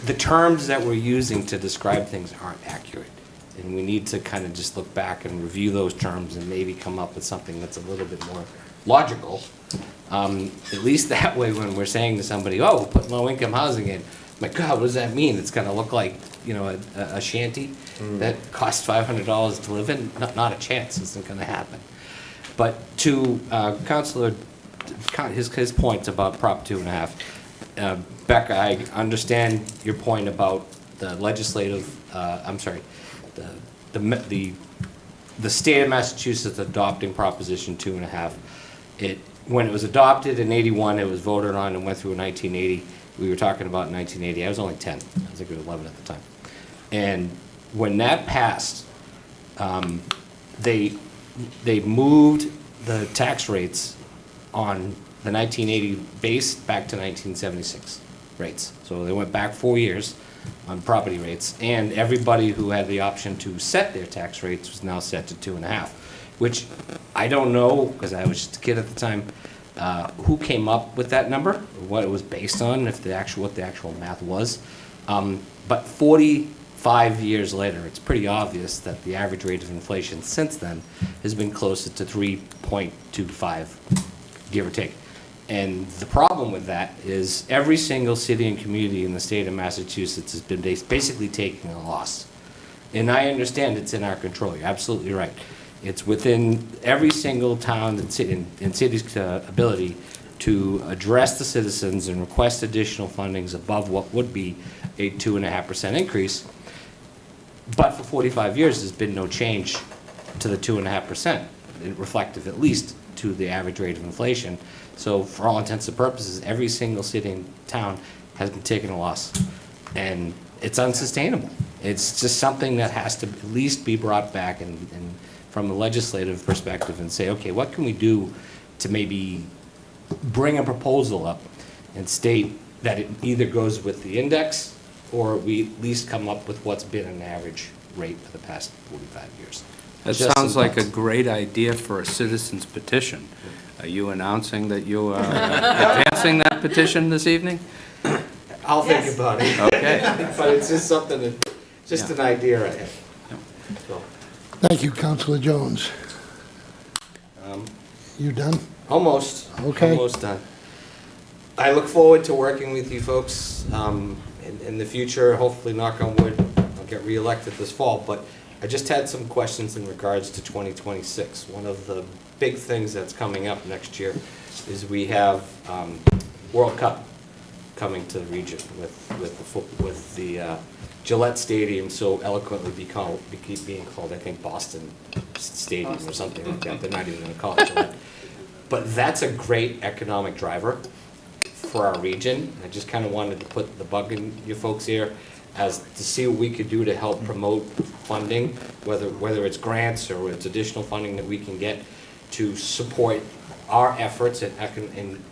the terms that we're using to describe things aren't accurate. And we need to kind of just look back and review those terms and maybe come up with something that's a little bit more logical. At least that way, when we're saying to somebody, oh, we'll put low-income housing in, my God, what does that mean? It's going to look like, you know, a shanty that costs $500 to live in? Not a chance. It's not going to happen. But to Councilor, his points about Prop 2.5, Becca, I understand your point about the legislative, the state of Massachusetts adopting Proposition 2.5. When it was adopted in '81, it was voted on and went through in 1980. We were talking about in 1980. I was only 10. I think I was 11 at the time. And when that passed, they moved the tax rates on the 1980 base back to 1976 rates. So they went back 4 years on property rates, and everybody who had the option to set their tax rates was now set to 2.5, which I don't know, because I was just a kid at the time, who came up with that number, or what it was based on, what the actual math was. But 45 years later, it's pretty obvious that the average rate of inflation since then has been closer to 3.25, give or take. And the problem with that is every single city and community in the state of Massachusetts has been basically taking a loss. And I understand it's in our control. You're absolutely right. It's within every single town and city's ability to address the citizens and request additional fundings above what would be a 2.5% increase. But for 45 years, there's been no change to the 2.5%, reflective at least to the average rate of inflation. So for all intents and purposes, every single city and town has been taking a loss. And it's unsustainable. It's just something that has to at least be brought back and from a legislative perspective and say, okay, what can we do to maybe bring a proposal up and state that it either goes with the index or we at least come up with what's been an average rate for the past 45 years. That sounds like a great idea for a citizen's petition. Are you announcing that you are advancing that petition this evening? I'll think about it. Okay. But it's just something, an idea I have. So, Thank you, Councilor Jones. You done? Almost. Okay. Almost done. I look forward to working with you folks in the future. Hopefully, knock on wood, I'll get reelected this fall. But I just had some questions in regards to 2026. One of the big things that's coming up next year is we have World Cup coming to the region with the Gillette Stadium so eloquently being called, I think, Boston Stadium or something like that. They're not even going to call it Gillette. But that's a great economic driver for our region. I just kind of wanted to put the bug in you folks here. as to see what we could do to help promote funding, whether it's grants or it's additional funding that we can get to support our efforts in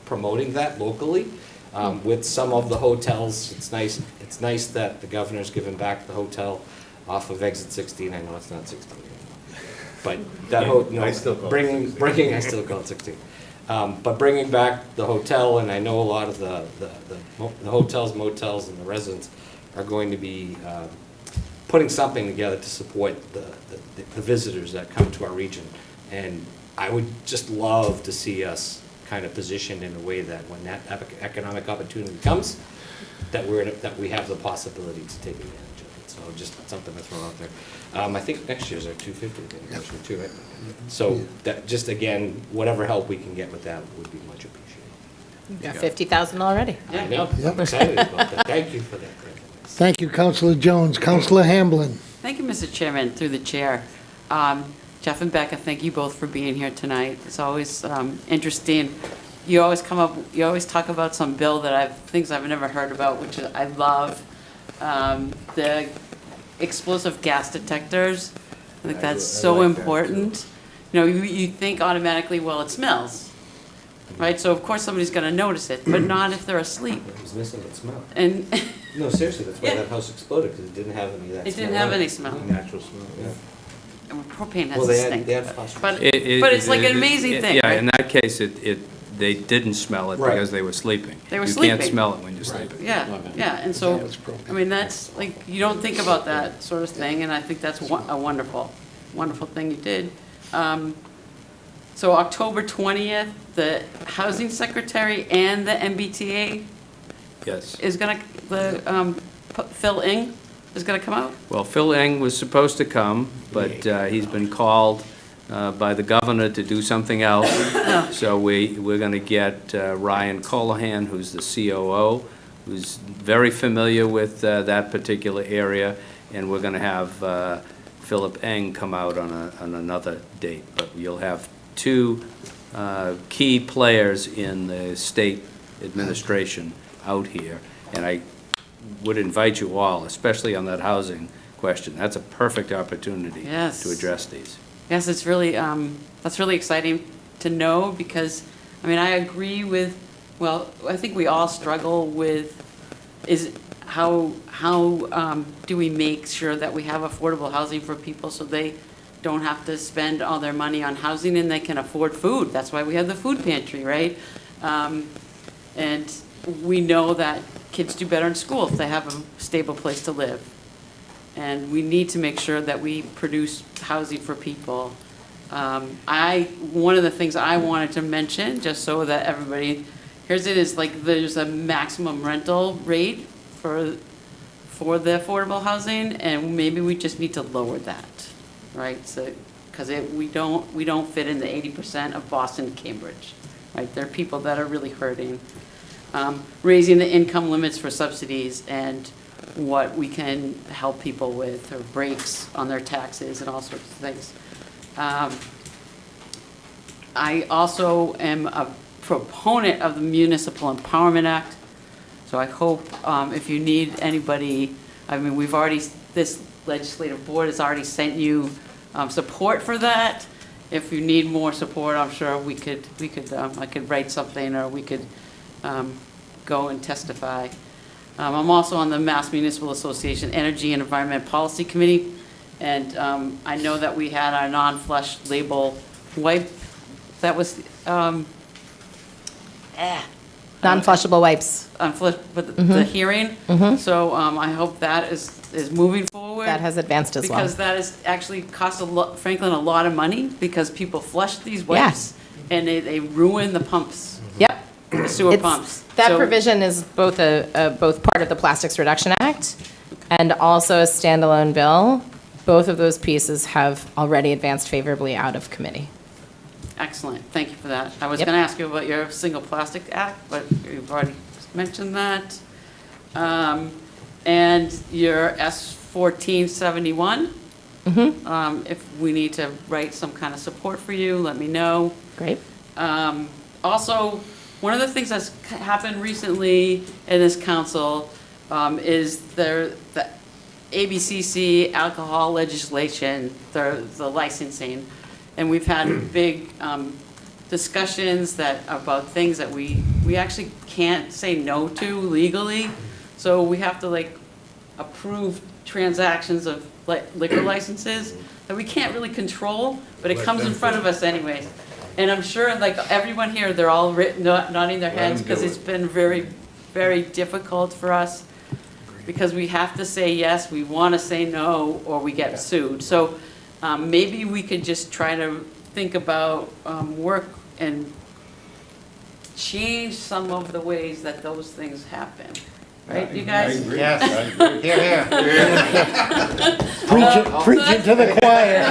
promoting that locally. With some of the hotels, it's nice that the governor's given back the hotel off of exit 16. I know it's not 16 anymore, but that I still call it I still call it 16. But bringing back the hotel, and I know a lot of the hotels, motels, and the residents are going to be putting something together to support the visitors that come to our region. And I would just love to see us kind of positioned in a way that when that economic opportunity comes, that we have the possibility to take advantage of it. So just something to throw out there. I think next year's our 250th anniversary too, right? So that, just again, whatever help we can get with that would be much appreciated. You got 50,000 already. I know, I'm excited about that. Thank you for that. Thank you, Councilor Jones. Councilor Hamblin. Thank you, Mr. Chairman, through the chair. Jeff and Becca, thank you both for being here tonight. It's always interesting. You always talk about some bill that things I've never heard about, which I love. The explosive gas detectors. I think that's so important. You know, you think automatically, well, it smells, right? So of course somebody's going to notice it, but not if they're asleep. It was missing that smell. And No, seriously, that's why that house exploded, because it didn't have any of that smell. it didn't have any smell. Natural smell, yeah. And propane has Well, a they had- stink. they had phosphorus. But it's like an amazing thing, Yeah, right? in that case, they didn't smell it Right. because they were sleeping. They were You sleeping. can't smell it when you're sleeping. Yeah, yeah, and so, I mean, that's, like, you don't think about that sort of thing, and I think that's a wonderful, wonderful thing you did. So October 20th, the Housing Secretary and the MBTA Yes. is gonna, Phil Ing is gonna come out? Well, Phil Eng was supposed to come, but he's been called by the governor to do something else. So we're going to get Ryan Colohan, who's the COO, who's very familiar with that particular area, and we're going to have Philip Eng come out on another date. But you'll have two key players in the state administration out here, and I would invite you all, especially on that housing question. That's a perfect opportunity Yes. to address these. Yes, it's really, that's really exciting to know because, I mean, I agree with, well, I think we all struggle with is how do we make sure that we have affordable housing for people so they don't have to spend all their money on housing and they can afford food. That's why we have the food pantry, right? And we know that kids do better in school if they have a stable place to live. And we need to make sure that we produce housing for people. One of the things I wanted to mention, just so that everybody hears it, is like there's a maximum rental rate for the affordable housing, and maybe we just need to lower that, right? So, because we don't fit in the 80% of Boston, Cambridge, right? There are people that are really hurting. Raising the income limits for subsidies and what we can help people with, or breaks on their taxes and all sorts of things. I also am a proponent of the Municipal Empowerment Act, so I hope if you need anybody, I mean, this legislative board has already sent you support for that. If you need more support, I'm sure I could write something, or we could go and testify. I'm also on the Mass Municipal Association Energy and Environment Policy Committee, and I know that we had our non-flush label wipe that was Non-flushable wipes. But the hearing. So I hope that is moving forward. That has advanced as well. Because that has actually cost Franklin a lot of money, because people flush these wipes and they ruin the pumps. Yep. The sewer pumps. That So- provision is both both part of the Plastics Reduction Act and also a standalone bill. Both of those pieces have already advanced favorably out of committee. Excellent, thank you for that. I was Yep. going to ask you about your Single Plastic Act, but you've already mentioned that. And your S1471. If we need to write some kind of support for you, let me know. Great. Also, one of the things that's happened recently in this council, is the ABCC alcohol legislation, the licensing. And we've had big discussions about things that we actually can't say no to legally. So we have to like approve transactions of liquor licenses that we can't really control, but it comes in front of us anyways. And I'm sure like everyone here, they're all nodding their heads because it's been very, very difficult for us because we have to say yes, we want to say no, or we get sued. So maybe we could just try to think about work and change some of the ways that those things happen. Right, you guys? Yes, I agree. Here, Preaching to the choir.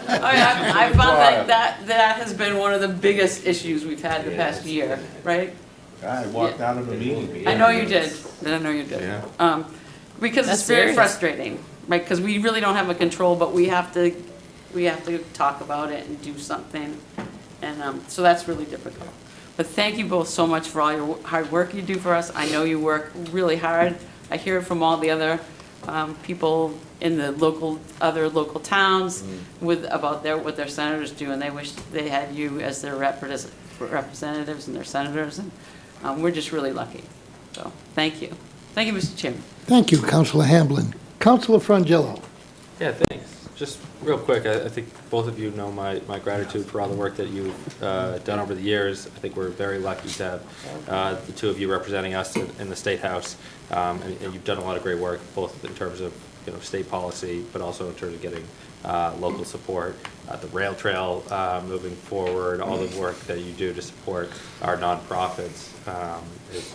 I found that has been one of the biggest issues we've had the past year, right? I walked out of the meeting. I know you did. I know you did. Yeah. Because That's it's very serious. frustrating, right? Because we really don't have a control, but we have to talk about it and do something. And so that's really difficult. But thank you both so much for all your hard work you do for us. I know you work really hard. I hear it from all the other people in the other local towns about what their senators do, and they wish they had you as their representatives and their senators. And we're just really lucky. So thank you. Thank you, Mr. Chairman. Thank you, Councilor Hamblin. Councilor Frangillo. Yeah, thanks. Just real quick, I think both of you know my gratitude for all the work that you've done over the years. I think we're very lucky to have the two of you representing us in the State House. And you've done a lot of great work, both in terms of state policy, but also in terms of getting local support. The rail trail moving forward, all the work that you do to support our nonprofits is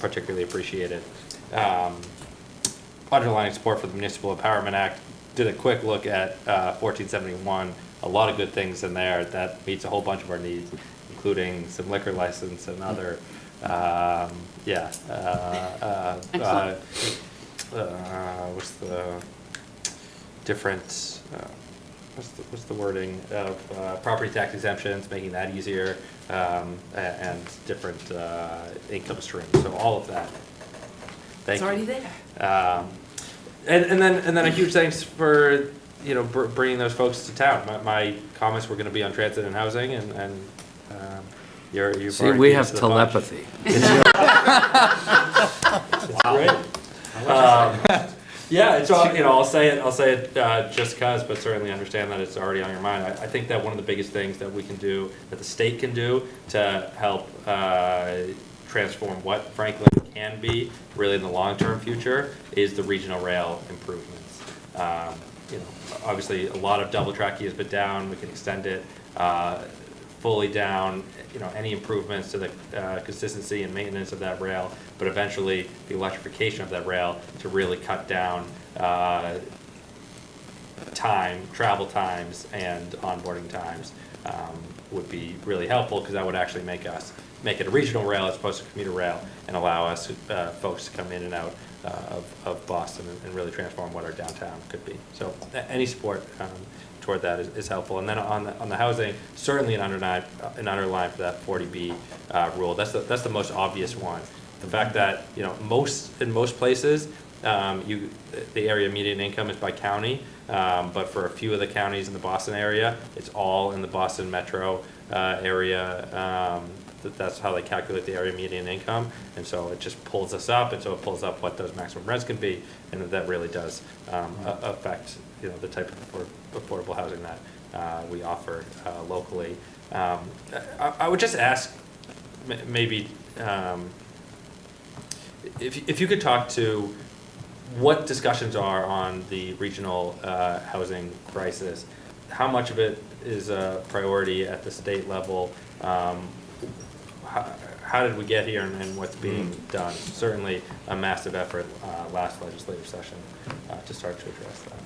particularly appreciated. Underlying support for the Municipal Empowerment Act. Did a quick look at 1471, a lot of good things in there that meets a whole bunch of our needs, including some liquor license and other, what's the different, what's the wording of property tax exemptions, making that easier, and different income streams, so all of that. Thank you. It's already there. And then a huge thanks for bringing those folks to town. My comments were going to be on transit and housing, and you've See, already we beat have us to the punch. telepathy. It's great. Yeah, it's all, I'll say it just cause, but certainly understand that it's already on your mind. I think that one of the biggest things that we can do, that the state can do to help transform what Franklin can be really in the long-term future is the regional rail improvements. Obviously a lot of double tracking has been down. We can extend it fully down. Any improvements to the consistency and maintenance of that rail, but eventually the electrification of that rail to really cut down travel times and onboarding times would be really helpful, because that would actually make it a regional rail as opposed to commuter rail, and allow us folks to come in and out of Boston and really transform what our downtown could be. So any support toward that is helpful. And then on the housing, certainly an underline for that 40B rule. That's the most obvious one. The fact that in most places the area median income is by county, but for a few of the counties in the Boston area, it's all in the Boston metro area. That's how they calculate the area median income, and so it just pulls us up, and so it pulls up what those maximum rents can be, and that really does affect the type of affordable housing that we offer locally. I would just ask maybe if you could talk to what discussions are on the regional housing crisis, how much of it is a priority at the state level. How did we get here, and what's being done? Certainly a massive effort last legislative session to start to address that.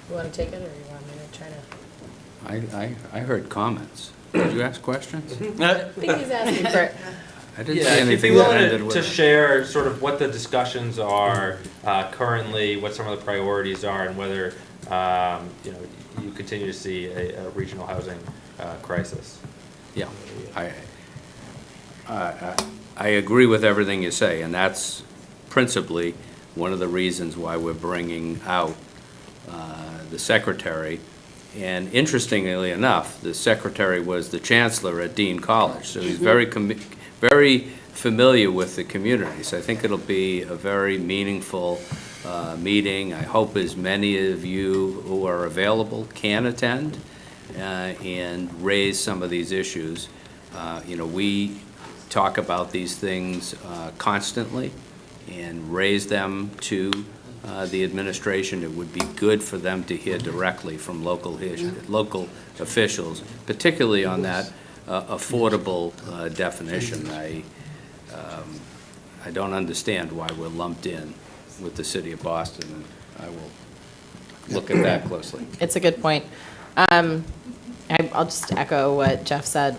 You want to take it, or you want me to try to? I heard comments. Did you ask questions? I think he's asking for. I didn't see anything if you that ended wanted with to it. share sort of what the discussions are currently, what some of the priorities are, and whether you continue to see a regional housing crisis. Yeah, I agree with everything you say, and that's principally one of the reasons why we're bringing out the secretary. And interestingly enough, the secretary was the chancellor at Dean College, so he's very familiar with the community. So I think it'll be a very meaningful meeting. I hope as many of you who are available can attend and raise some of these issues. We talk about these things constantly and raise them to the administration. It would be good for them to hear directly from local officials, particularly on that affordable definition. I don't understand why we're lumped in with the city of Boston, and I will look at that closely. It's a good point. I'll just echo what Jeff said.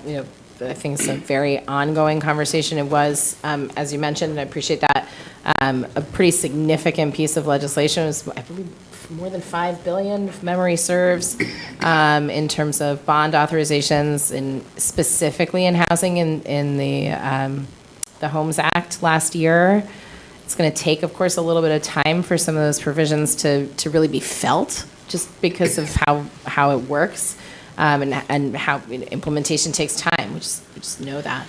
I think it's a very ongoing conversation. It was, as you mentioned, and I appreciate that, a pretty significant piece of legislation. It was, I believe, more than $5 billion, if memory serves, in terms of bond authorizations, and specifically in housing in the Homes Act last year. It's going to take, of course, a little bit of time for some of those provisions to really be felt, just because of how it works, and how implementation takes time. We just know that.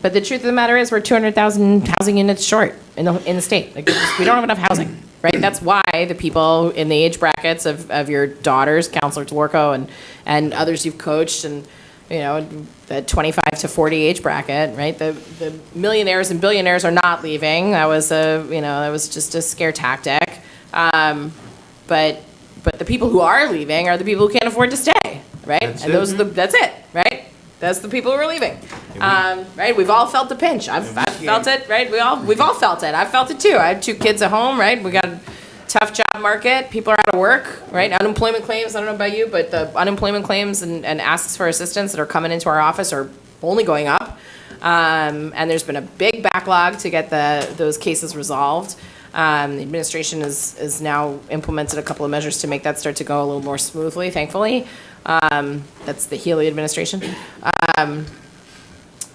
But the truth of the matter is, we're 200,000 housing units short in the state. Like, we don't have enough housing, right? That's why the people in the age brackets of your daughters, Counselor Dworko, and others you've coached, and the 25 to 40 age bracket, right? The millionaires and billionaires are not leaving. That was just a scare tactic. But the people who are leaving are the people who can't afford to stay, right? That's it, right? That's the people who are leaving, right? We've all felt the pinch. I've felt it, right? We've all felt it. I've felt it too. I have 2 kids at home, right? We got a tough job market. People are out of work, right? Unemployment claims, I don't know about you, but the unemployment claims and asks for assistance that are coming into our office are only going up. And there's been a big backlog to get those cases resolved. The administration has now implemented a couple of measures to make that start to go a little more smoothly, thankfully. That's the Healy administration.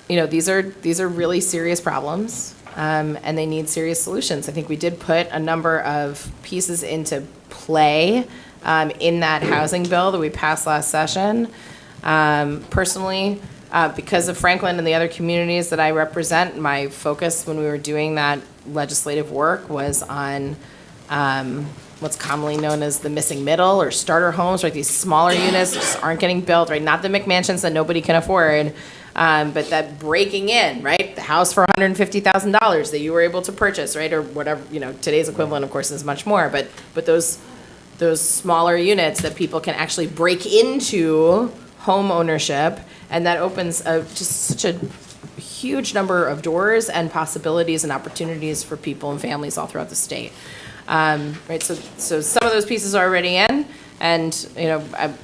These are really serious problems, and they need serious solutions. I think we did put a number of pieces into play in that housing bill that we passed last session. Personally, because of Franklin and the other communities that I represent, my focus when we were doing that legislative work was on what's commonly known as the missing middle, or starter homes, right? These smaller units just aren't getting built, right? Not the McMansions that nobody can afford, but that breaking in, right? The house for $150,000 that you were able to purchase, right? Or whatever, today's equivalent, of course, is much more, but those smaller units that people can actually break into home ownership, and that opens just such a huge number of doors and possibilities and opportunities for people and families all throughout the state. Right, so some of those pieces are already in, and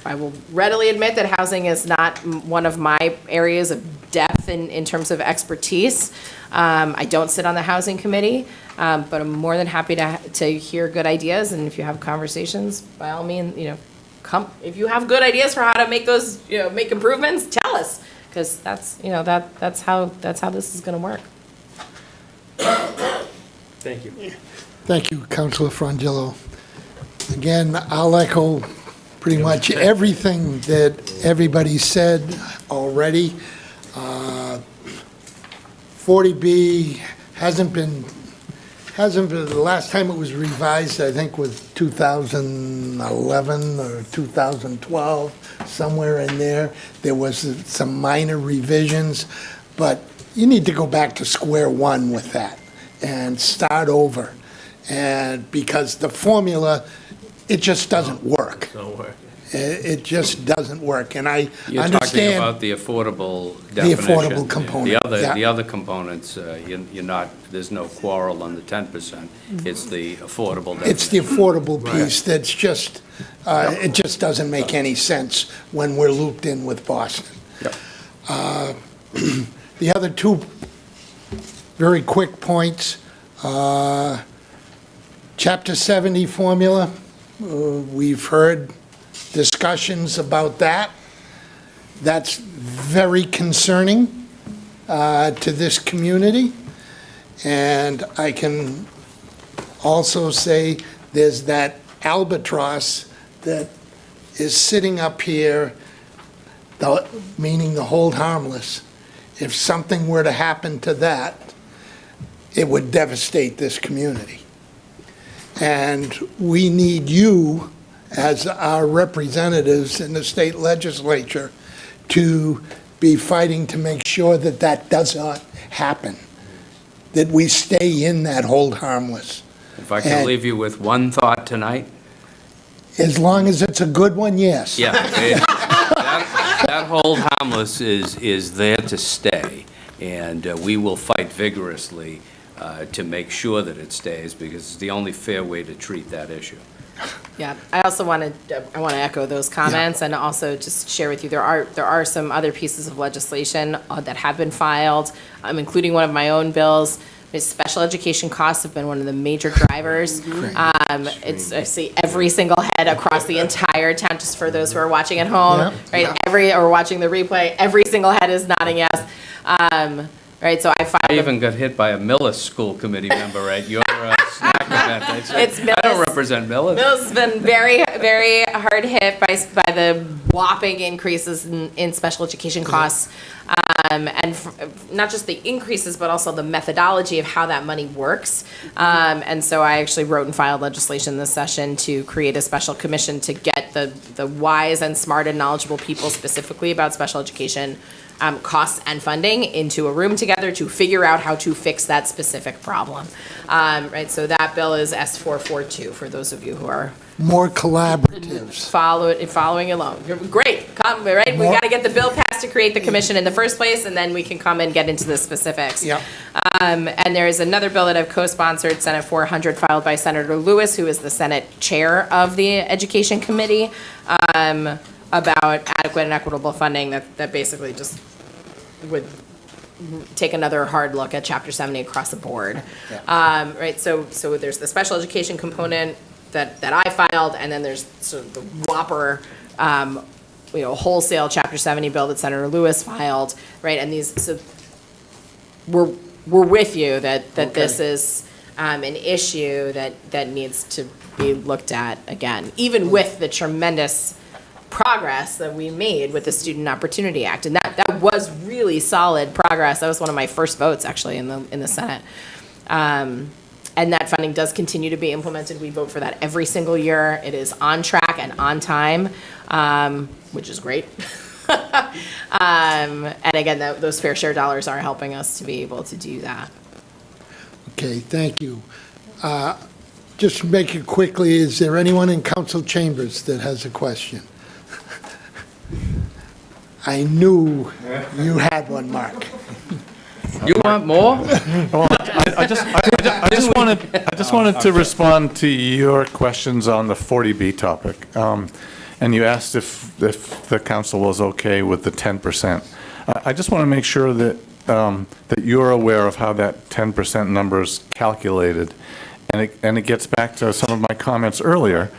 I will readily admit that housing is not one of my areas of depth in terms of expertise. I don't sit on the housing committee, but I'm more than happy to hear good ideas, and if you have conversations, by all means, come. If you have good ideas for how to make those, make improvements, tell us, because that's how this is going to work. Thank you. Thank you, Councilor Frangillo. Again, I'll echo pretty much everything that everybody said already. 40B hasn't been, the last time it was revised, I think, was 2011 or 2012, somewhere in there. There was some minor revisions, but you need to go back to square one with that and start over. And because the formula, it just doesn't work. Don't work. It just doesn't work, and I You're talking understand. about the affordable The definition. affordable component, yeah. The other components, you're not, there's no quarrel on the 10%. It's the affordable definition. It's the affordable piece that's just, it just doesn't make any sense when we're looped in with Boston. Yep. The other 2 very quick points. Chapter 70 formula, we've heard discussions about that. That's very concerning. to this community. And I can also say there's that albatross that is sitting up here, meaning the hold harmless. If something were to happen to that, it would devastate this community. And we need you, as our representatives in the state legislature, to be fighting to make sure that that does not happen, that we stay in that hold harmless. If I can And leave you with one thought tonight. as long as it's a good one, yes. Yeah. That hold harmless is there to stay, and we will fight vigorously to make sure that it stays, because it's the only fair way to treat that issue. Yeah, I also want to echo those comments and also just share with you, there are some other pieces of legislation that have been filed, including one of my own bills. Special education costs have been one of the major drivers. I see every single head across the entire town, just for those who are watching at home, right? Or watching the replay, every single head is nodding yes. Right, so I filed. I even got hit by a Millis school committee member at your snack event. I don't represent Millis. Millis has been very, very hard hit by the whopping increases in special education costs. And not just the increases, but also the methodology of how that money works. And so I actually wrote and filed legislation this session to create a special commission to get the wise and smart and knowledgeable people specifically about special education costs and funding into a room together to figure out how to fix that specific problem. Right, so that bill is S442 for those of you who are More collaboratives. following along. Great, right? We got to get the bill passed to create the commission in the first place, and then we can come and get into the specifics. Yep. And there is another bill that I've co-sponsored, Senate 400, filed by Senator Lewis, who is the Senate Chair of the Education Committee, about adequate and equitable funding that basically just would take another hard look at Chapter 70 across the board. Right, so there's the special education component that I filed, and then there's sort of the whopper, wholesale Chapter 70 bill that Senator Lewis filed, right? And these, so we're with you that this is an issue that needs to be looked at again, even with the tremendous progress that we made with the Student Opportunity Act, and that was really solid progress. That was one of my first votes actually in the Senate. And that funding does continue to be implemented. We vote for that every single year. It is on track and on time, which is great. And again, those fair share dollars are helping us to be able to do that. Okay, thank you. Just to make it quickly, is there anyone in council chambers that has a question? I knew you had one, Mark. You want more? I just wanted to respond to your questions on the 40B topic. And you asked if the council was okay with the 10%. I just want to make sure that you're aware of how that 10% number is calculated. And it gets back to some of my comments earlier.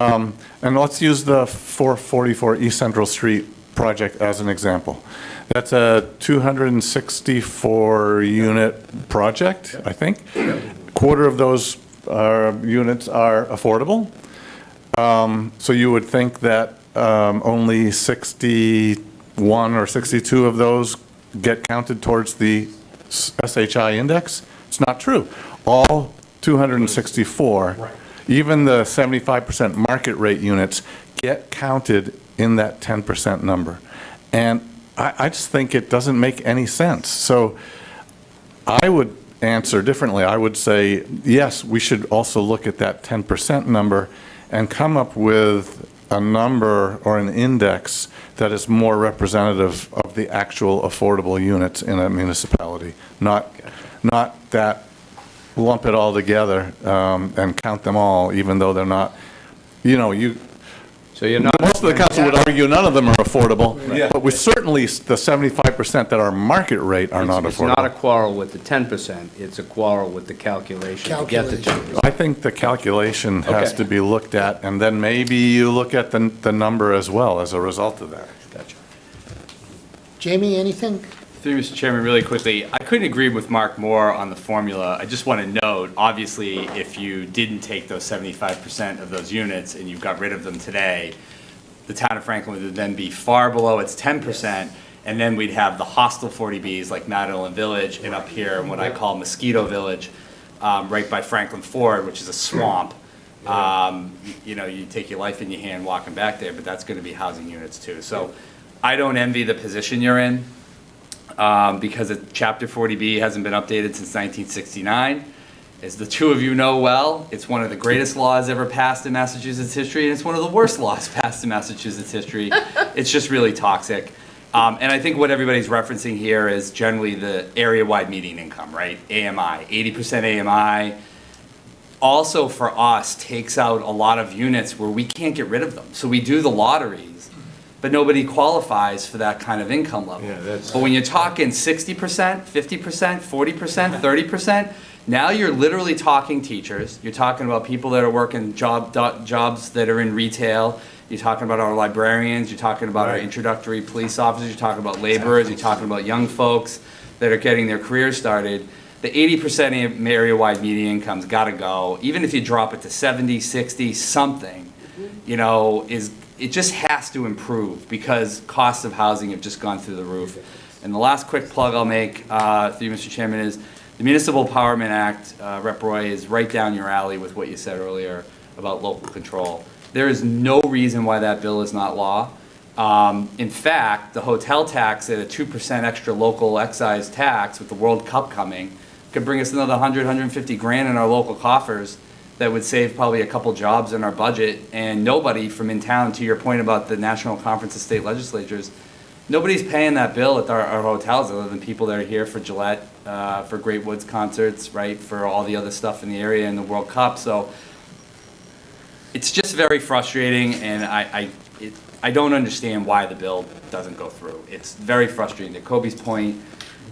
And let's use the 444 East Central Street project as an example. That's a 264 unit project, I think. Quarter of those units are affordable. So you would think that only 61 or 62 of those get counted towards the SHI index. It's not true. All 264, even the 75% market rate units, get counted in that 10% number. And I just think it doesn't make any sense. So I would answer differently. I would say, yes, we should also look at that 10% number and come up with a number or an index that is more representative of the actual affordable units in a municipality, not that lump it all together and count them all, even though they're not, So you're not. Most of the council would argue none of them are affordable, but we certainly, the 75% that are market rate are not It's affordable. not a quarrel with the 10%, it's a quarrel with the calculation to get the 10%. I think the calculation has Okay. to be looked at, and then maybe you look at the number as well as a result of that. Gotcha. Jamie, anything? Through you, Mr. Chairman, really quickly, I couldn't agree with Mark more on the formula. I just want to note, obviously, if you didn't take those 75% of those units and you got rid of them today, the town of Franklin would then be far below its 10%, and then we'd have the hostile 40Bs like Madeline Village, and up here in what I call Mosquito Village, right by Franklin Ford, which is a swamp. You know, you take your life in your hand walking back there, but that's going to be housing units too. So I don't envy the position you're in, because Chapter 40B hasn't been updated since 1969. As the two of you know well, it's one of the greatest laws ever passed in Massachusetts history, and it's one of the worst laws passed in Massachusetts history. It's just really toxic. And I think what everybody's referencing here is generally the area-wide median income, right? AMI, 80% AMI. Also for us takes out a lot of units where we can't get rid of them. So we do the lotteries, but nobody qualifies for that kind of income level. But when you're talking 60%, 50%, 40%, 30%, now you're literally talking teachers. You're talking about people that are working jobs that are in retail. You're talking about our librarians. You're talking about our introductory police officers. You're talking about laborers. You're talking about young folks that are getting their careers started. The 80% area-wide median income's got to go. Even if you drop it to 70, 60, something, you know, it just has to improve because costs of housing have just gone through the roof. And the last quick plug I'll make through you, Mr. Chairman, is the Municipal Empowerment Act, Rep. Roy, is right down your alley with what you said earlier about local control. There is no reason why that bill is not law. In fact, the hotel tax at a 2% extra local excise tax with the World Cup coming could bring us another 150 grand in our local coffers that would save probably a couple jobs in our budget, and nobody from in town, to your point about the National Conference of State Legislatures, nobody's paying that bill at our hotels other than people that are here for Gillette, for Great Woods concerts, right, for all the other stuff in the area and the World Cup. So it's just very frustrating, and I don't understand why the bill doesn't go through. It's very frustrating. To Kobe's point,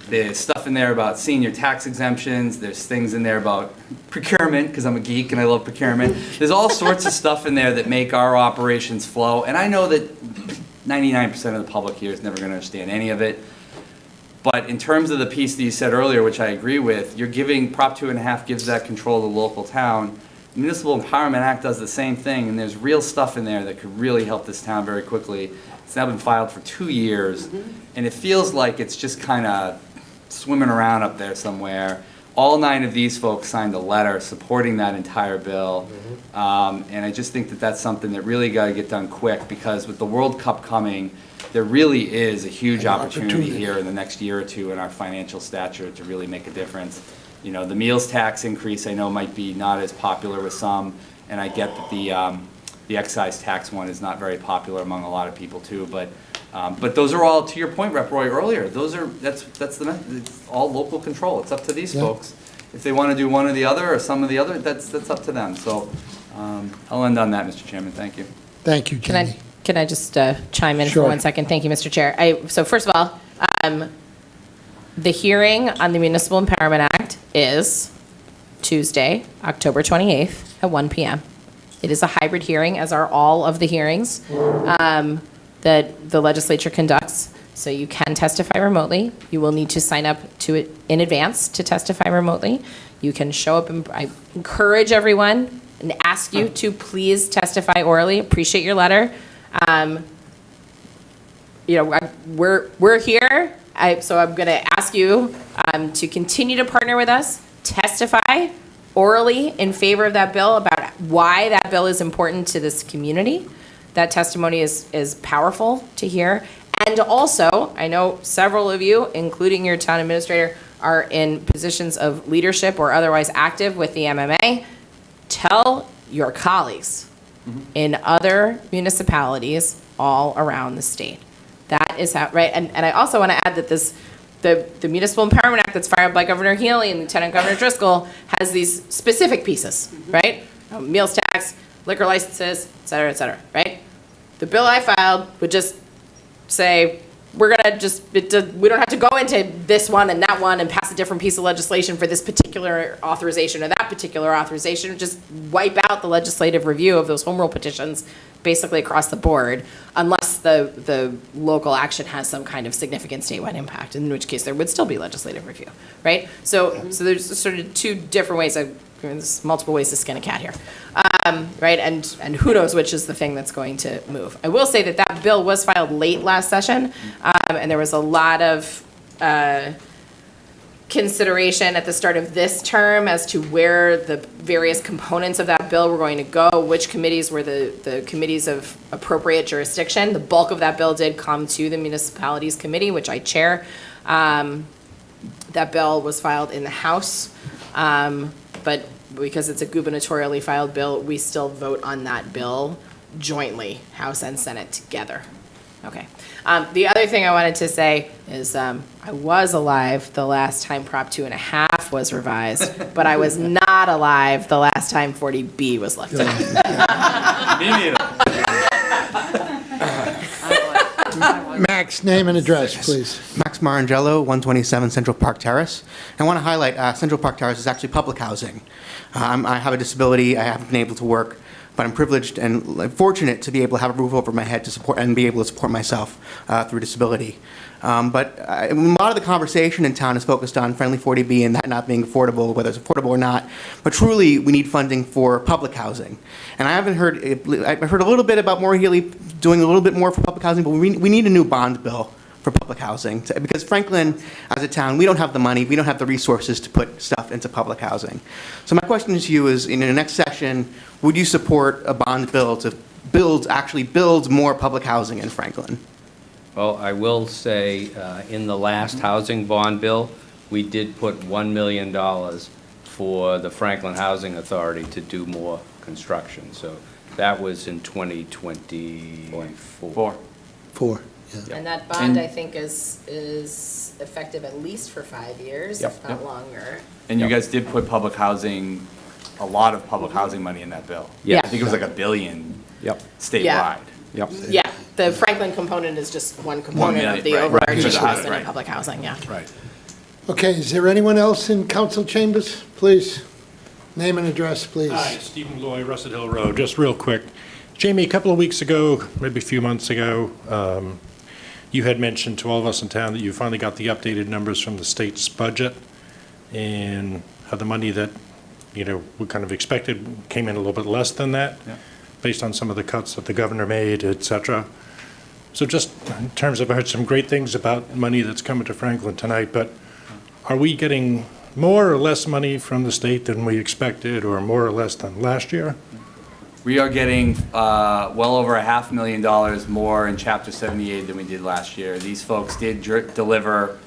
there's stuff in there about senior tax exemptions. There's things in there about procurement, because I'm a geek and I love procurement. There's all sorts of stuff in there that make our operations flow. And I know that 99% of the public here is never going to understand any of it. But in terms of the piece that you said earlier, which I agree with, you're giving, Prop 2.5 gives that control to the local town. The Municipal Empowerment Act does the same thing, and there's real stuff in there that could really help this town very quickly. It's now been filed for 2 years, and it feels like it's just kind of swimming around up there somewhere. All 9 of these folks signed a letter supporting that entire bill, and I just think that that's something that really got to get done quick, because with the World Cup coming, there really is a huge opportunity here in the next year or two in our financial stature to really make a difference. You know, the meals tax increase I know might be not as popular with some, and I get that the excise tax one is not very popular among a lot of people too, but those are all, to your point, Rep. Roy, earlier, it's all local control. It's up to these folks. If they want to do one or the other or some of the other, that's up to them. So I'll end on that, Mr. Chairman. Thank you. Thank you, Jamie. Can I just chime in Sure. for 1 second? Thank you, Mr. Chair. So first of all, the hearing on the Municipal Empowerment Act is Tuesday, October 28th at 1 p.m. It is a hybrid hearing, as are all of the hearings that the legislature conducts. So you can testify remotely. You will need to sign up to it in advance to testify remotely. You can show up, and I encourage everyone and ask you to please testify orally. Appreciate your letter. You know, we're here. So I'm going to ask you to continue to partner with us, testify orally in favor of that bill about why that bill is important to this community. That testimony is powerful to hear. And also, I know several of you, including your town administrator, are in positions of leadership or otherwise active with the MMA. Tell your colleagues in other municipalities all around the state. That is how, right? And I also want to add that the Municipal Empowerment Act that's filed by Governor Healy and Lieutenant Governor Driscoll has these specific pieces, right? Meals tax, liquor licenses, et cetera, right? The bill I filed would just say, we don't have to go into this one and that one and pass a different piece of legislation for this particular authorization or that particular authorization. Just wipe out the legislative review of those home rule petitions basically across the board, unless the local action has some kind of significant statewide impact, in which case there would still be legislative review, right? So there's sort of two different ways. There's multiple ways to skin a cat here, right? And who knows which is the thing that's going to move. I will say that that bill was filed late last session, and there was a lot of consideration at the start of this term as to where the various components of that bill were going to go, which committees were the committees of appropriate jurisdiction. The bulk of that bill did come to the Municipalities Committee, which I chair. That bill was filed in the House, but because it's a gubernatorially filed bill, we still vote on that bill jointly, House and Senate together. Okay. The other thing I wanted to say is I was alive the last time Prop 2.5 was revised, but I was not alive the last time 40B was looked at. Me neither. Max, name and address, please. Max Marangello, 127 Central Park Terrace. I want to highlight Central Park Terrace is actually public housing. I have a disability. I haven't been able to work, but I'm privileged and fortunate to be able to have a roof over my head to support and be able to support myself through disability. But a lot of the conversation in town is focused on friendly 40B and that not being affordable, whether it's affordable or not. But truly, we need funding for public housing. And I've heard a little bit about Maura Healey doing a little bit more for public housing, but we need a new bond bill for public housing. Because Franklin, as a town, we don't have the money, we don't have the resources to put stuff into public housing. So my question to you is, in the next session, would you support a bond bill to actually build more public housing in Franklin? Well, I will say, in the last housing bond bill, we did put $1 million for the Franklin Housing Authority to do more construction. So that was in 2024. Four. Yeah. And that bond, I think, is effective at least for 5 years, if not longer. And you guys did put public housing, a lot of public housing money in that bill. Yeah. I think it was like $1 billion statewide. Yeah. Yep. Yeah, the Franklin component is just one component million, of the right, overarching right. investment Right. in public housing, yeah. Right. Okay, is there anyone else in council chambers? Please, name and address, please. Hi, Stephen Loy, Russet Hill Road. Just real quick. Jamie, a couple of weeks ago, maybe a few months ago, you had mentioned to all of us in town that you finally got the updated numbers from the state's budget and how the money that, we kind of expected came in a little bit less than that, based on some of the cuts that the governor made, et cetera. So just in terms of, I heard some great things about money that's coming to Franklin tonight, but are we getting more or less money from the state than we expected, or more or less than last year? We are getting well over $500,000 more in Chapter 78 than we did last year. These folks did deliver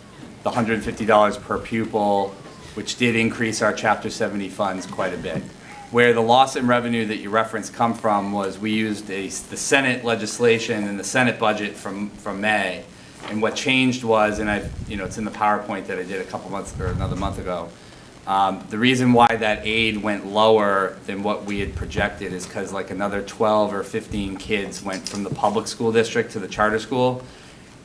the $150 per pupil, which did increase our Chapter 70 funds quite a bit. Where the loss in revenue that you referenced come from was we used the Senate legislation and the Senate budget from May. And what changed was, and it's in the PowerPoint that I did another month ago, the reason why that aid went lower than what we had projected is because like another 12 or 15 kids went from the public school district to the charter school.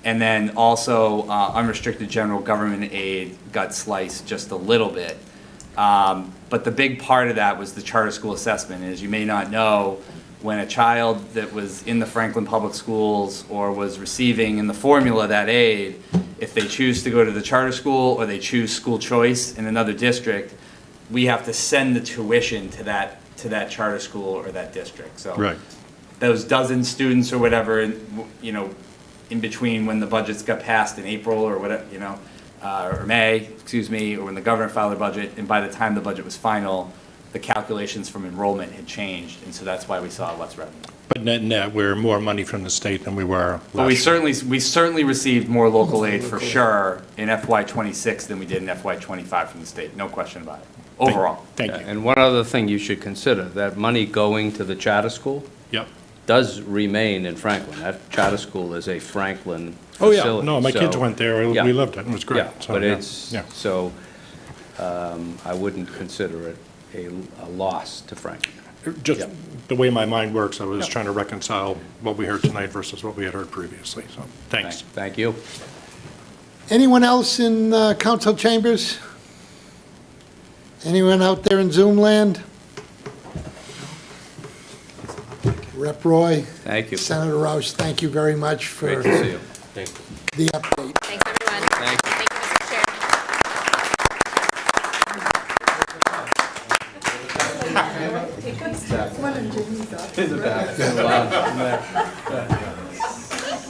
And then also unrestricted general government aid got sliced just a little bit. But the big part of that was the charter school assessment. And as you may not know, when a child that was in the Franklin Public Schools or was receiving in the formula that aid, if they choose to go to the charter school or they choose school choice in another district, we have to send the tuition to that charter school or that district. So those dozen students or whatever, in between when the budgets got passed in April or whatever, or May, or when the governor filed their budget, and by the time the budget was final, the calculations from enrollment had changed, and so that's why we saw less revenue. But net, we're more money from the state than we were last But we year. certainly received more local aid for sure in FY26 than we did in FY25 from the state, no question about it, overall. Thank you. And one other thing you should consider, that money going to the charter school does remain in Franklin. That charter school is a Franklin facility. Oh, yeah, no, my kids went there, we loved it, it was great. Yeah, So, but yeah. I wouldn't consider it a loss to Franklin. Just the way my mind works, I was trying to reconcile what we heard tonight versus what we had heard previously, so thanks. Thank you. Anyone else in council chambers? Anyone out there in Zoom land? Rep. Roy. Thank you. Senator Roush, thank you very much for Great to see you. Thank you. the update. Thanks, everyone. Thank you. Thank you, Mr.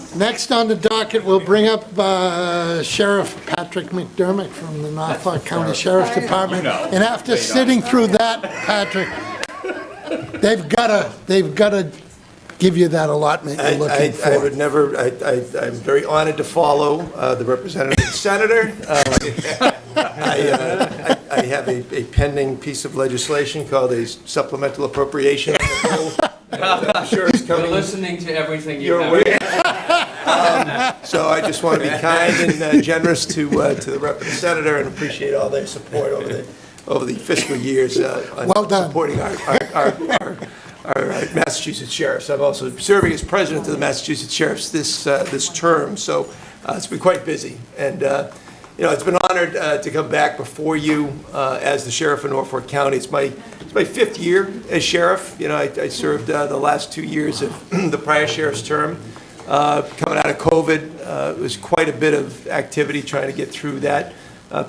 Chairman. Next on the docket, we'll bring up Sheriff Patrick McDermott from the Norfolk County Sheriff's Department. And after sitting through that, Patrick, they've gotta give you that allotment you're looking I for. would never, I'm very honored to follow the representative and senator. I have a pending piece of legislation called a supplemental appropriation. I'm sure it's coming. We're listening to everything you You're have. aware. So I just want to be kind and generous to the rep and the senator and appreciate all their support over the fiscal years on Well done. supporting our Massachusetts sheriffs. I'm also serving as president of the Massachusetts Sheriffs this term, so it's been quite busy. And it's been honored to come back before you as the sheriff of Norfolk County. It's my fifth year as sheriff. I served the last 2 years of the prior sheriff's term. Coming out of COVID, it was quite a bit of activity trying to get through that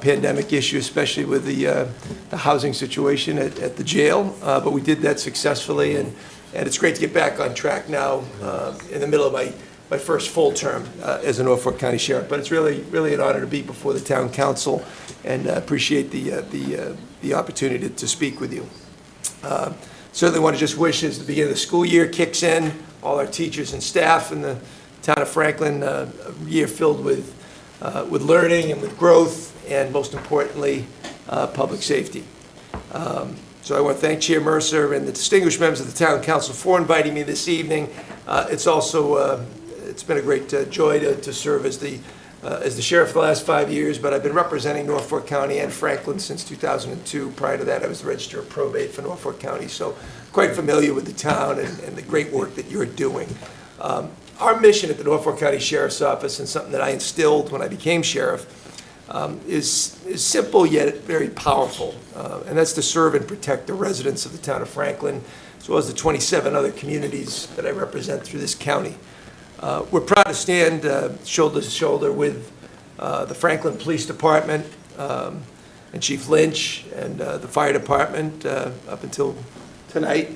pandemic issue, especially with the housing situation at the jail. But we did that successfully, and it's great to get back on track now in the middle of my first full term as a Norfolk County Sheriff. But it's really an honor to be before the town council, and appreciate the opportunity to speak with you. Certainly want to just wish, as the beginning of the school year kicks in, all our teachers and staff in the town of Franklin, a year filled with learning and with growth, and most importantly, public safety. So I want to thank Chair Mercer and the distinguished members of the Town Council for inviting me this evening. It's also, it's been a great joy to serve as the sheriff the last 5 years, but I've been representing Norfolk County and Franklin since 2002. Prior to that, I was the Register of Probate for Norfolk County, so quite familiar with the town and the great work that you're doing. Our mission at the Norfolk County Sheriff's Office, and something that I instilled when I became sheriff, is simple yet very powerful, and that's to serve and protect the residents of the town of Franklin, as well as the 27 other communities that I represent through this county. We're proud to stand shoulder to shoulder with the Franklin Police Department and Chief Lynch and the Fire Department up until tonight,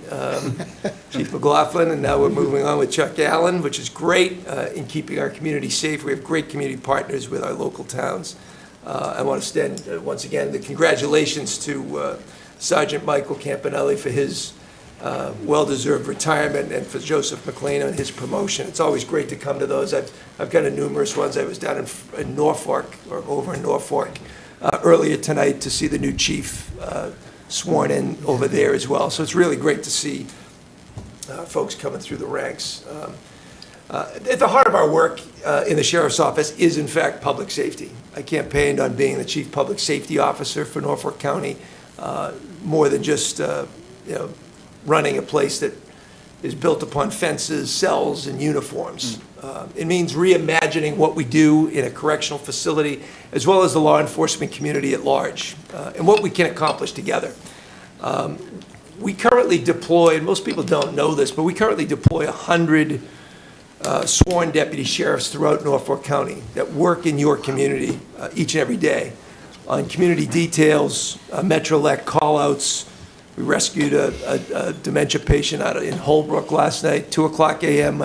Chief McLaughlin, and now we're moving on with Chuck Allen, which is great in keeping our community safe. We have great community partners with our local towns. I want to extend, once again, the congratulations to Sergeant Michael Campanelli for his well-deserved retirement, and for Joseph McLean on his promotion. It's always great to come to those. I've got numerous ones. I was down in Norfolk, or over in Norfolk, earlier tonight to see the new chief sworn in over there as well. So it's really great to see folks coming through the ranks. At the heart of our work in the Sheriff's Office is, in fact, public safety. I campaigned on being the Chief Public Safety Officer for Norfolk County, more than just running a place that is built upon fences, cells, and uniforms. It means reimagining what we do in a correctional facility, as well as the law enforcement community at large, and what we can accomplish together. We currently deploy, and most people don't know this, but we currently deploy 100 sworn deputy sheriffs throughout Norfolk County that work in your community each and every day on community details, Metrolec call-outs. We rescued a dementia patient in Holbrook last night, 2:00 a.m.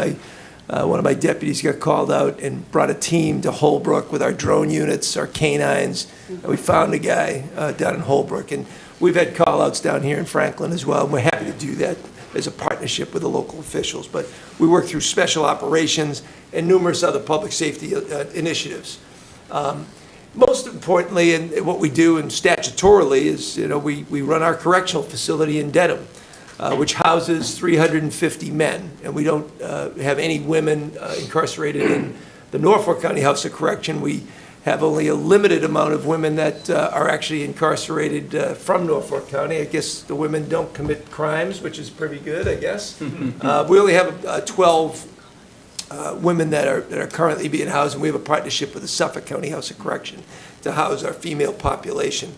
One of my deputies got called out and brought a team to Holbrook with our drone units, our canines, and we found a guy down in Holbrook. And we've had call-outs down here in Franklin as well, and we're happy to do that as a partnership with the local officials. But we work through special operations and numerous other public safety initiatives. Most importantly, and what we do and statutorily is, we run our correctional facility in Dedham, which houses 350 men, and we don't have any women incarcerated in the Norfolk County House of Correction. We have only a limited amount of women that are actually incarcerated from Norfolk County. I guess the women don't commit crimes, which is pretty good, I guess. We only have 12 women that are currently being housed, and we have a partnership with the Suffolk County House of Correction to house our female population.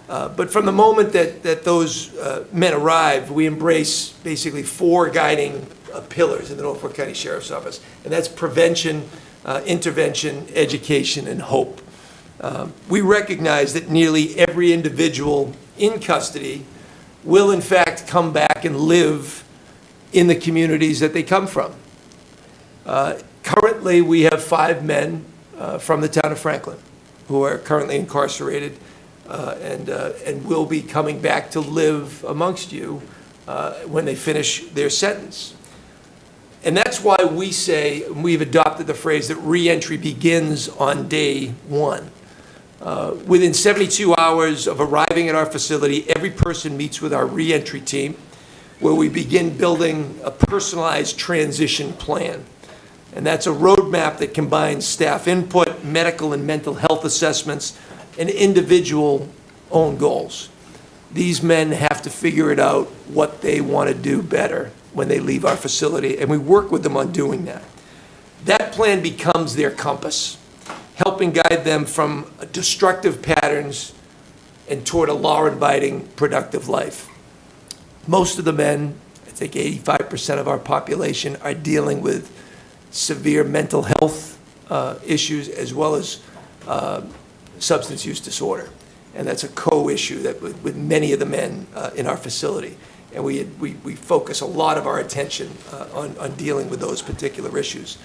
But from the moment that those men arrive, we embrace basically 4 guiding pillars in the Norfolk County Sheriff's Office, and that's prevention, intervention, education, and hope. We recognize that nearly every individual in custody will in fact come back and live in the communities that they come from. Currently, we have 5 men from the town of Franklin who are currently incarcerated and will be coming back to live amongst you when they finish their sentence. And that's why we say, we've adopted the phrase that reentry begins on day 1. Within 72 hours of arriving at our facility, every person meets with our reentry team, where we begin building a personalized transition plan. And that's a roadmap that combines staff input, medical and mental health assessments, and individual own goals. These men have to figure it out what they want to do better when they leave our facility, and we work with them on doing that. That plan becomes their compass, helping guide them from destructive patterns and toward a law-abiding, productive life. Most of the men, I think 85% of our population, are dealing with severe mental health issues as well as substance use disorder. And that's a co-issue that with many of the men in our facility. And we focus a lot of our attention on dealing with those particular issues.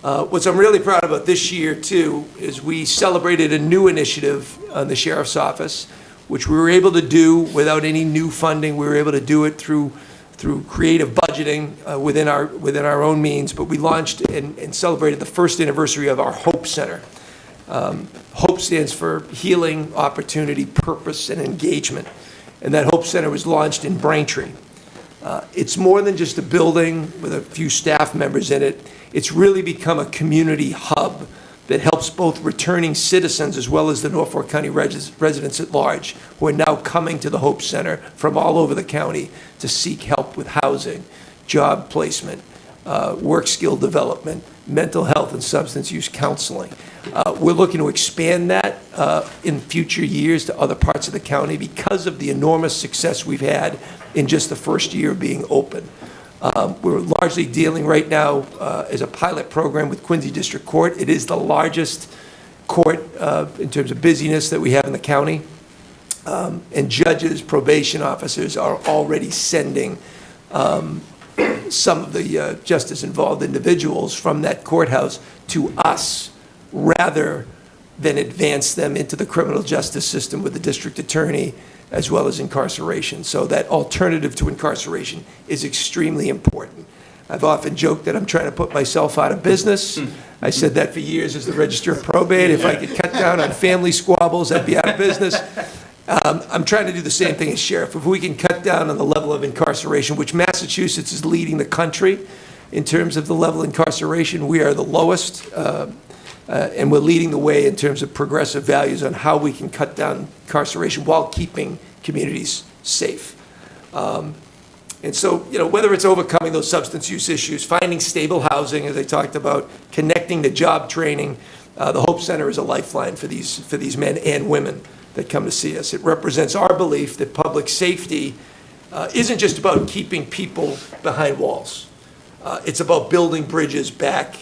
What I'm really proud about this year, too, is we celebrated a new initiative on the Sheriff's Office, which we were able to do without any new funding. We were able to do it through creative budgeting within our own means. But we launched and celebrated the first anniversary of our Hope Center. Hope stands for Healing, Opportunity, Purpose, and Engagement. And that Hope Center was launched in Braintree. It's more than just a building with a few staff members in it. It's really become a community hub that helps both returning citizens as well as the Norfolk County residents at large, who are now coming to the Hope Center from all over the county to seek help with housing, job placement, work skill development, mental health and substance use counseling. We're looking to expand that in future years to other parts of the county because of the enormous success we've had in just the first year of being open. We're largely dealing right now as a pilot program with Quincy District Court. It is the largest court in terms of busyness that we have in the county. And judges, probation officers are already sending some of the justice-involved individuals from that courthouse to us rather than advance them into the criminal justice system with the district attorney as well as incarceration. So that alternative to incarceration is extremely important. I've often joked that I'm trying to put myself out of business. I said that for years as the Register of Probate. If I could cut down on family squabbles, I'd be out of business. I'm trying to do the same thing as sheriff. If we can cut down on the level of incarceration, which Massachusetts is leading the country in terms of the level of incarceration, we are the lowest, and we're leading the way in terms of progressive values on how we can cut down incarceration while keeping communities safe. And so, whether it's overcoming those substance use issues, finding stable housing, as I talked about, connecting to job training, the Hope Center is a lifeline for these men and women that come to see us. It represents our belief that public safety isn't just about keeping people behind walls. It's about building bridges back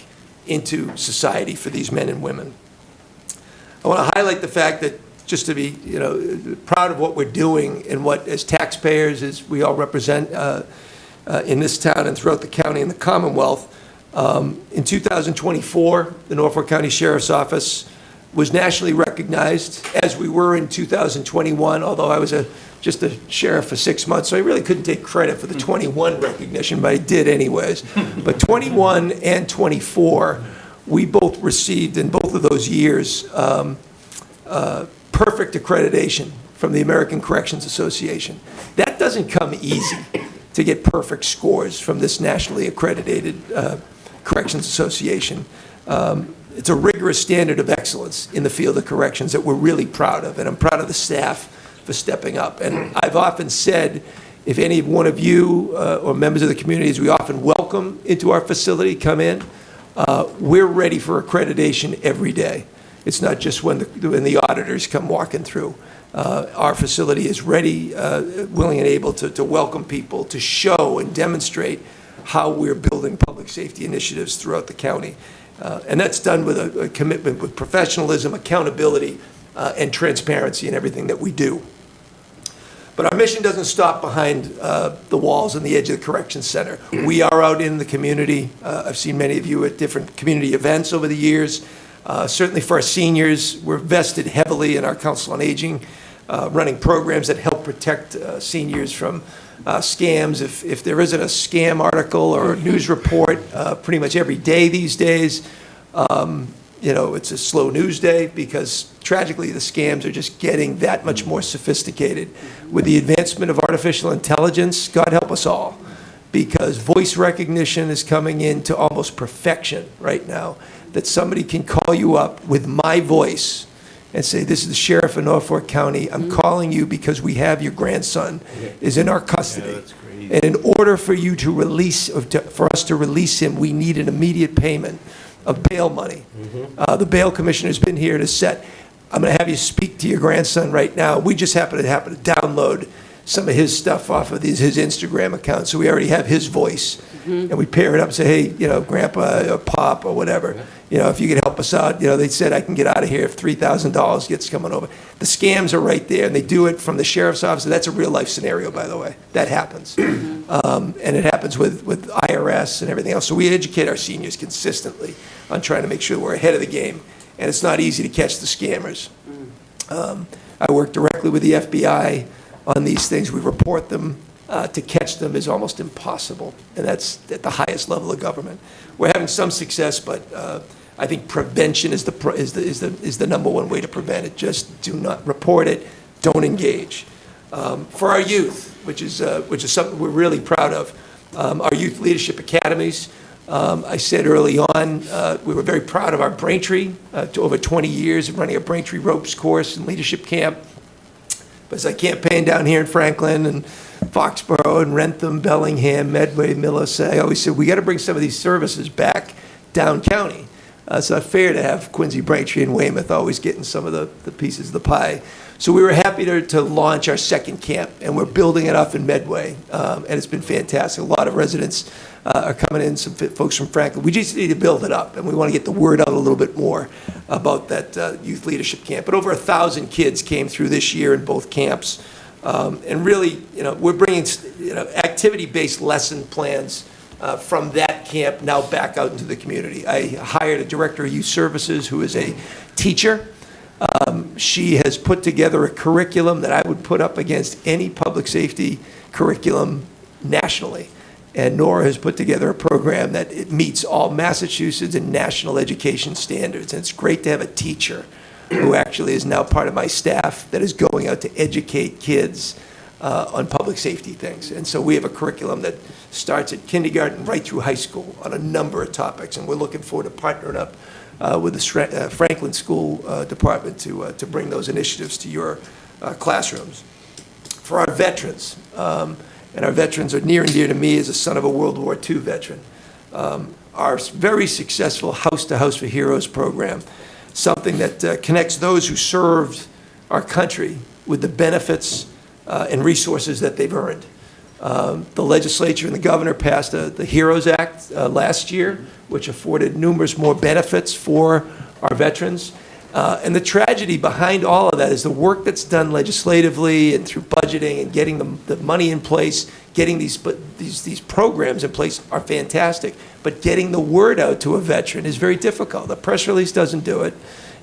into society for these men and women. I want to highlight the fact that just to be, proud of what we're doing and what, as taxpayers, as we all represent in this town and throughout the county and the Commonwealth. In 2024, the Norfolk County Sheriff's Office was nationally recognized, as we were in 2021, although I was just a sheriff for 6 months, so I really couldn't take credit for the 21 recognition, but I did anyways. But 21 and 24, we both received in both of those years perfect accreditation from the American Corrections Association. That doesn't come easy to get perfect scores from this nationally accredited Corrections Association. It's a rigorous standard of excellence in the field of corrections that we're really proud of, and I'm proud of the staff for stepping up. And I've often said, if any one of you or members of the communities we often welcome into our facility come in, we're ready for accreditation every day. It's not just when the auditors come walking through. Our facility is ready, willing and able to welcome people, to show and demonstrate how we're building public safety initiatives throughout the county. And that's done with a commitment with professionalism, accountability, and transparency in everything that we do. But our mission doesn't stop behind the walls and the edge of the correction center. We are out in the community. I've seen many of you at different community events over the years. Certainly for our seniors, we're vested heavily in our Council on Aging, running programs that help protect seniors from scams. If there isn't a scam article or a news report pretty much every day these days, it's a slow news day, because tragically the scams are just getting that much more sophisticated. With the advancement of artificial intelligence, God help us all, because voice recognition is coming into almost perfection right now, that somebody can call you up with my voice and say, "This is the sheriff of Norfolk County. I'm calling you because we have your grandson is in our custody. And in order for you to release, for us to release him, we need an immediate payment of bail money." The bail commissioner's been here to set. I'm going to have you speak to your grandson right now. We just happen to download some of his stuff off of his Instagram account, so we already have his voice. And we pair it up and say, "Hey, Grandpa or Pop or whatever, if you could help us out." They said, "I can get out of here if $3,000 gets coming over." The scams are right there, and they do it from the sheriff's office. That's a real-life scenario, by the way. That happens. And it happens with IRS and everything else. So we educate our seniors consistently on trying to make sure we're ahead of the game. And it's not easy to catch the scammers. I work directly with the FBI on these things. We report them. To catch them is almost impossible, and that's at the highest level of government. We're having some success, but I think prevention is the number one way to prevent it. Just do not report it. Don't engage. For our youth, which is something we're really proud of, our youth leadership academies. I said early on, we were very proud of our Braintree, to over 20 years of running a Braintree ropes course and leadership camp. But as I campaigned down here in Franklin and Foxborough and Rentham, Bellingham, Medway, Millis, I always said, we got to bring some of these services back down county. It's not fair to have Quincy, Braintree, and Weymouth always getting some of the pieces of the pie. So we were happy to launch our second camp, and we're building it up in Medway, and it's been fantastic. A lot of residents are coming in, some folks from Franklin. We just need to build it up, and we want to get the word out a little bit more about that youth leadership camp. But over 1,000 kids came through this year in both camps, and really, we're bringing activity-based lesson plans from that camp now back out into the community. I hired a director of youth services who is a teacher. She has put together a curriculum that I would put up against any public safety curriculum nationally. And Nora has put together a program that it meets all Massachusetts and national education standards. And it's great to have a teacher who actually is now part of my staff that is going out to educate kids on public safety things. And so we have a curriculum that starts at kindergarten right through high school on a number of topics. And we're looking forward to partnering up with the Franklin School Department to bring those initiatives to your classrooms. For our veterans, and our veterans are near and dear to me as a son of a World War II veteran, our very successful House to House for Heroes program, something that connects those who served our country with the benefits and resources that they've earned. The legislature and the governor passed the HEROES Act last year, which afforded numerous more benefits for our veterans. And the tragedy behind all of that is the work that's done legislatively and through budgeting and getting the money in place, getting these programs in place are fantastic. But getting the word out to a veteran is very difficult. A press release doesn't do it.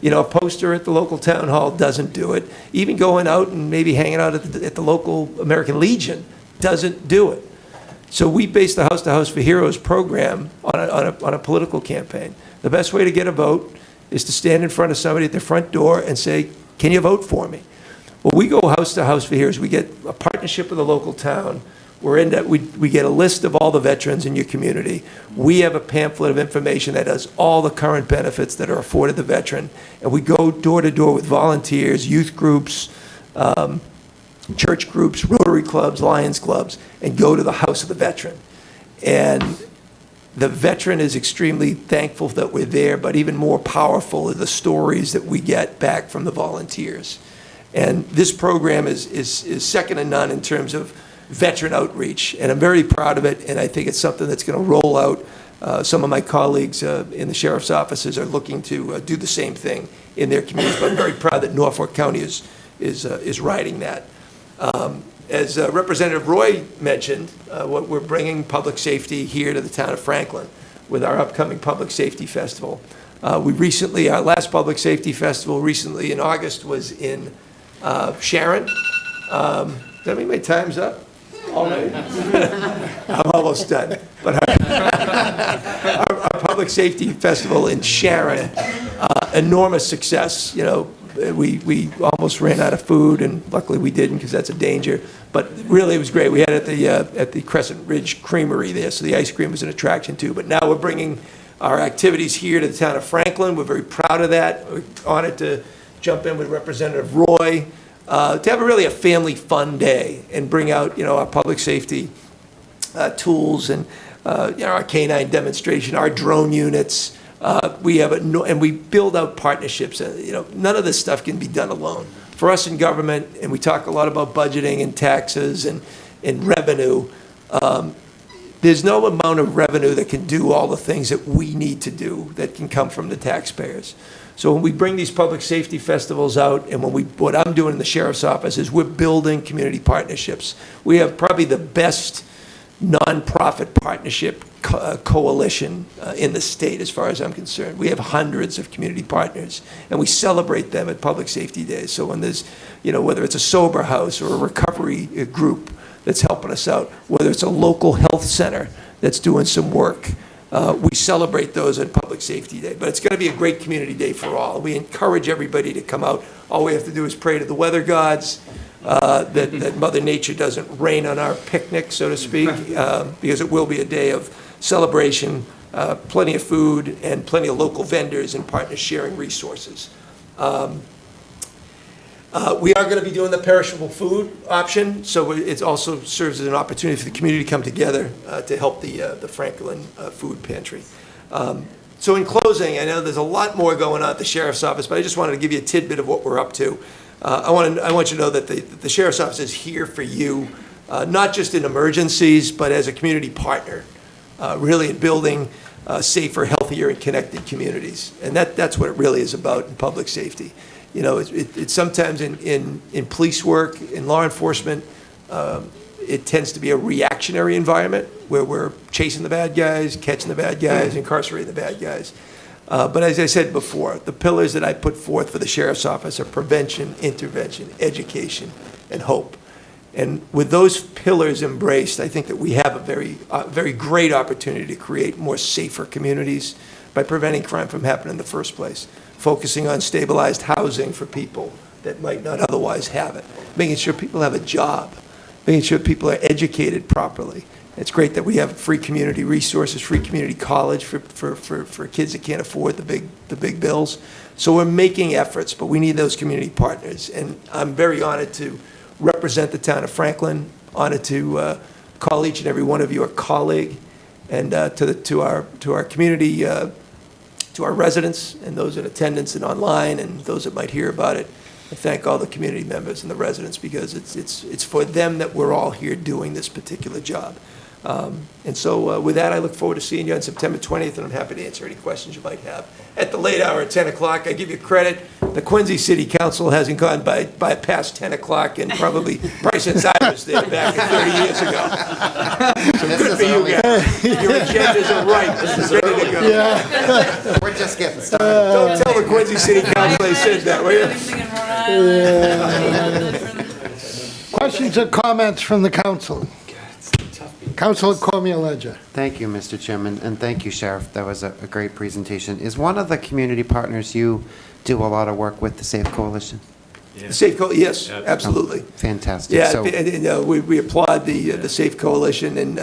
A poster at the local town hall doesn't do it. Even going out and maybe hanging out at the local American Legion doesn't do it. So we based the House to House for Heroes program on a political campaign. The best way to get a vote is to stand in front of somebody at their front door and say, "Can you vote for me?" Well, we go House to House for Heroes. We get a partnership with a local town. We get a list of all the veterans in your community. We have a pamphlet of information that has all the current benefits that are afforded the veteran. And we go door to door with volunteers, youth groups, church groups, Rotary clubs, Lions clubs, and go to the house of the veteran. And The veteran is extremely thankful that we're there, but even more powerful are the stories that we get back from the volunteers. And this program is second to none in terms of veteran outreach, and I'm very proud of it, and I think it's something that's going to roll out. Some of my colleagues in the sheriff's offices are looking to do the same thing in their communities, but I'm very proud that Norfolk County is riding that. As Representative Roy mentioned, what we're bringing public safety here to the town of Franklin with our upcoming Public Safety Festival. Our last Public Safety Festival recently in August was in Sharon. Does that mean my time's up? Already? I'm almost done. But our Public Safety Festival in Sharon, enormous success. You know, we almost ran out of food, and luckily we didn't, because that's a danger. But really, it was great. We had it at the Crescent Ridge Creamery there, so the ice cream was an attraction too. But now we're bringing our activities here to the town of Franklin. We're very proud of that. We're honored to jump in with Representative Roy to have a family fun day and bring out, our public safety tools and our canine demonstration, our drone units. We have and we build out partnerships. None of this stuff can be done alone. For us in government, and we talk a lot about budgeting and taxes and revenue, there's no amount of revenue that can do all the things that we need to do that can come from the taxpayers. So when we bring these public safety festivals out, and what I'm doing in the sheriff's office is we're building community partnerships. We have probably the best nonprofit partnership coalition in the state, as far as I'm concerned. We have hundreds of community partners, and we celebrate them at Public Safety Days. So when there's, whether it's a sober house or a recovery group that's helping us out, whether it's a local health center that's doing some work, we celebrate those at Public Safety Day. But it's going to be a great community day for all. We encourage everybody to come out. All we have to do is pray to the weather gods, that Mother Nature doesn't rain on our picnic, so to speak, because it will be a day of celebration, plenty of food, and plenty of local vendors and partners sharing resources. We are going to be doing the perishable food option, so it also serves as an opportunity for the community to come together to help the Franklin Food Pantry. So in closing, I know there's a lot more going on at the Sheriff's Office, but I just wanted to give you a tidbit of what we're up to. I want you to know that the Sheriff's Office is here for you, not just in emergencies, but as a community partner, really in building safer, healthier, and connected communities. And that's what it really is about in public safety. It's sometimes in police work, in law enforcement, it tends to be a reactionary environment where we're chasing the bad guys, catching the bad guys, incarcerating the bad guys. But as I said before, the pillars that I put forth for the Sheriff's Office are prevention, intervention, education, and hope. And with those pillars embraced, I think that we have a very great opportunity to create more safer communities by preventing crime from happening in the first place, focusing on stabilized housing for people that might not otherwise have it, making sure people have a job, making sure people are educated properly. It's great that we have free community resources, free community college for kids that can't afford the big bills. So we're making efforts, but we need those community partners. And I'm very honored to represent the town of Franklin, honored to call each and every one of you a colleague, and to our community, to our residents and those in attendance and online and those that might hear about it. I thank all the community members and the residents, because it's for them that we're all here doing this particular job. And so with that, I look forward to seeing you on September 20th, and I'm happy to answer any questions you might have. At the late hour at 10 o'clock, I give you credit. The Quincy City Council hasn't gone by past 10 o'clock, and probably since I was there back 30 years ago. So good for you guys. Your agendas are right. This is ready to go. Yeah. We're just getting started. Don't tell the Quincy City Council I said that, will you? Questions or comments from the council? Councilor Cormier-Ledger. Thank you, Mr. Chairman, and thank you, Sheriff. That was a great presentation. Is one of the community partners you do a lot of work with the Safe Coalition? The Safe Coalition, yes, absolutely. Fantastic. Yeah, So, and, we applaud the Safe Coalition, and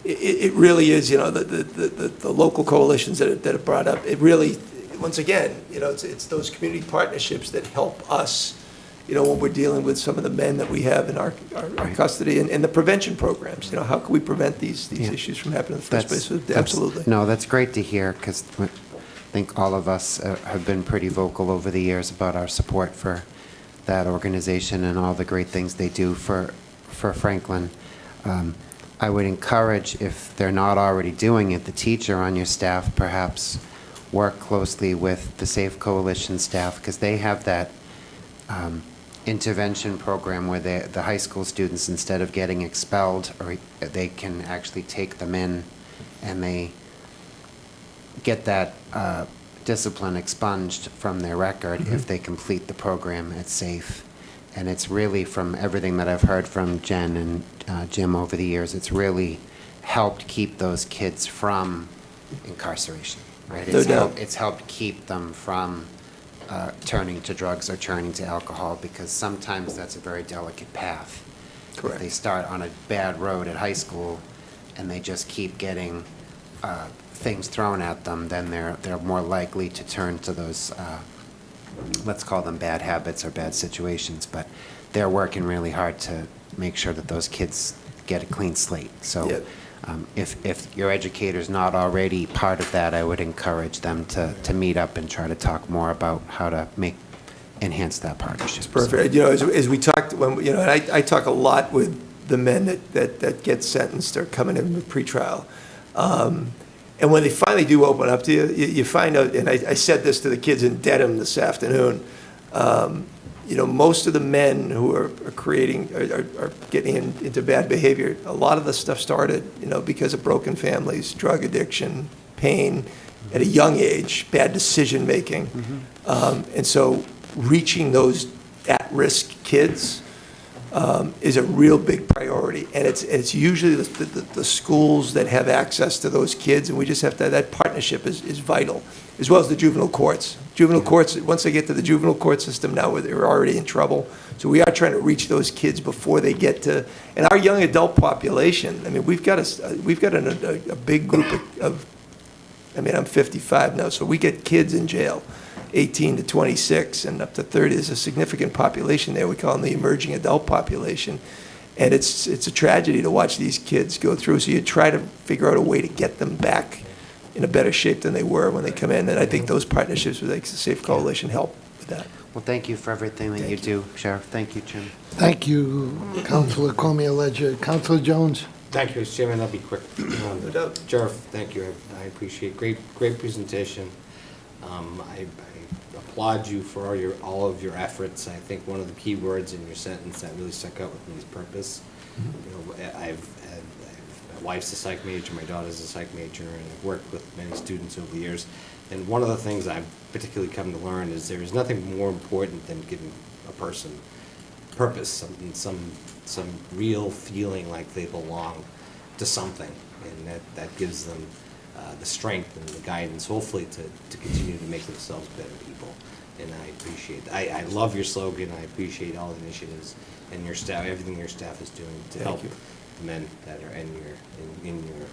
it really is, the local coalitions that are brought up. It really, once again, it's those community partnerships that help us, when we're dealing with some of the men that we have in our custody, and the prevention programs. How can we prevent these issues from happening in the first place? So, absolutely. No, that's great to hear, because I think all of us have been pretty vocal over the years about our support for that organization and all the great things they do for Franklin. I would encourage, if they're not already doing it, the teacher on your staff perhaps work closely with the Safe Coalition staff, because they have that intervention program where the high school students, instead of getting expelled, or they can actually take them in and they get that discipline expunged from their record if they complete the program at SAFE. And it's really, from everything that I've heard from Jen and Jim over the years, it's really helped keep those kids from incarceration, right? It's helped keep them from turning to drugs or turning to alcohol, because sometimes that's a very delicate path. Correct. If they start on a bad road at high school and they just keep getting things thrown at them, then they're more likely to turn to those, let's call them bad habits or bad situations. But they're working really hard to make sure that those kids get a clean slate. So. Yep. If your educator's not already part of that, I would encourage them to meet up and try to talk more about how to enhance that partnership. Perfect. As we talked, and I talk a lot with the men that get sentenced or coming in with pretrial. And when they finally do open up to you, you find out, and I said this to the kids in Dedham this afternoon, most of the men who are getting into bad behavior, a lot of the stuff started, because of broken families, drug addiction, pain, at a young age, bad decision-making. And so reaching those at-risk kids is a real big priority. And it's usually the schools that have access to those kids, and we just have to, that partnership is vital, as well as the juvenile courts. Juvenile courts, once they get to the juvenile court system now, they're already in trouble. So we are trying to reach those kids before they get to, and our young adult population, we've got a big group of I'm 55 now, so we get kids in jail, 18 to 26, and up to 30. There's a significant population there. We call them the emerging adult population. And it's a tragedy to watch these kids go through. So you try to figure out a way to get them back in a better shape than they were when they come in. And I think those partnerships with the Safe Coalition help with that. Well, thank you for everything that you do, Sheriff. Thank you, Jim. Thank you, Councilor Cormier-Ledger. Councilor Jones? Thank you, Mr. Chairman. I'll be quick. Sheriff, thank you. I appreciate great presentation. I applaud you for all of your efforts. I think one of the key words in your sentence that really stuck out with me is purpose. My wife's a psych major, my daughter's a psych major, and I've worked with many students over the years. And one of the things I've particularly come to learn is there is nothing more important than giving a person purpose, some real feeling like they belong to something, and that gives them the strength and the guidance, hopefully, to continue to make themselves better people. And I appreciate that. I love your slogan. I appreciate all the initiatives and your staff, everything your staff is doing to help the men that are in your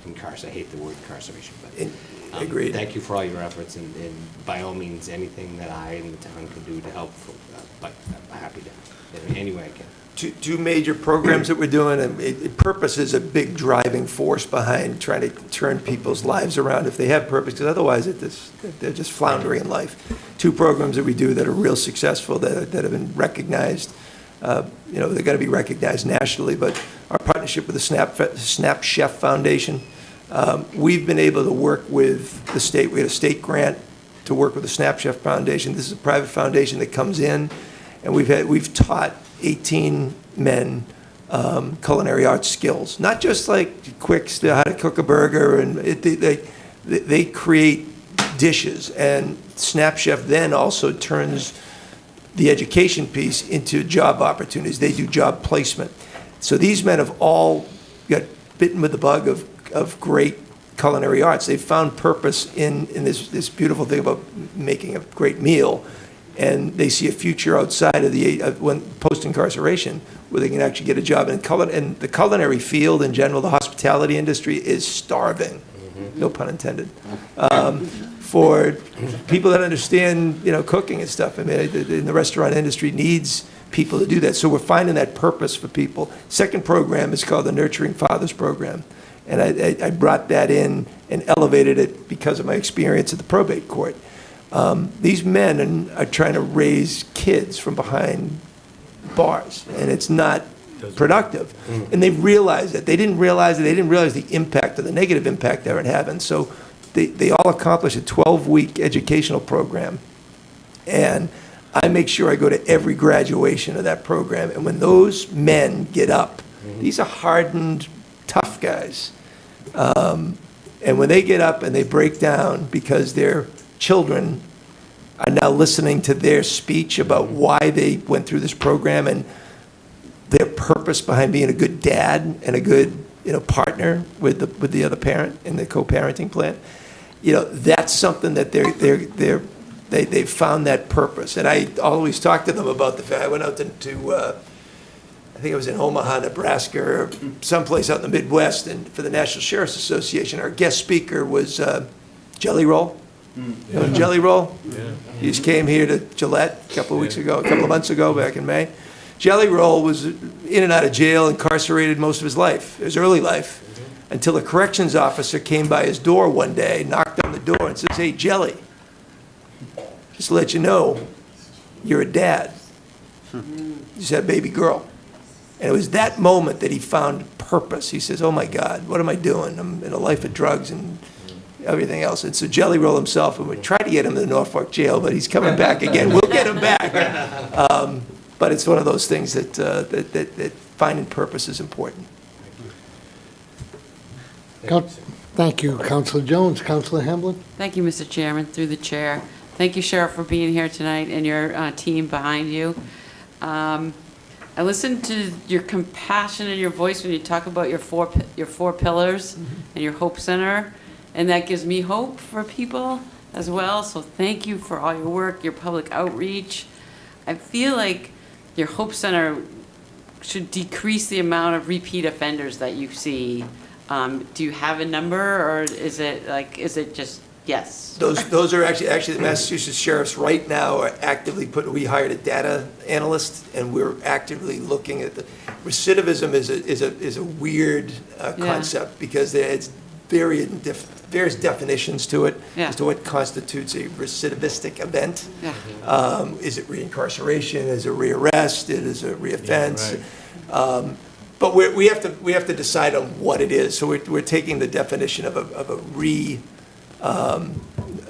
incarceration. I hate the word incarceration, but agreed. Thank you for all your efforts, and by all means, anything that I and the town can do to help, but I'm happy to in any way I can. Two major programs that we're doing, and purpose is a big driving force behind trying to turn people's lives around if they have purpose, because otherwise they're just floundering in life. Two programs that we do that are real successful, that have been recognized. They're going to be recognized nationally, but our partnership with the Snap Chef Foundation, we've been able to work with the state. We had a state grant to work with the Snap Chef Foundation. This is a private foundation that comes in, and we've taught 18 men culinary arts skills, not just like quick how to cook a burger, and they create dishes, and Snap Chef then also turns the education piece into job opportunities. They do job placement. So these men have all got bitten with the bug of great culinary arts. They've found purpose in this beautiful thing about making a great meal, and they see a future outside of when post-incarceration where they can actually get a job. And the culinary field in general, the hospitality industry is starving, no pun intended, for people that understand, cooking and stuff. I mean, the restaurant industry needs people to do that. So we're finding that purpose for people. Second program is called the Nurturing Fathers Program. And I brought that in and elevated it because of my experience at the probate court. These men are trying to raise kids from behind bars, and it's not productive. And they realize it. They didn't realize it. They didn't realize the impact or the negative impact they were having. So they all accomplish a 12-week educational program. And I make sure I go to every graduation of that program. And when those men get up, these are hardened, tough guys. And when they get up and they break down because their children are now listening to their speech about why they went through this program and their purpose behind being a good dad and a good partner with the other parent in the co-parenting plan, that's something that they've found that purpose. And I always talk to them about the fact I went out to I think it was in Omaha, Nebraska, or someplace out in the Midwest, and for the National Sheriff's Association, our guest speaker was Jelly Roll. You know Jelly Roll? Yeah. He just came here to Gillette a couple of months ago, back in May. Jelly Roll was in and out of jail, incarcerated most of his life, his early life, until a corrections officer came by his door one day, knocked on the door, and says, "Hey, Jelly, just to let you know, you're a dad. You just had a baby girl." And it was that moment that he found purpose. He says, "Oh my God, what am I doing? I'm in a life of drugs and everything else." And so Jelly Roll himself, and we tried to get him to the Norfolk jail, but he's coming back again. We'll get him back. But it's one of those things that finding purpose is important. Thank you, Councilor Jones. Councilor Hamblin? Thank you, Mr. Chairman, through the chair. Thank you, Sheriff, for being here tonight and your team behind you. I listened to your compassion in your voice when you talk about your four pillars and your Hope Center, and that gives me hope for people as well. So thank you for all your work, your public outreach. I feel like your Hope Center should decrease the amount of repeat offenders that you see. Do you have a number, or is it just yes? Those are actually the Massachusetts sheriffs right now are actively we hired a data analyst, and we're actively looking at the recidivism is a weird concept because it's various definitions to it as to what constitutes a recidivistic event. Is it reincarceration? Is it rearrest? Is it reoffense? But we have to decide on what it is. So we're taking the definition of a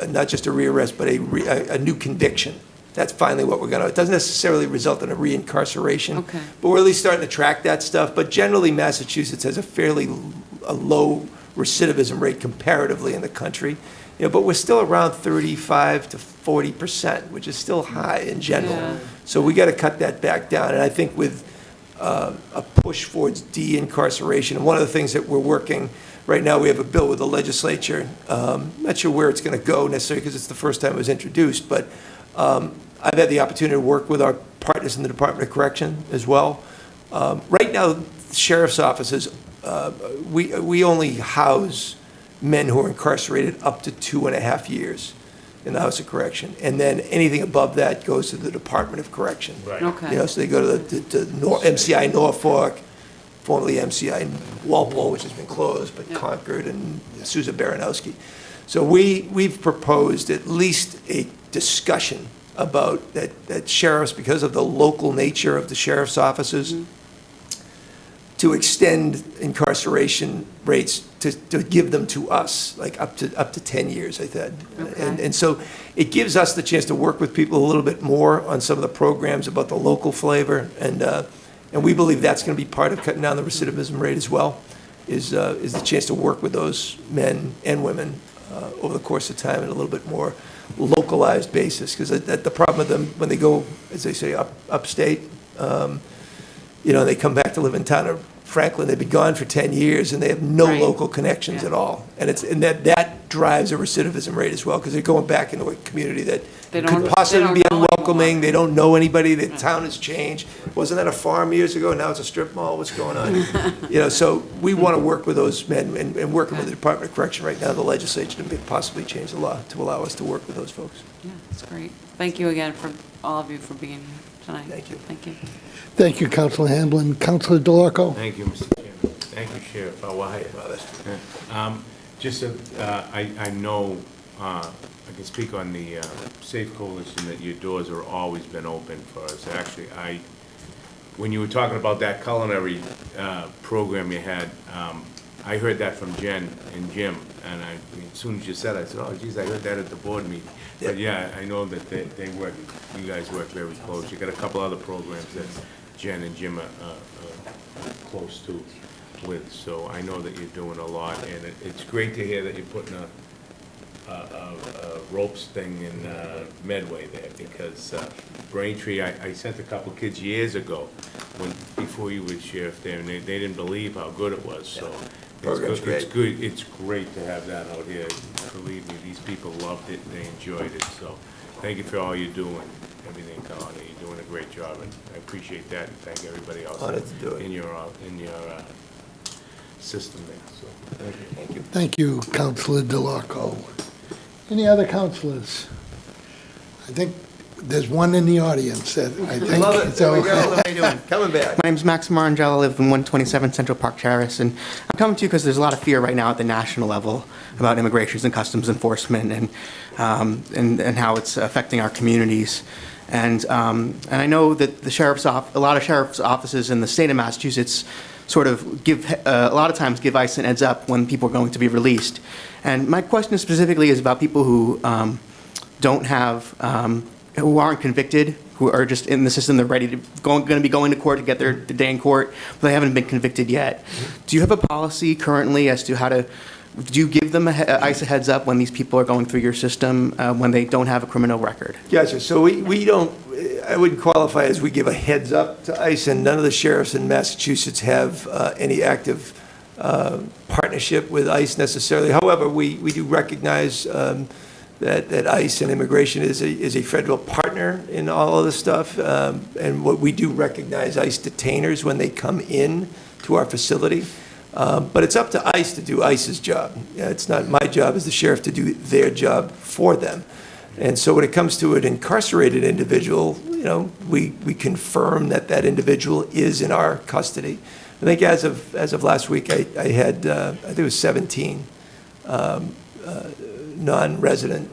not just a rearrest, but a new conviction. That's finally what we're going to. It doesn't necessarily result in a reincarceration, but we're at least starting to track that stuff. But generally, Massachusetts has a fairly low recidivism rate comparatively in the country. But we're still around 35 to 40%, which is still high in general. Yeah. So we got to cut that back down. And I think with a push towards de-incarceration, and one of the things that we're working right now, we have a bill with the legislature. Not sure where it's going to go necessarily because it's the first time it was introduced, but I've had the opportunity to work with our partners in the Department of Correction as well. Right now, sheriff's offices, we only house men who are incarcerated up to 2.5 years in the House of Correction. And then anything above that goes to the Department of Correction. Right. Okay. So they go to MCI Norfolk, formerly MCI Walpole, which has been closed, but Concord and Sousa Baranowski. So we've proposed at least a discussion about that sheriffs, because of the local nature of the sheriff's offices, to extend incarceration rates to give them to us, like up to 10 years, I said. Okay. And so it gives us the chance to work with people a little bit more on some of the programs about the local flavor, and we believe that's going to be part of cutting down the recidivism rate as well, is the chance to work with those men and women over the course of time in a little bit more localized basis. Because the problem with them, when they go, as they say, upstate, they come back to live in town of Franklin, they've been gone for 10 years and they have no local connections at all. And that drives a recidivism rate as well, because they're going back into a community that They don't- could possibly they be don't know unwelcoming, they don't know anybody, the town has changed. Wasn't that a farm years ago, now it's a strip mall, what's going on? You know, so we want to work with those men, and working with the Department of Correction right now, the legislature, to possibly change the law to allow us to work with those folks. Yeah, that's great. Thank you again for all of you for being here tonight. Thank you. Thank you. Thank you, Councilor Hamblin. Councilor DeLarco? Thank you, Mr. Chairman. Thank you, Sheriff. How are you? Just, I know, I can speak on the Safe Coalition, that your doors are always been open for us. Actually, when you were talking about that culinary program you had, I heard that from Jen and Jim, and as soon as you said it, I said, oh geez, I heard that at the board meeting. But yeah, I know that they work, you guys work very close. You got a couple other programs that Jen and Jim are close to with, so I know that you're doing a lot, and it's great to hear that you're putting a ropes thing in Medway there, because Braintree, I sent a couple kids years ago, before you were sheriff there, and they didn't believe how good it was, so. Program's great. It's great to have that out here. Believe me, these people loved it, and they enjoyed it, so thank you for all you're doing, everything, Colin. You're doing a great job, and I appreciate that, and thank everybody else Honored to do it. in your system there, so thank you. Thank you. Thank you, Councilor DeLarco. Any other councilors? I think there's one in the audience that I think. Love it. There we go. How you doing? Coming back. My name's Max Marangella. I live in 127 Central Park Terrace, and I'm coming to you because there's a lot of fear right now at the national level about immigrations and customs enforcement and how it's affecting our communities. And I know that a lot of sheriff's offices in the state of Massachusetts sort of a lot of times give ICE an heads up when people are going to be released. And my question specifically is about people who don't have, who aren't convicted, who are just in the system, they're ready to, going to be going to court to get their day in court, but they haven't been convicted yet. Do you have a policy currently as to how to, do you give them ICE a heads up when these people are going through your system when they don't have a criminal record? Gotcha. So we don't, I wouldn't qualify as we give a heads up to ICE, and none of the sheriffs in Massachusetts have any active partnership with ICE necessarily. However, we do recognize that ICE and immigration is a federal partner in all of this stuff. And what we do recognize ICE detainers when they come in to our facility. But it's up to ICE to do ICE's job. It's not my job as the sheriff to do their job for them. And so when it comes to an incarcerated individual, you know, we confirm that that individual is in our custody. I think as of last week, I had, I think it was 17 non-resident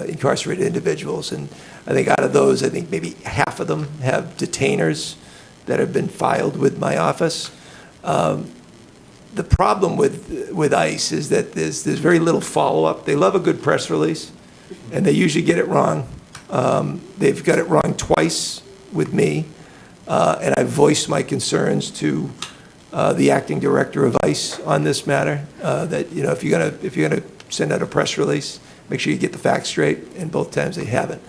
incarcerated individuals. And I think out of those, I think maybe half of them have detainers that have been filed with my office. The problem with ICE is that there's very little follow-up. They love a good press release, and they usually get it wrong. They've got it wrong twice with me, and I've voiced my concerns to the acting director of ICE on this matter, that, you know, if you're gonna send out a press release, make sure you get the facts straight, and both times they haven't.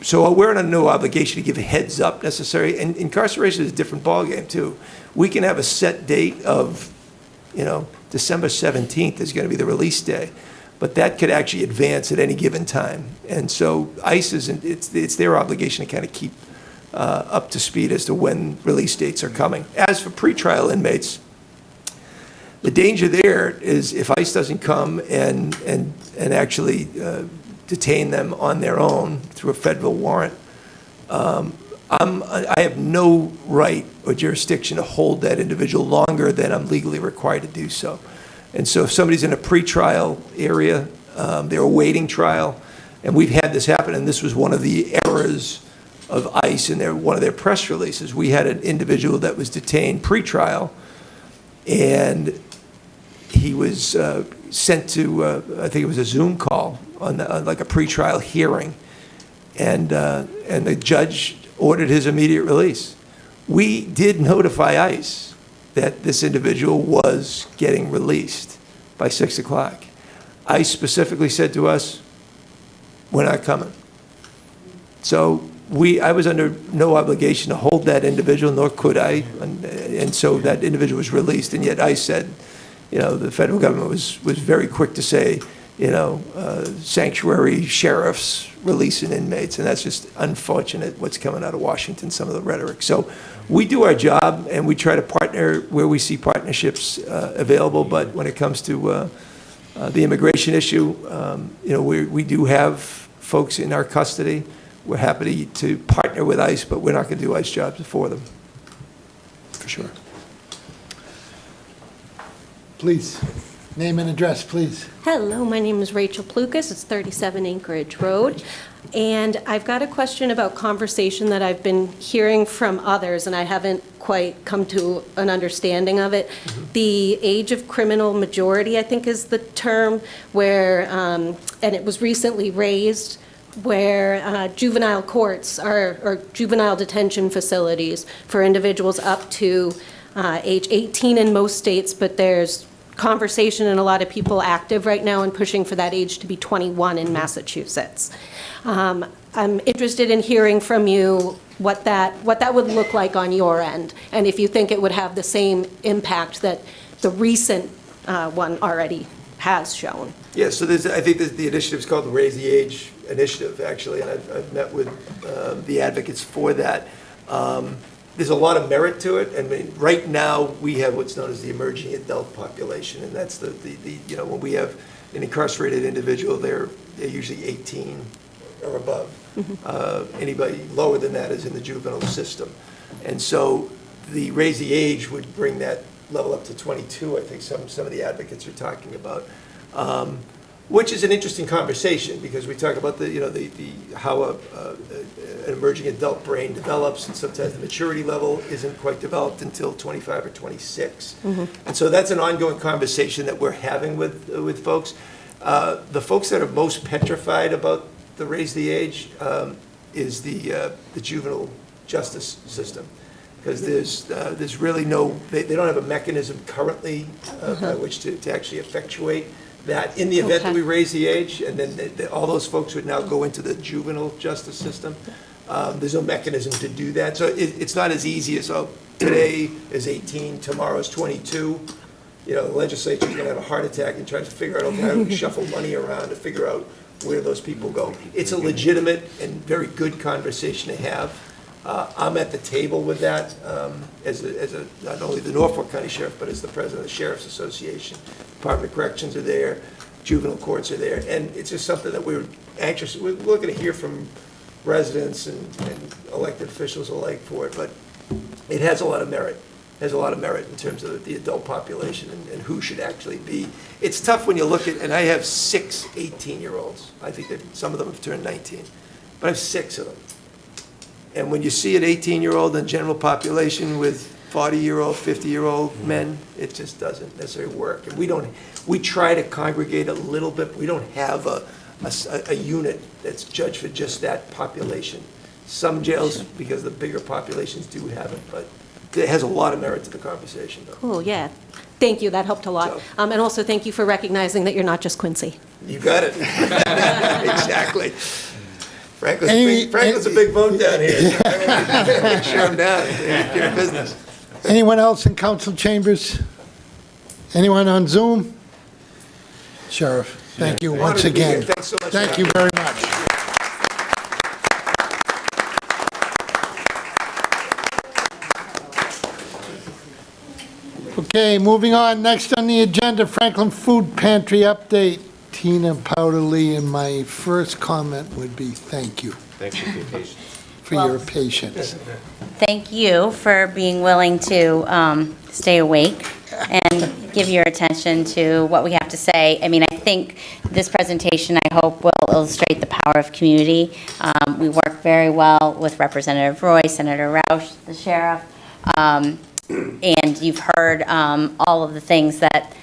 So we're under no obligation to give a heads up necessary, and incarceration is a different ballgame too. We can have a set date of, you know, December 17th is gonna be the release day, but that could actually advance at any given time. And so ICE it's their obligation to kind of keep up to speed as to when release dates are coming. As for pretrial inmates, the danger there is if ICE doesn't come and actually detain them on their own through a federal warrant, I have no right or jurisdiction to hold that individual longer than I'm legally required to do so. And so if somebody's in a pretrial area, they're awaiting trial, and we've had this happen, and this was one of the errors of ICE in one of their press releases. We had an individual that was detained pretrial, and he was sent to, I think it was a Zoom call on like a pretrial hearing, and the judge ordered his immediate release. We did notify ICE that this individual was getting released by 6 o'clock. ICE specifically said to us, we're not coming. So I was under no obligation to hold that individual, nor could I, and so that individual was released, and yet ICE said, the federal government was very quick to say, sanctuary sheriffs releasing inmates, and that's just unfortunate what's coming out of Washington, some of the rhetoric. So we do our job, and we try to partner where we see partnerships available, but when it comes to the immigration issue, we do have folks in our custody. We're happy to partner with ICE, but we're not going to do ICE jobs for them, for sure. Please, name and address, please. Hello, my name is Rachel Plukas. It's 37 Anchorage Road. And I've got a question about conversation that I've been hearing from others, and I haven't quite come to an understanding of it. The age of criminal majority, I think, is the term, where, and it was recently raised, where juvenile courts or juvenile detention facilities for individuals up to age 18 in most states, but there's conversation and a lot of people active right now and pushing for that age to be 21 in Massachusetts. I'm interested in hearing from you what that would look like on your end, and if you think it would have the same impact that the recent one already has shown. Yeah, so I think the initiative is called the Raise the Age Initiative, actually, and I've met with the advocates for that. There's a lot of merit to it. I mean, right now, we have what's known as the emerging adult population, and that's when we have an incarcerated individual, they're usually 18 or above. Anybody lower than that is in the juvenile system. And so the Raise the Age would bring that level up to 22, I think some of the advocates are talking about. Which is an interesting conversation, because we talk about how an emerging adult brain develops, and sometimes the maturity level isn't quite developed until 25 or 26. And so that's an ongoing conversation that we're having with folks. The folks that are most petrified about the Raise the Age is the juvenile justice system, because there's really they don't have a mechanism currently by which to actually effectuate that in the event that we raise the age, and then all those folks would now go into the juvenile justice system. There's no mechanism to do that. So it's not as easy as, today is 18, tomorrow's 22. The legislature's going to have a heart attack and try to figure out, how do we shuffle money around to figure out where those people go. It's a legitimate and very good conversation to have. I'm at the table with that as not only the Norfolk County Sheriff, but as the president of the Sheriff's Association. Department of Corrections are there, juvenile courts are there, and it's just something that we're looking to hear from residents and elected officials alike for it, but it has a lot of merit. It has a lot of merit in terms of the adult population and who should actually be. It's tough when you look at, and I have 6 18-year-olds. I think that some of them have turned 19, but I have 6 of them. And when you see an 18-year-old in general population with 40-year-old, 50-year-old men, it just doesn't necessarily work. And we try to congregate a little bit, but we don't have a unit that's judged for just that population. Some jails, because the bigger populations do have it, but it has a lot of merit to the conversation, though. Cool, yeah. Thank you, that helped a lot. And also thank you for recognizing that you're not just Quincy. You got it. Exactly. Franklin's a big vote down here. Make sure I'm down. Your business. Anyone else in council chambers? Anyone on Zoom? Sheriff, thank you once again. Thanks so much. Thank you very much. Okay, moving on. Next on the agenda, Franklin Food Pantry update. Tina Powderly, and my first comment would be thank you. Thank you for your patience. For your patience. Thank you for being willing to stay awake and give your attention to what we have to say. I mean, I think this presentation, I hope, will illustrate the power of community. We work very well with Representative Roy, Senator Roush, the sheriff, and you've heard all of the things that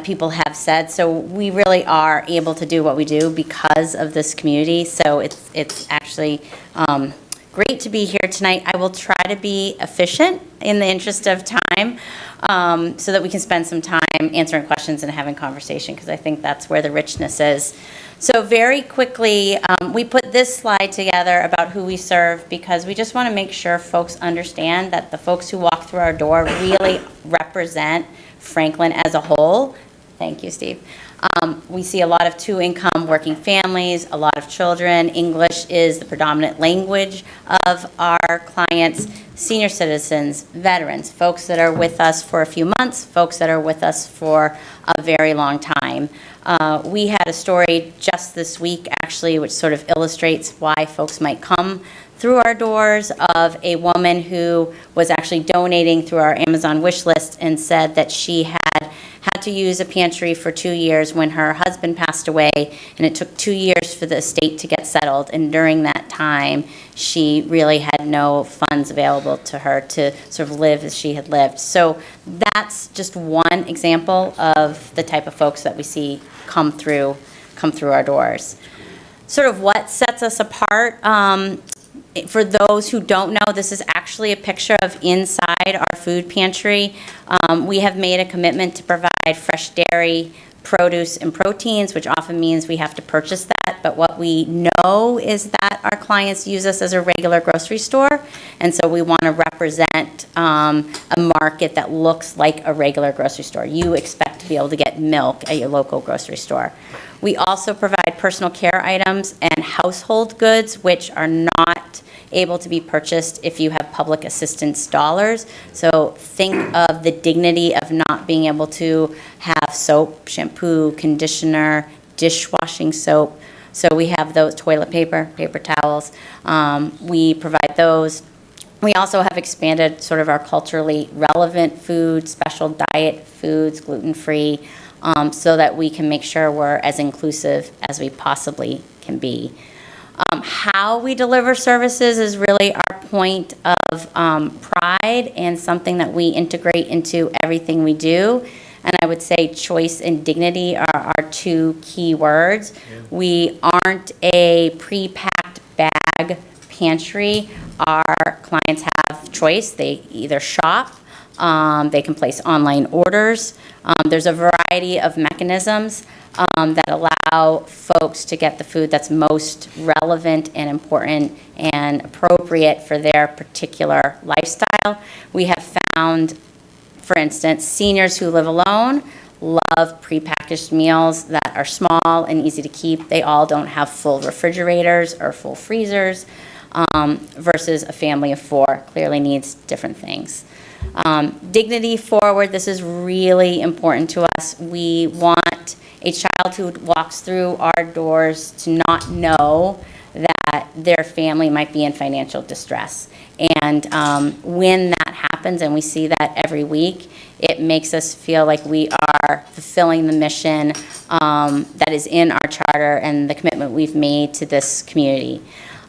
people have said. So we really are able to do what we do because of this community. So it's actually great to be here tonight. I will try to be efficient in the interest of time, so that we can spend some time answering questions and having conversation, because I think that's where the richness is. So very quickly, we put this slide together about who we serve because we just want to make sure folks understand that the folks who walk through our door really represent Franklin as a whole. Thank you, Steve. We see a lot of two-income working families, a lot of children. English is the predominant language of our clients. Senior citizens, veterans, folks that are with us for a few months, folks that are with us for a very long time. We had a story just this week, actually, which sort of illustrates why folks might come through our doors, of a woman who was actually donating through our Amazon wish list and said that she had to use a pantry for 2 years when her husband passed away, and it took 2 years for the estate to get settled, and during that time she really had no funds available to her to sort of live as she had lived. So that's just one example of the type of folks that we see come through our doors. Sort of what sets us apart, for those who don't know, this is actually a picture of inside our food pantry. We have made a commitment to provide fresh dairy, produce, and proteins, which often means we have to purchase that. But what we know is that our clients use us as a regular grocery store, and so we want to represent a market that looks like a regular grocery store. You expect to be able to get milk at your local grocery store. We also provide personal care items and household goods, which are not able to be purchased if you have public assistance dollars. So think of the dignity of not being able to have soap, shampoo, conditioner, dishwashing soap. So we have those, toilet paper, paper towels. We provide those. We also have expanded sort of our culturally relevant food, special diet foods, gluten-free, so that we can make sure we're as inclusive as we possibly can be. How we deliver services is really our point of pride and something that we integrate into everything we do. And I would say choice and dignity are our two key words. We aren't a pre-packed bag pantry. Our clients have choice. They either shop, they can place online orders. There's a variety of mechanisms that allow folks to get the food that's most relevant and important and appropriate for their particular lifestyle. We have found, for instance, seniors who live alone love prepackaged meals that are small and easy to keep. They all don't have full refrigerators or full freezers, versus a family of four clearly needs different things. Dignity forward, this is really important to us. We want a child who walks through our doors to not know that their family might be in financial distress. And when that happens, and we see that every week, it makes us feel like we are fulfilling the mission that is in our charter and the commitment we've made to this community.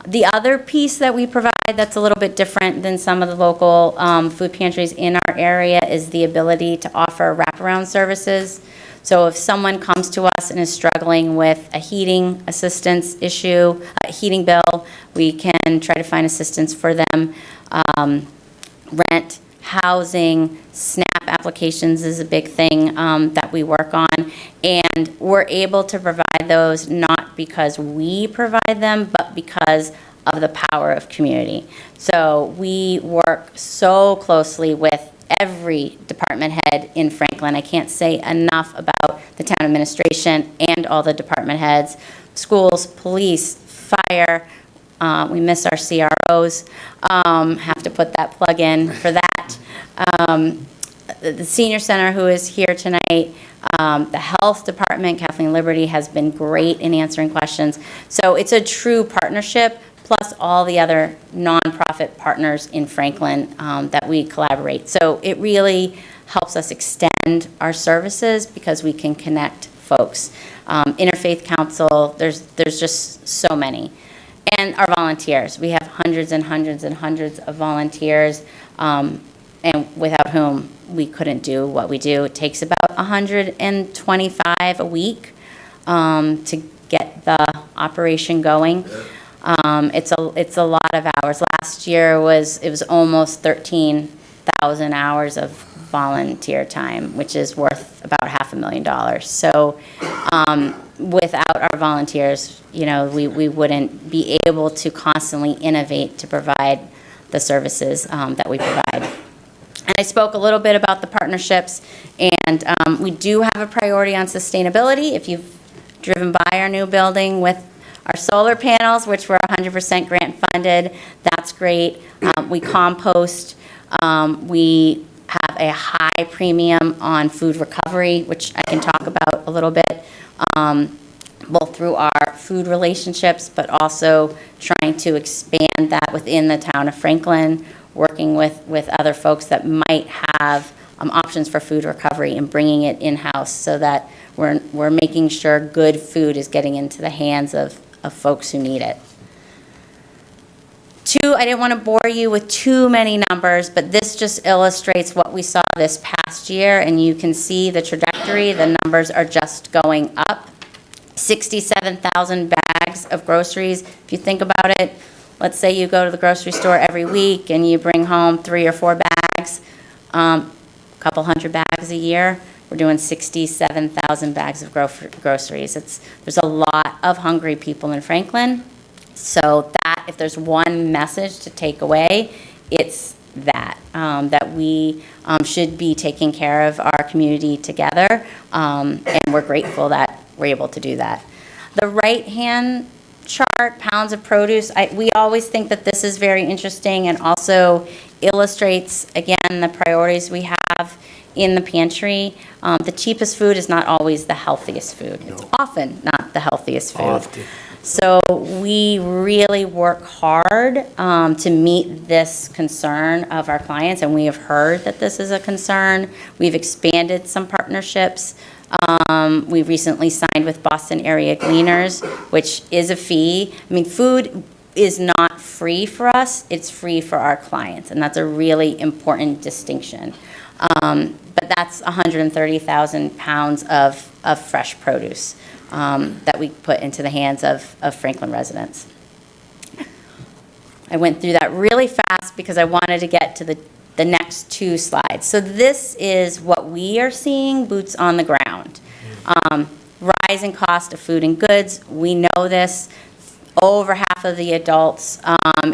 The other piece that we provide that's a little bit different than some of the local food pantries in our area is the ability to offer wraparound services. So if someone comes to us and is struggling with a heating assistance issue, a heating bill, we can try to find assistance for them. Rent, housing, SNAP applications is a big thing that we work on. And we're able to provide those not because we provide them, but because of the power of community. So we work so closely with every department head in Franklin. I can't say enough about the town administration and all the department heads, schools, police, fire. We miss our CROs. Have to put that plug in for that. The senior center who is here tonight, the health department, Kathleen Liberty, has been great in answering questions. So it's a true partnership, plus all the other nonprofit partners in Franklin that we collaborate. So it really helps us extend our services because we can connect folks. Interfaith Council, there's just so many. And our volunteers. We have hundreds and hundreds and hundreds of volunteers, and without whom we couldn't do what we do. It takes about 125 a week to get the operation going. It's a lot of hours. Last year it was almost 13,000 hours of volunteer time, which is worth about $500,000. So without our volunteers, we wouldn't be able to constantly innovate to provide the services that we provide. And I spoke a little bit about the partnerships, and we do have a priority on sustainability. If you've driven by our new building with our solar panels, which were 100% grant funded, that's great. We compost. We have a high premium on food recovery, which I can talk about a little bit, both through our food relationships, but also trying to expand that within the town of Franklin, working with other folks that might have options for food recovery and bringing it in-house so that we're making sure good food is getting into the hands of folks who need it. Two, I didn't want to bore you with too many numbers, but this just illustrates what we saw this past year, and you can see the trajectory. The numbers are just going up. 67,000 bags of groceries. If you think about it, let's say you go to the grocery store every week and you bring home 3 or 4 bags, a couple hundred bags a year. We're doing 67,000 bags of groceries. There's a lot of hungry people in Franklin. So that, if there's one message to take away, it's that we should be taking care of our community together, and we're grateful that we're able to do that. The right-hand chart, pounds of produce, we always think that this is very interesting and also illustrates, again, the priorities we have in the pantry. The cheapest food is not always the healthiest food. It's often not the healthiest food. Often. So we really work hard to meet this concern of our clients, and we have heard that this is a concern. We've expanded some partnerships. We recently signed with Boston Area Gleaners, which is a fee. I mean, food is not free for us, it's free for our clients, and that's a really important distinction. But that's 130,000 pounds of fresh produce that we put into the hands of Franklin residents. I went through that really fast because I wanted to get to the next 2 slides. So this is what we are seeing, boots on the ground. Rising cost of food and goods, we know this. Over half of the adults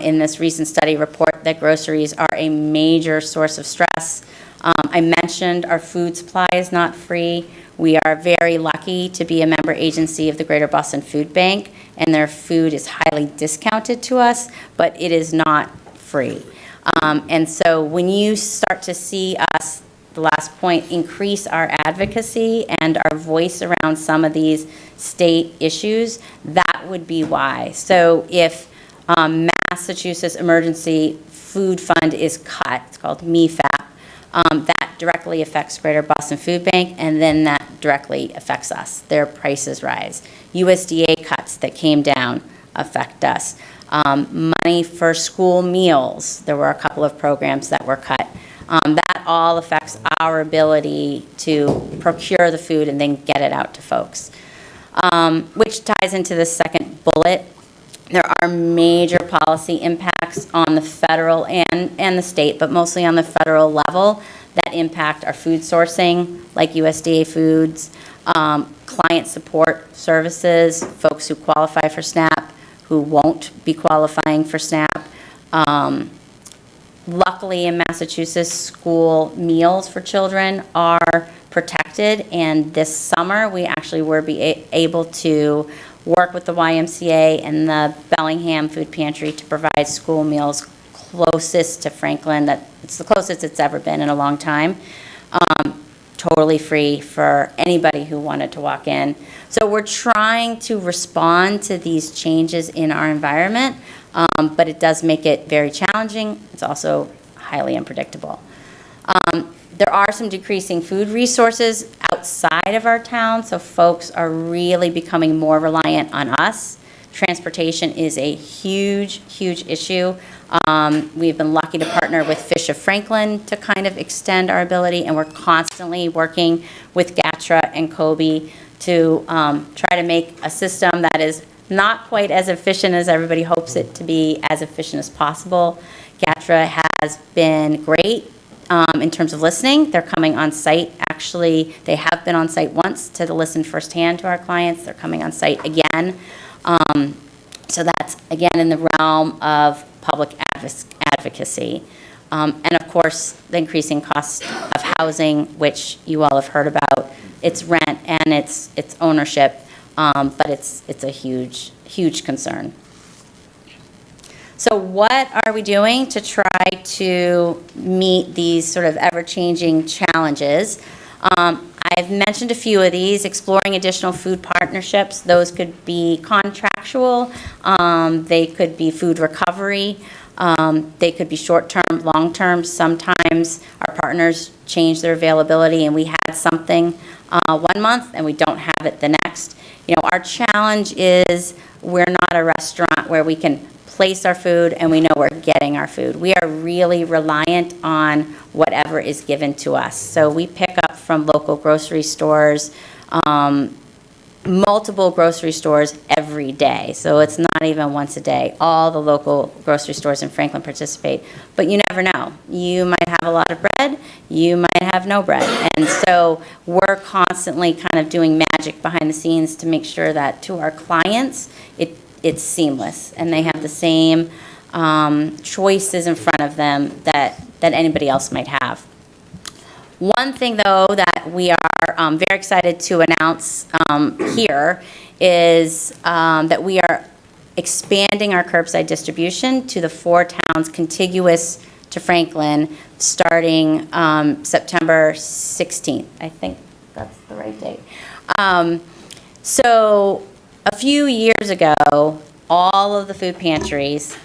in this recent study report that groceries are a major source of stress. I mentioned our food supply is not free. We are very lucky to be a member agency of the Greater Boston Food Bank, and their food is highly discounted to us, but it is not free. And so when you start to see us, the last point, increase our advocacy and our voice around some of these state issues, that would be why. So if Massachusetts Emergency Food Fund is cut, it's called MEFAP, that directly affects Greater Boston Food Bank, and then that directly affects us. Their prices rise. USDA cuts that came down affect us. Money for school meals, there were a couple of programs that were cut. That all affects our ability to procure the food and then get it out to folks. Which ties into the second bullet. There are major policy impacts on the federal and the state, but mostly on the federal level, that impact our food sourcing, like USDA foods, client support services, folks who qualify for SNAP, who won't be qualifying for SNAP. Luckily in Massachusetts, school meals for children are protected, and this summer we actually were able to work with the YMCA and the Bellingham Food Pantry to provide school meals closest to Franklin. It's the closest it's ever been in a long time. Totally free for anybody who wanted to walk in. So we're trying to respond to these changes in our environment, but it does make it very challenging. It's also highly unpredictable. There are some decreasing food resources outside of our town, so folks are really becoming more reliant on us. Transportation is a huge, huge issue. We've been lucky to partner with Fish of Franklin to kind of extend our ability, and we're constantly working with GATRA and Kobe to try to make a system that is not quite as efficient as everybody hopes it to be, as efficient as possible. GATRA has been great in terms of listening. They're coming on site. Actually, they have been on site once to listen firsthand to our clients. They're coming on site again. So that's, again, in the realm of public advocacy. And of course, the increasing cost of housing, which you all have heard about. It's rent and it's ownership, but it's a huge, huge concern. So what are we doing to try to meet these sort of ever-changing challenges? I've mentioned a few of these, exploring additional food partnerships. Those could be contractual, they could be food recovery, they could be short-term, long-term. Sometimes our partners change their availability and we had something 1 month and we don't have it the next. You know, our challenge is we're not a restaurant where we can place our food and we know we're getting our food. We are really reliant on whatever is given to us. So we pick up from local grocery stores, multiple grocery stores every day. So it's not even once a day. All the local grocery stores in Franklin participate. But you never know. You might have a lot of bread, you might have no bread. And so we're constantly kind of doing magic behind the scenes to make sure that to our clients, it's seamless and they have the same choices in front of them that anybody else might have. One thing, though, that we are very excited to announce here is that we are expanding our curbside distribution to the 4 towns contiguous to Franklin starting September 16th. I think that's the right date. So a few years ago, all of the food pantries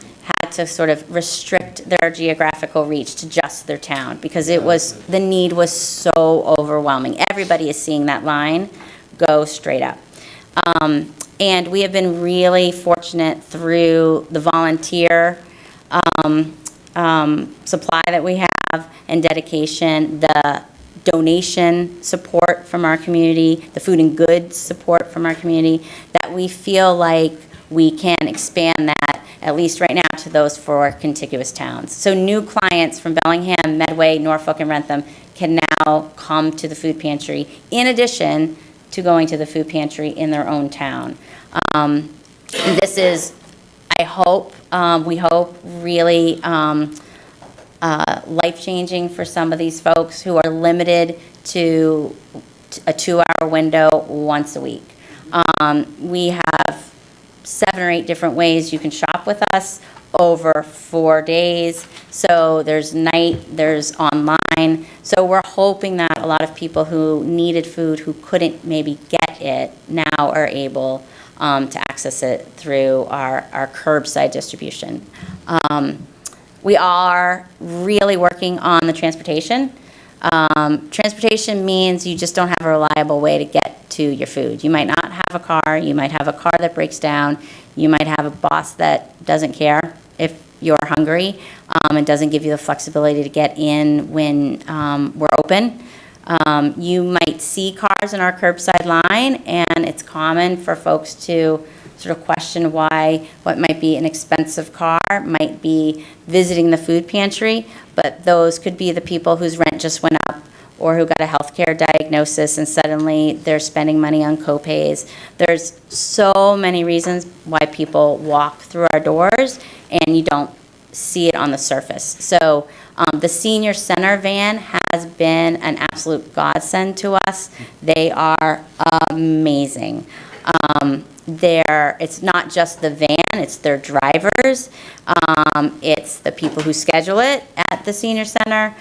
had to sort of restrict their geographical reach to just their town because the need was so overwhelming. Everybody is seeing that line go straight up. And we have been really fortunate through the volunteer supply that we have and dedication, the donation support from our community, the food and goods support from our community, that we feel like we can expand that, at least right now, to those 4 contiguous towns. So new clients from Bellingham, Medway, Norfolk, and Rentham can now come to the food pantry in addition to going to the food pantry in their own town. This is, I hope, we hope, really life-changing for some of these folks who are limited to a 2-hour window once a week. We have 7 or 8 different ways you can shop with us over 4 days. So there's night, there's online. So we're hoping that a lot of people who needed food, who couldn't maybe get it, now are able to access it through our curbside distribution. We are really working on the transportation. Transportation means you just don't have a reliable way to get to your food. You might not have a car, you might have a car that breaks down, you might have a boss that doesn't care if you're hungry and doesn't give you the flexibility to get in when we're open. You might see cars in our curbside line, and it's common for folks to sort of question why what might be an expensive car might be visiting the food pantry, but those could be the people whose rent just went up or who got a healthcare diagnosis and suddenly they're spending money on co-pays. There's so many reasons why people walk through our doors and you don't see it on the surface. So the senior center van has been an absolute godsend to us. They are amazing. It's not just the van, it's their drivers, it's the people who schedule it at the senior center.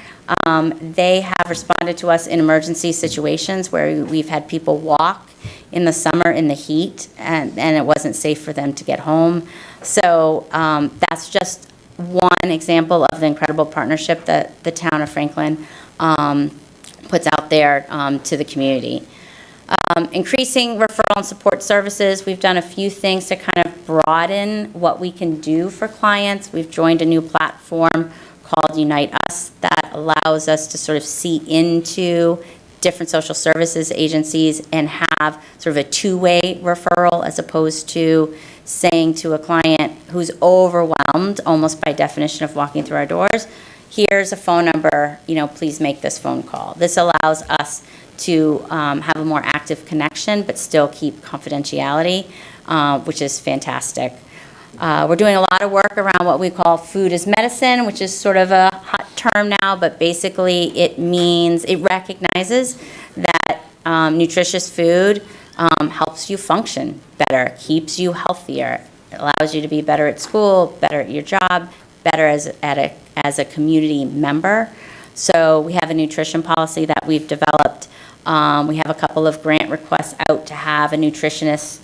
They have responded to us in emergency situations where we've had people walk in the summer in the heat and it wasn't safe for them to get home. So that's just one example of the incredible partnership that the town of Franklin puts out there to the community. Increasing referral and support services. We've done a few things to kind of broaden what we can do for clients. We've joined a new platform called Unite Us that allows us to sort of see into different social services agencies and have sort of a two-way referral as opposed to saying to a client who's overwhelmed, almost by definition of walking through our doors, here's a phone number, please make this phone call. This allows us to have a more active connection, but still keep confidentiality, which is fantastic. We're doing a lot of work around what we call food as medicine, which is sort of a hot term now, but basically it recognizes that nutritious food helps you function better, keeps you healthier, allows you to be better at school, better at your job, better as a community member. So we have a nutrition policy that we've developed. We have a couple of grant requests out to have a nutritionist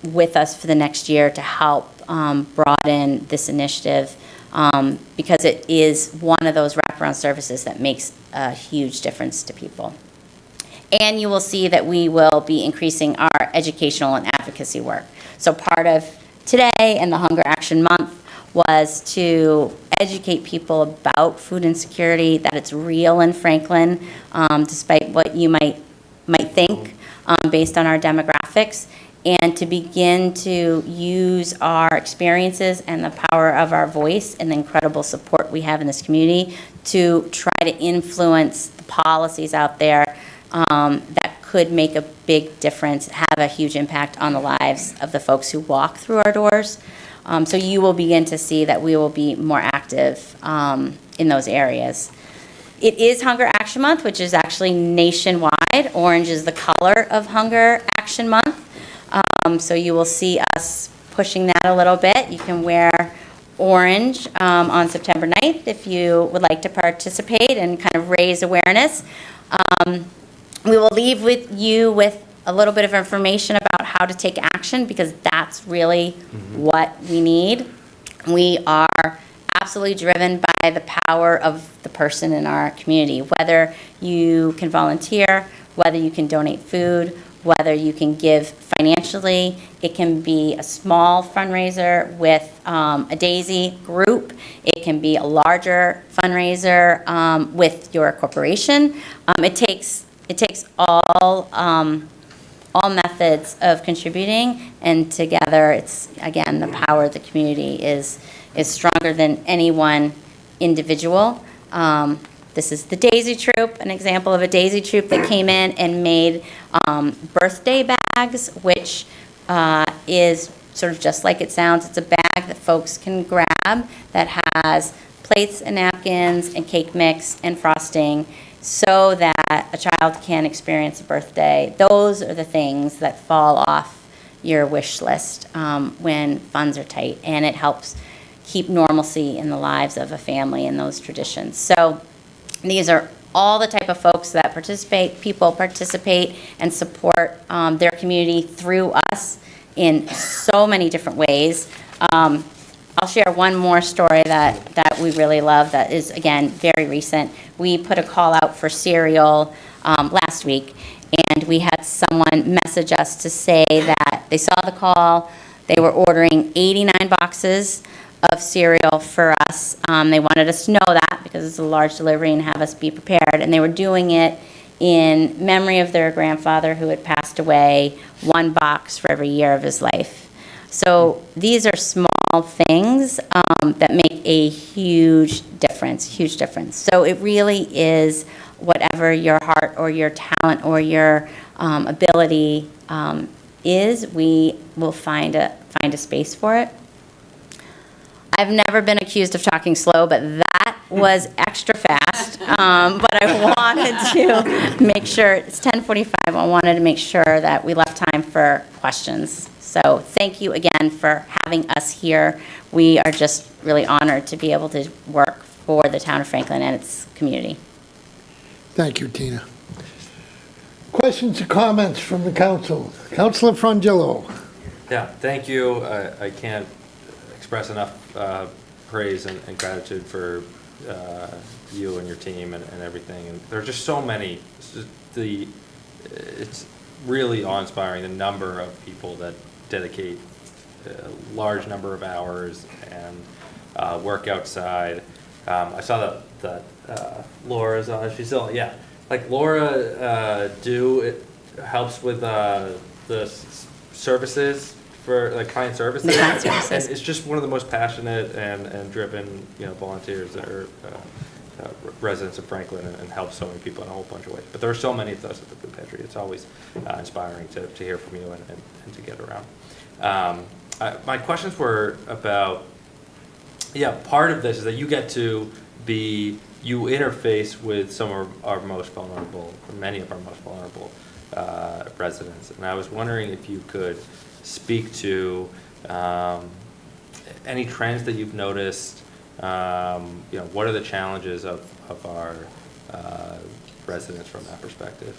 with us for the next year to help broaden this initiative because it is one of those wraparound services that makes a huge difference to people. And you will see that we will be increasing our educational and advocacy work. So part of today and the Hunger Action Month was to educate people about food insecurity, that it's real in Franklin, despite what you might think based on our demographics, and to begin to use our experiences and the power of our voice and the incredible support we have in this community to try to influence the policies out there that could make a big difference, have a huge impact on the lives of the folks who walk through our doors. So you will begin to see that we will be more active in those areas. It is Hunger Action Month, which is actually nationwide. Orange is the color of Hunger Action Month. So you will see us pushing that a little bit. You can wear orange on September 9th if you would like to participate and kind of raise awareness. We will leave you with a little bit of information about how to take action because that's really what we need. We are absolutely driven by the power of the person in our community, whether you can volunteer, whether you can donate food, whether you can give financially. It can be a small fundraiser with a DAISY group. It can be a larger fundraiser with your corporation. It takes all methods of contributing, and together it's, again, the power of the community is stronger than any one individual. This is the Daisy Troop, an example of a Daisy Troop that came in and made birthday bags, which is sort of just like it sounds. It's a bag that folks can grab that has plates and napkins and cake mix and frosting so that a child can experience a birthday. Those are the things that fall off your wish list when funds are tight, and it helps keep normalcy in the lives of a family and those traditions. So these are all the type of folks that people participate and support their community through us in so many different ways. I'll share one more story that we really love that is, again, very recent. We put a call out for cereal last week, and we had someone message us to say that they saw the call, they were ordering 89 boxes of cereal for us. They wanted us to know that because it's a large delivery and have us be prepared, and they were doing it in memory of their grandfather who had passed away, one box for every year of his life. So these are small things that make a huge difference. So it really is whatever your heart or your talent or your ability is, we will find a space for it. I've never been accused of talking slow, but that was extra fast. But I wanted to make sure, it's 10:45, I wanted to make sure that we left time for questions. So thank you again for having us here. We are just really honored to be able to work for the town of Franklin and its community. Thank you, Tina. Questions or comments from the council? Councilor Frangillo. Yeah, thank you. I can't express enough praise and gratitude for you and your team and everything. And there are just so many. It's really awe-inspiring, the number of people that dedicate a large number of hours and work outside. I saw that Laura's on. She's still, yeah. like Laura it helps with the services for like client services. The client services. And it's just one of the most passionate and driven, volunteers that are residents of Franklin and help so many people in a whole bunch of ways. But there are so many of those at the food pantry. It's always inspiring to hear from you and to get around. My questions were about, part of this is that you get to you interface with some of our most vulnerable, or many of our most vulnerable residents. And I was wondering if you could speak to any trends that you've noticed. What are the challenges of our residents from that perspective?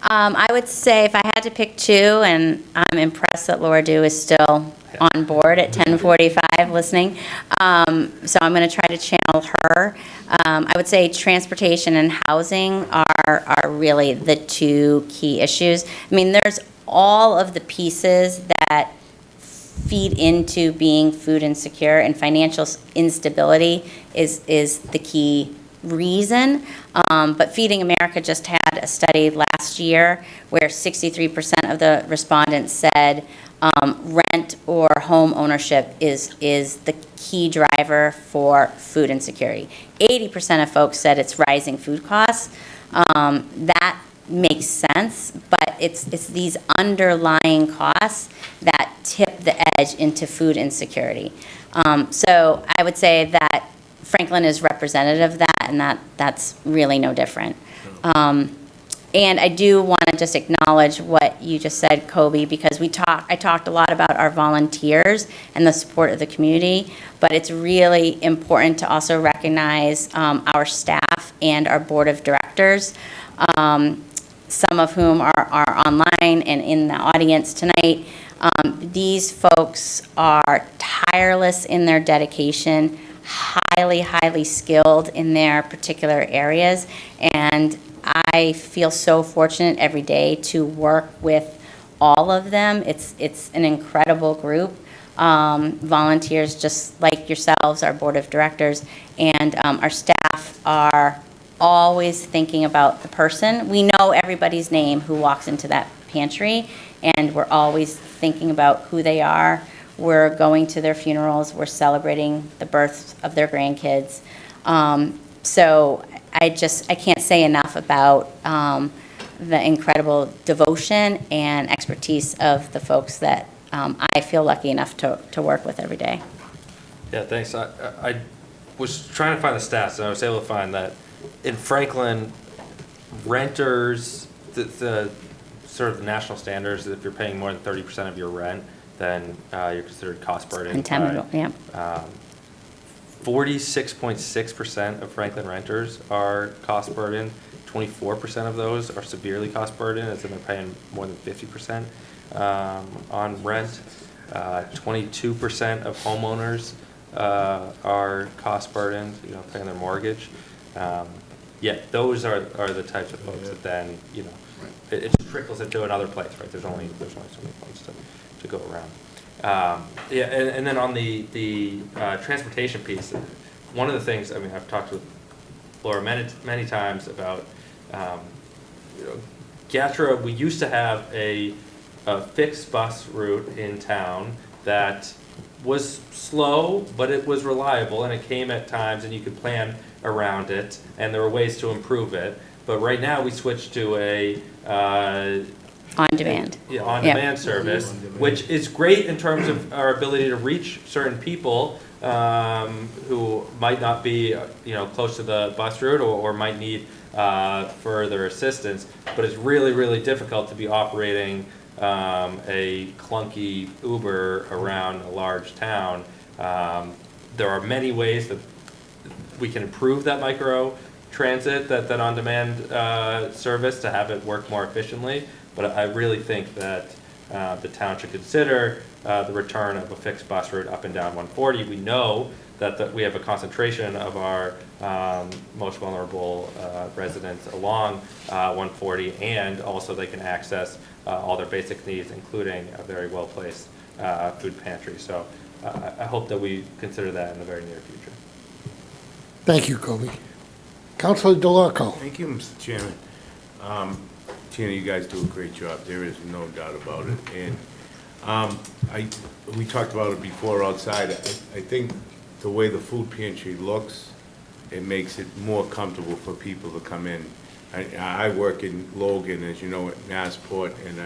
I would say if I had to pick two, and I'm impressed that Laura Dew is still on board at 10:45 listening, so I'm going to try to channel her. I would say transportation and housing are really the two key issues. I mean, there's all of the pieces that feed into being food insecure, and financial instability is the key reason. But Feeding America just had a study last year where 63% of the respondents said rent or home ownership is the key driver for food insecurity. 80% of folks said it's rising food costs. That makes sense, but it's these underlying costs that tip the edge into food insecurity. So I would say that Franklin is representative of that, and that's really no different. And I do want to just acknowledge what you just said, Kobe, because I talked a lot about our volunteers and the support of the community, but it's really important to also recognize our staff and our board of directors, some of whom are online and in the audience tonight. These folks are tireless in their dedication, highly, highly skilled in their particular areas, and I feel so fortunate every day to work with all of them. It's an incredible group. Volunteers just like yourselves, our board of directors, and our staff are always thinking about the person. We know everybody's name who walks into that pantry, and we're always thinking about who they are. We're going to their funerals. We're celebrating the births of their grandkids. So I can't say enough about the incredible devotion and expertise of the folks that I feel lucky enough to work with every day. Yeah, thanks. I was trying to find the stats, and I was able to find that in Franklin, renters, the sort of the national standards, if you're paying more than 30% of your rent, then you're considered cost burden. Untenable, yeah. 46.6% of Franklin renters are cost burden. 24% of those are severely cost burden, as in they're paying more than 50% on rent. 22% of homeowners are cost burdened, paying their mortgage. Yet those are the types of folks that then, it just trickles into another place, right? There's only so many folks to go around. And then on the transportation piece, one of the things, I've talked with Laura many times about, Gatra, we used to have a fixed bus route in town that was slow, but it was reliable, and it came at times, and you could plan around it, and there were ways to improve it. But right now, we switched to a on-demand. On-demand service, which is great in terms of our ability to reach certain people who might not be, close to the bus route or might need further assistance. But it's really, really difficult to be operating a clunky Uber around a large town. There are many ways that we can improve that micro transit, that on-demand service, to have it work more efficiently. But I really think that the town should consider the return of a fixed bus route up and down 140. We know that we have a concentration of our most vulnerable residents along 140, and also they can access all their basic needs, including a very well-placed food pantry. So I hope that we consider that in the very near future. Thank you, Kobe. Councilor DeLorco. Thank you, Mr. Chairman. Tina, you guys do a great job. There is no doubt about it. And we talked about it before outside. I think the way the food pantry looks, it makes it more comfortable for people to come in. I work in Logan, as you know, at Massport, and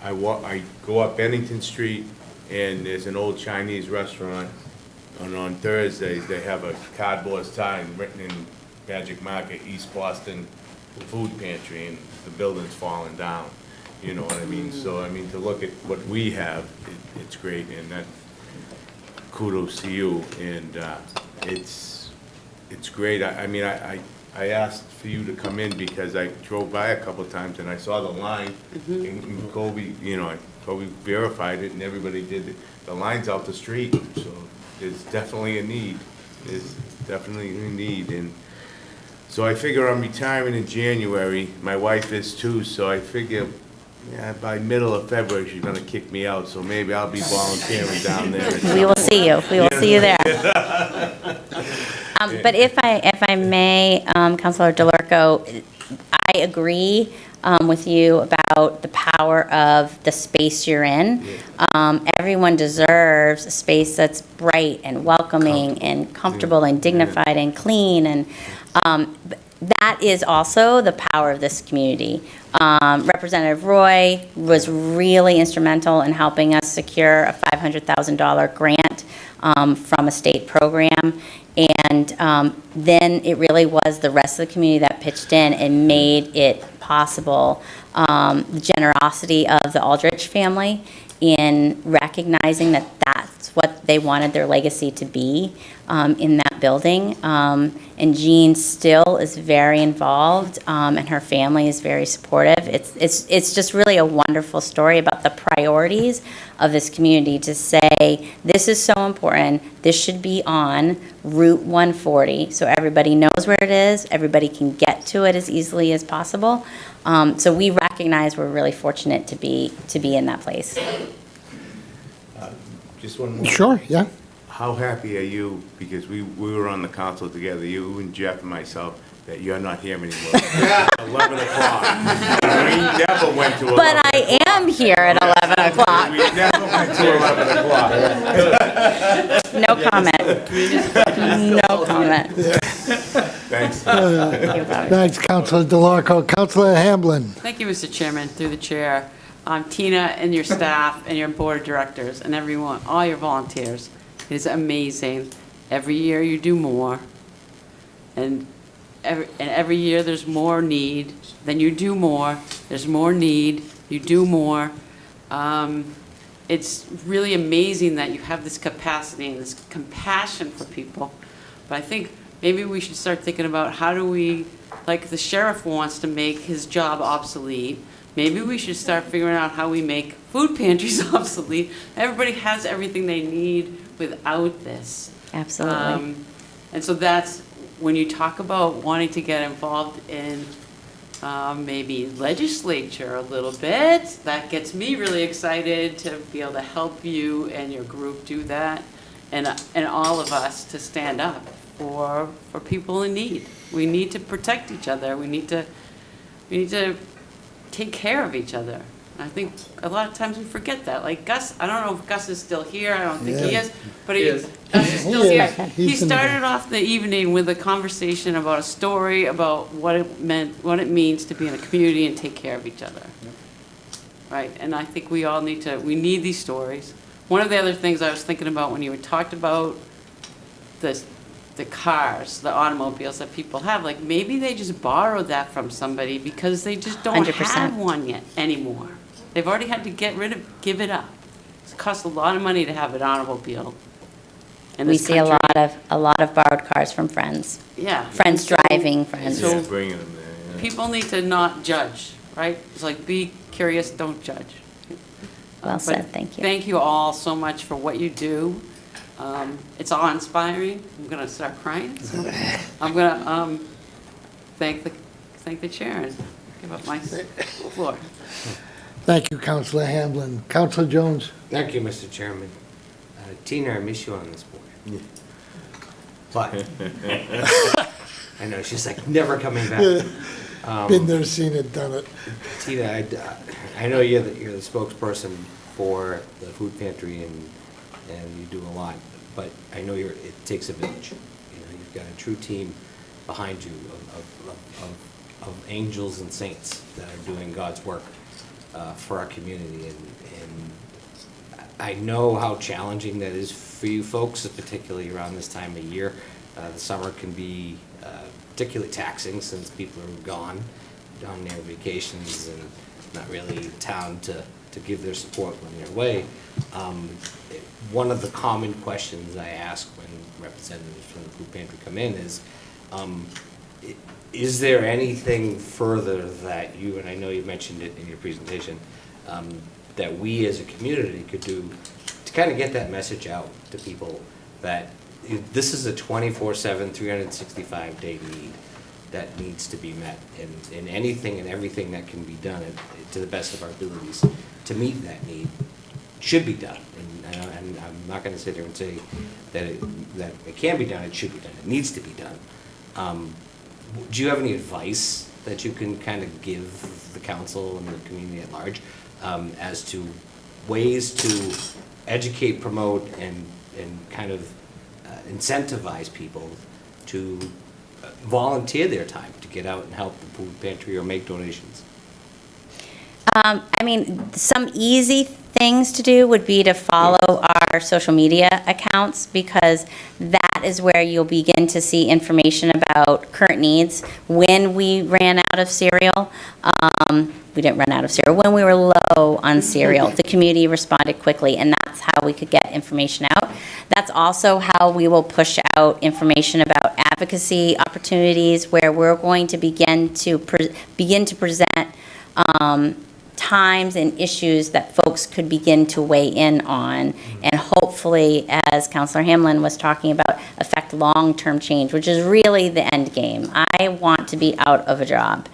I go up Bennington Street, and there's an old Chinese restaurant, and on Thursdays, they have a cardboard sign written in Magic Market, East Boston Food Pantry, and the building's falling down, you know what I mean? So, I mean, to look at what we have, it's great, and that, kudos to you, and it's great. I mean, I asked for you to come in because I drove by a couple of times and I saw the line, and Kobe, you know, Kobe verified it, and everybody did it. The line's out the street, so there's definitely a need. There's definitely a need, and so I figure I'm retiring in January. My wife is too, so I figure, yeah, by middle of February, she's gonna kick me out, so maybe I'll be volunteering down there. We will see you. We will see you there. But if I may, Councilor DeLorco, I agree with you about the power of the space you're in. Everyone deserves a space that's bright and welcoming and comfortable and dignified and clean, and that is also the power of this community. Representative Roy was really instrumental in helping us secure a $500,000 grant from a state program. And then it really was the rest of the community that pitched in and made it possible. The generosity of the Aldrich family in recognizing that that's what they wanted their legacy to be in that building. And Jean still is very involved, and her family is very supportive. It's just really a wonderful story about the priorities of this community to say, this is so important, this should be on Route 140, so everybody knows where it is, everybody can get to it as easily as possible. So we recognize we're really fortunate to be in that place. Just one more. Sure, yeah. How happy are you, because we were on the council together, you and Jeff and myself, that you're not here anymore? 11 o'clock. We never went to 11 But I am here at 11 o'clock. We never went to 11 o'clock. No comment. No comment. Thanks. Thanks, Councilor DeLorco. Councilor Hamblin. Thank you, Mr. Chairman, through the chair. Tina and your staff and your board of directors and everyone, all your volunteers. It is amazing. Every year you do more. And every year there's more need. Then you do more. There's more need. You do more. It's really amazing that you have this capacity and this compassion for people. But I think maybe we should start thinking about how do we, like the sheriff wants to make his job obsolete, maybe we should start figuring out how we make food pantries obsolete. Everybody has everything they need without this. Absolutely. And so that's, when you talk about wanting to get involved in maybe legislature a little bit, that gets me really excited to be able to help you and your group do that, and all of us to stand up for people in need. We need to protect each other. We need to take care of each other. I think a lot of times we forget that. Like Gus, I don't know if Gus is still here. I don't think he is, but Gus is still here. He started off the evening with a conversation about a story about what it means to be in a community and take care of each other. Right, and I think we all need these stories. One of the other things I was thinking about when you had talked about the cars, the automobiles that people have, like maybe they just borrowed that from somebody because they just don't 100%. have one yet anymore. They've already had to give it up. It costs a lot of money to have an automobile. in We this see a country. lot of borrowed cars from friends. Yeah. Friends And so- driving, friends. so Bringing them there, yeah. People need to not judge, right? It's like, be curious, don't judge. Well But said, thank you. Thank you all so much for what you do. It's awe-inspiring. I'm gonna start crying. So I'm gonna thank the chair and give up my floor. Thank you, Councilor Hamblin. Councilor Jones. Thank you, Mr. Chairman. Tina, I miss you on this board. But I know, she's like, never coming back. Been there, seen it, done it. Tina, I know you're the spokesperson for the food pantry and you do a lot, but I know it takes a village. You know, you've got a true team behind you of angels and saints that are doing God's work for our community. And I know how challenging that is for you folks, particularly around this time of year. The summer can be particularly taxing since people are gone on their vacations and not really in town to give their support when they're away. One of the common questions I ask when representatives from the food pantry come in is there anything further that you, and I know you mentioned it in your presentation, that we as a community could do to kind of get that message out to people that this is a 24/7, 365-day need that needs to be met, and anything and everything that can be done to the best of our abilities to meet that need should be done. And I'm not going to sit there and say that it can be done, it should be done, it needs to be done. Do you have any advice that you can kind of give the council and the community at large as to ways to educate, promote, and kind of incentivize people to volunteer their time to get out and help the food pantry or make donations? I mean, some easy things to do would be to follow our social media accounts, because that is where you'll begin to see information about current needs. When we ran out of cereal, we didn't run out of cereal. When we were low on cereal, the community responded quickly, and that's how we could get information out. That's also how we will push out information about advocacy opportunities, where we're going to begin to present times and issues that folks could begin to weigh in on, and hopefully, as Councilor Hamlin was talking about, affect long-term change, which is really the end game. I want to be out of a job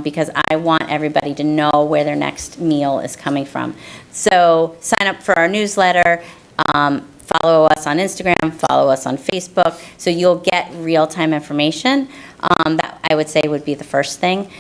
because I want everybody to know where their next meal is coming from. So sign up for our newsletter, follow us on Instagram, follow us on Facebook, so you'll get real-time information. That I would say would be the first thing.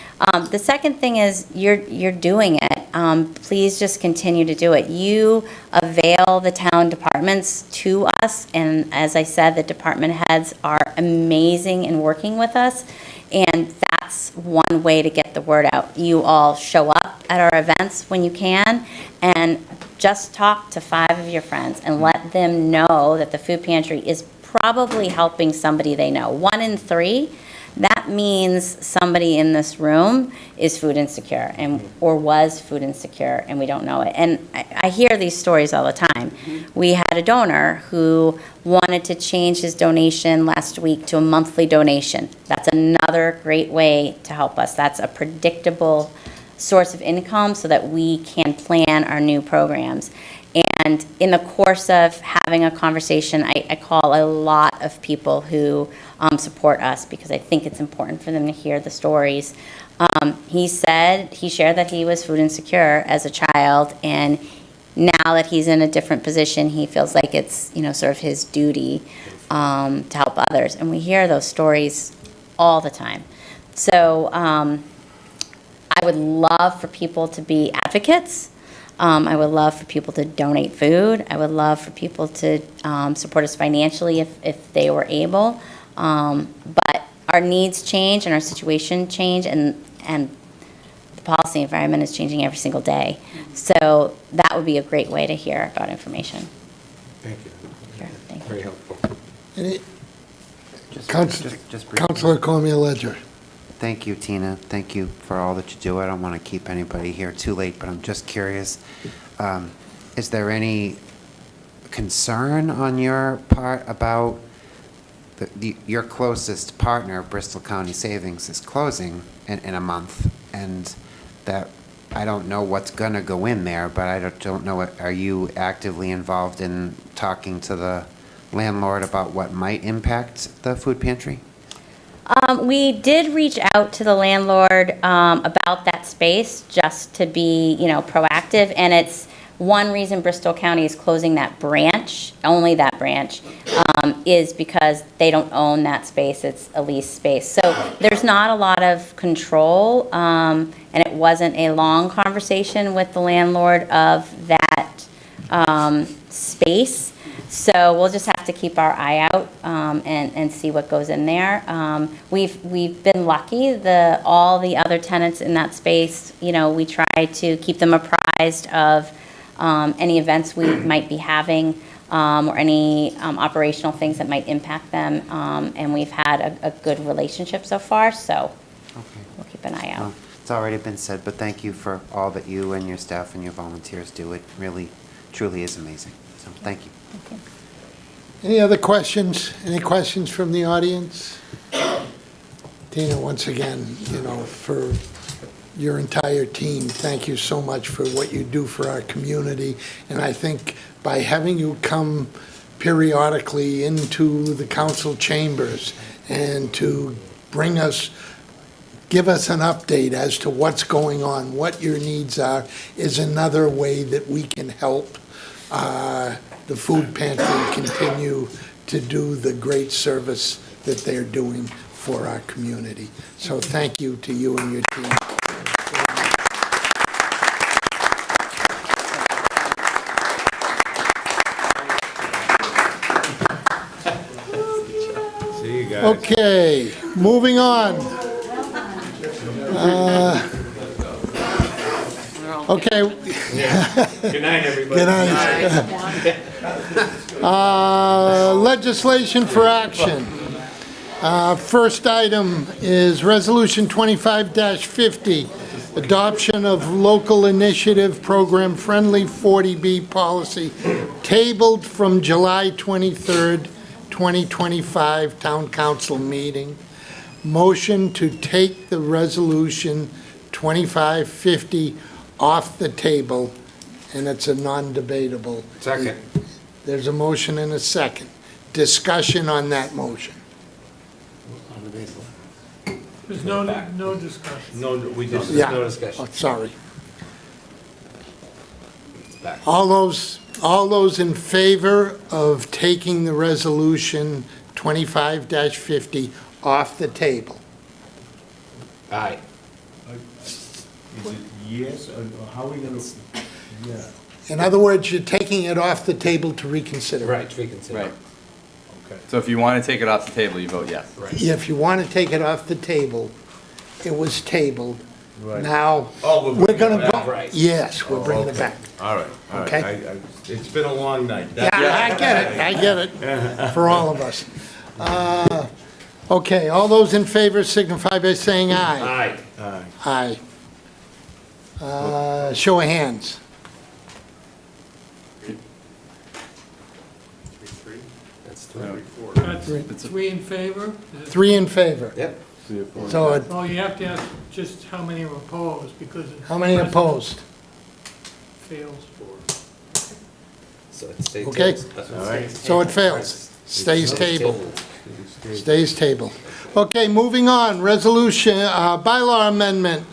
The second thing is you're doing it. Please just continue to do it. You avail the town departments to us, and as I said, the department heads are amazing in working with us, and that's one way to get the word out. You all show up at our events when you can, and just talk to 5 of your friends and let them know that the food pantry is probably helping somebody they know. 1 in 3. That means somebody in this room is food insecure or was food insecure, and we don't know it. And I hear these stories all the time. We had a donor who wanted to change his donation last week to a monthly donation. That's another great way to help us. That's a predictable source of income so that we can plan our new programs. And in the course of having a conversation, I call a lot of people who support us, because I think it's important for them to hear the stories. He shared that he was food insecure as a child, and now that he's in a different position, he feels like it's, sort of his duty to help others. And we hear those stories all the time. So I would love for people to be advocates. I would love for people to donate food. I would love for people to support us financially if they were able. But our needs change and our situation change, and the policy environment is changing every single day. So that would be a great way to hear about information. Thank you. Sure, thank you. Very helpful. Councilor Cormier Ledger. Thank you, Tina. Thank you for all that you do. I don't want to keep anybody here too late, but I'm just curious. Is there any concern on your part about your closest partner, Bristol County Savings, is closing in a month, and that I don't know what's going to go in there, but I don't know, are you actively involved in talking to the landlord about what might impact the food pantry? We did reach out to the landlord about that space, just to be, proactive, and One reason Bristol County is closing that branch, only that branch, is because they don't own that space. It's a leased space. So there's not a lot of control, and it wasn't a long conversation with the landlord of that space. So we'll just have to keep our eye out and see what goes in there. We've been lucky. All the other tenants in that space, you know, we try to keep them apprised of any events we might be having or any operational things that might impact them. And we've had a good relationship so far, so we'll keep an eye out. Well, it's already been said, but thank you for all that you and your staff and your volunteers do. It really, truly is amazing. So thank you. Any other questions? Any questions from the audience? Tina, once again, you know, for your entire team, thank you so much for what you do for our community. And I think by having you come periodically into the council chambers and to give us an update as to what's going on, what your needs are, is another way that we can help the food pantry continue to do the great service that they're doing for our community. So thank you to you and your team. See you guys. Okay, moving on. Okay. Good night, everybody. Good night. Legislation for action. First item is Resolution 25-50, adoption of local initiative program friendly 40B policy, tabled from July 23rd, 2025 Town Council meeting. Motion to take the resolution 2550 off the table, and it's a non-debatable. Second. There's a motion and a second. Discussion on that motion. There's no discussion. No, we just, Yeah. no discussion. Oh, sorry. It's back. All those in favor of taking the resolution 25-50 off the table? Aye. Is it yes, or how are we gonna, yeah. In other words, you're taking it off the table to reconsider. Right, reconsider. Right. Okay. So if you want to take it off the table, you vote yes. Right. If you want to take it off the table, it was tabled. Right. Now, Oh, we're bringing going it to back, go. right. Yes, we're bringing it Okay. back. All right, all right. Okay. It's been a long night. Yeah, I get it, for all of us. Okay, all those in favor signify by saying aye. Aye. Aye. Show of hands. That's three. That's three in favor? Is it- 3 in favor. Yep. So Oh, you have to ask just how many are opposed, because it how many opposed? fails for. So it stays. Okay. All right. So it fails. Stays tabled. Stays tabled. Okay, moving on. Resolution, bylaw amendment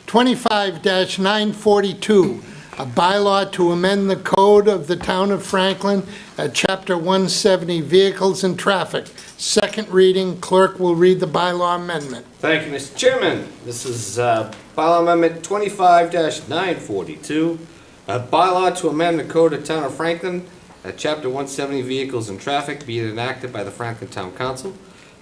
25-942, a bylaw to amend the code of the town of Franklin at Chapter 170, Vehicles and Traffic. Second reading. Clerk will read the bylaw amendment. Thank you, Mr. Chairman. This is bylaw amendment 25-942, a bylaw to amend the code of Town of Franklin at Chapter 170 Vehicles and Traffic, be it enacted by the Franklin Town Council.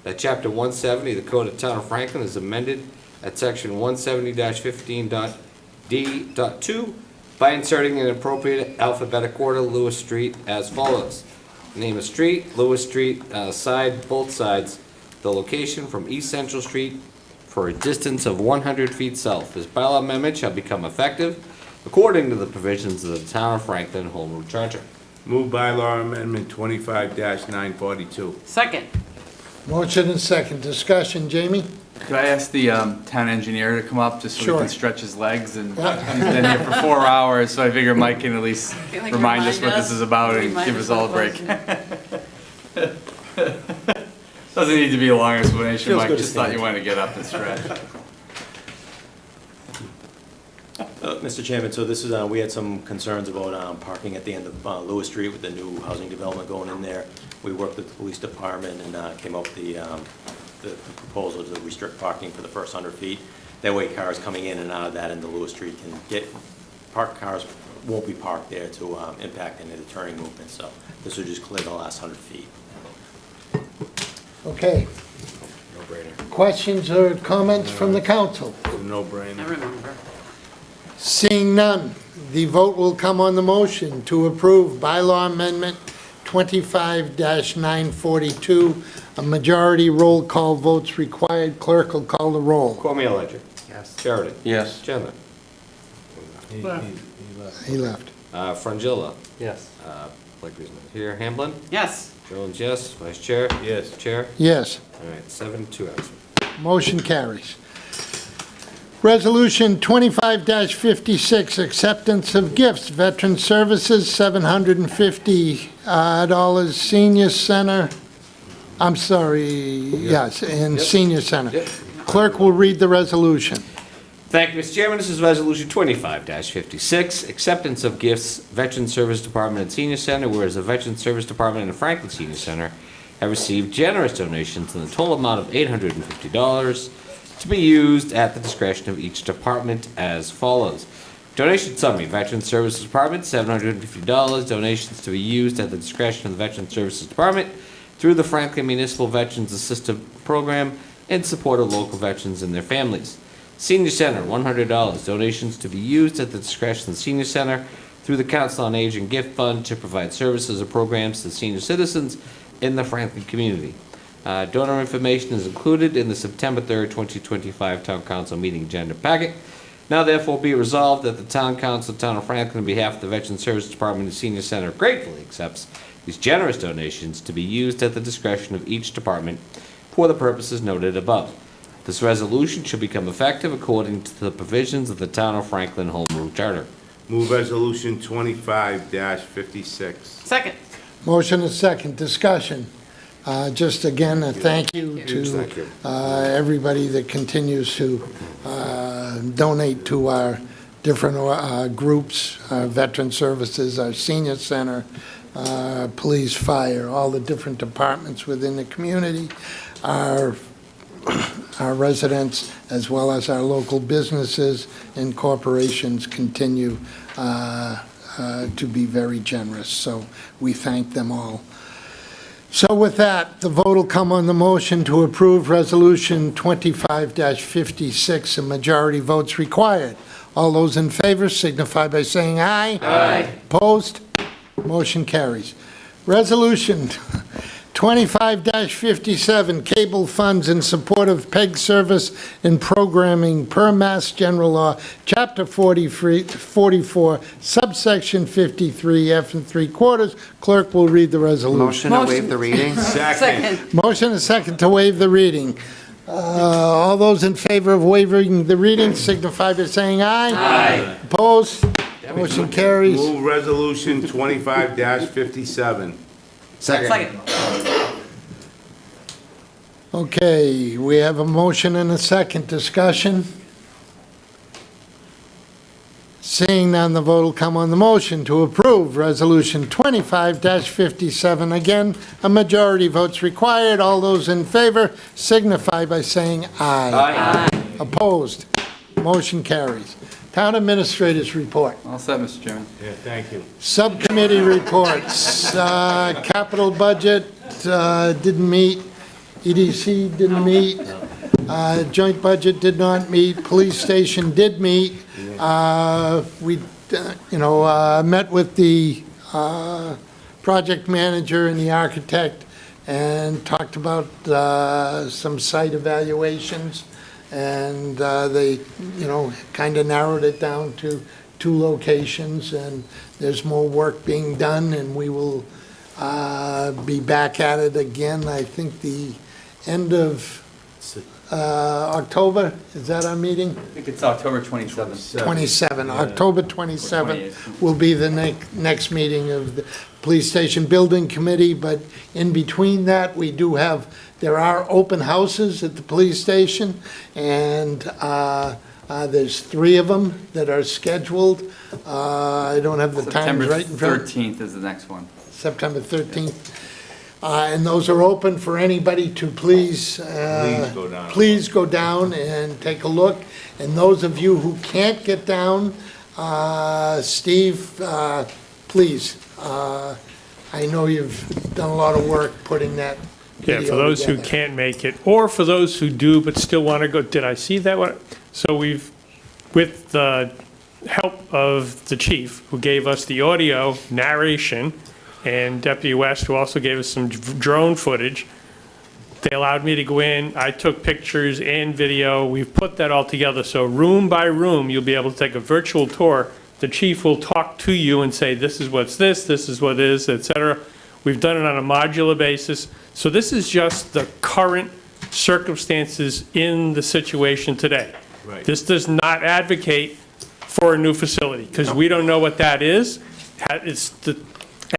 At Chapter 170, the code of Town of Franklin is amended at Section 170-15.d.2 by inserting an appropriate alphabetic order, Lewis Street, as follows. Name of street, Lewis Street, both sides, the location from East Central Street for a distance of 100 feet south. This bylaw amendment shall become effective according to the provisions of the Town of Franklin Home Rule Charter. Move bylaw amendment 25-942. Second. Motion and second. Discussion. Jamie? Could I ask the town engineer to come up just so he Sure. can stretch his legs? And he's been here for 4 hours, so I figure Mike can at least Like remind us what remind this is about and remind give us us all a what break. goes Doesn't need to be a long explanation, Feels Mike, good to just thought stand. you wanted to get up and stretch. Mr. Chairman, so this is, we had some concerns about parking at the end of Lewis Street with the new housing development going in there. We worked with the police department and came up with the proposal to restrict parking for the first 100 feet. That way cars coming in and out of that into Lewis Street can parked cars won't be parked there to impact any of the turning movement. So this would just clear the last 100 feet. Okay. No-brainer. Questions or comments from the council? No-brainer. I remember. Seeing none, the vote will come on the motion to approve bylaw amendment 25-942. A majority roll call votes required. Clerk will call the roll. Cormier Ledger. Yes. Sheridan. Yes. Chandler. He left. Frangilla. Yes. Blake Reisman here. Hamblin. Yes. Jones, yes. Vice Chair. Yes. Chair. Yes. All right, 7-2 absent. Motion carries. Resolution 25-56, acceptance of gifts, Veteran Services, $750 Senior Center, I'm sorry, yes, in Senior Center. Clerk will read the resolution. Thank you, Mr. Chairman. This is Resolution 25-56, acceptance of gifts, Veteran Service Department and Senior Center, whereas the Veteran Service Department and Franklin Senior Center have received generous donations in the total amount of $850 to be used at the discretion of each department as follows. Donation summary, Veteran Services Department, $750, donations to be used at the discretion of the Veteran Services Department through the Franklin Municipal Veterans Assistance Program in support of local veterans and their families. Senior Center, $100, donations to be used at the discretion of the Senior Center through the Council on Aging Gift Fund to provide services or programs to senior citizens in the Franklin community. Donor information is included in the September 3rd, 2025 Town Council meeting agenda packet. Now therefore be resolved that the Town Council, Town of Franklin, on behalf of the Veteran Service Department and Senior Center, gratefully accepts these generous donations to be used at the discretion of each department for the purposes noted above. This resolution should become effective according to the provisions of the Town of Franklin Home Rule Charter. Move Resolution 25-56. Second. Motion is second. Discussion. Just again, a thank you to everybody that continues to donate to our different groups, our Veteran Services, our Senior Center, police, fire, all the different departments within the community, our residents, as well as our local businesses and corporations continue to be very generous. So we thank them all. So with that, the vote will come on the motion to approve Resolution 25-56. A majority votes required. All those in favor signify by saying aye. Aye. Opposed? Motion carries. Resolution 25-57, cable funds in support of PEG service and programming per Mass General Law, Chapter 44, subsection 53, F and 3/4. Clerk will read the resolution. Motion to waive the reading? Second. Motion and second to waive the reading. All those in favor of waiving the reading signify by saying aye. Aye. Opposed? Motion carries. Move Resolution 25-57. Second. Okay, we have a motion and a second. Discussion. Seeing none, the vote will come on the motion to approve Resolution 25-57. Again, a majority votes required. All those in favor signify by saying aye. Aye. Opposed? Motion carries. Town Administrators Report. All set, Mr. Chairman. Yeah, thank you. Subcommittee reports. Capital budget didn't meet. EDC didn't meet. Joint budget did not meet. Police station did meet. We, met with the project manager and the architect and talked about some site evaluations. And they, kind of narrowed it down to 2 locations, and there's more work being done, and we will be back at it again, I think the end of October. Is that our meeting? I think it's October 27th. 27. October 27th will be the next meeting of the Police Station Building Committee, but in between that, there are open houses at the police station, and There's 3 of them that are scheduled. I don't have the times September right in front. 13th is the next one. September 13th. And those are open for anybody to please go down. please go down and take a look. And those of you who can't get down, Steve, please, I know you've done a lot of work putting that Yeah, video for those who together. can't make it, or for those who do but still want to go, did I see that one? So we've, with the help of the chief, who gave us the audio narration, and Deputy West, who also gave us some drone footage, they allowed me to go in, I took pictures and video, we've put that all together, so room by room, you'll be able to take a virtual tour. The chief will talk to you and say, this is what's this is what is, et cetera. We've done it on a modular basis. So this is just the current circumstances in the situation today. Right. This does not advocate for a new facility, because we don't know what that is.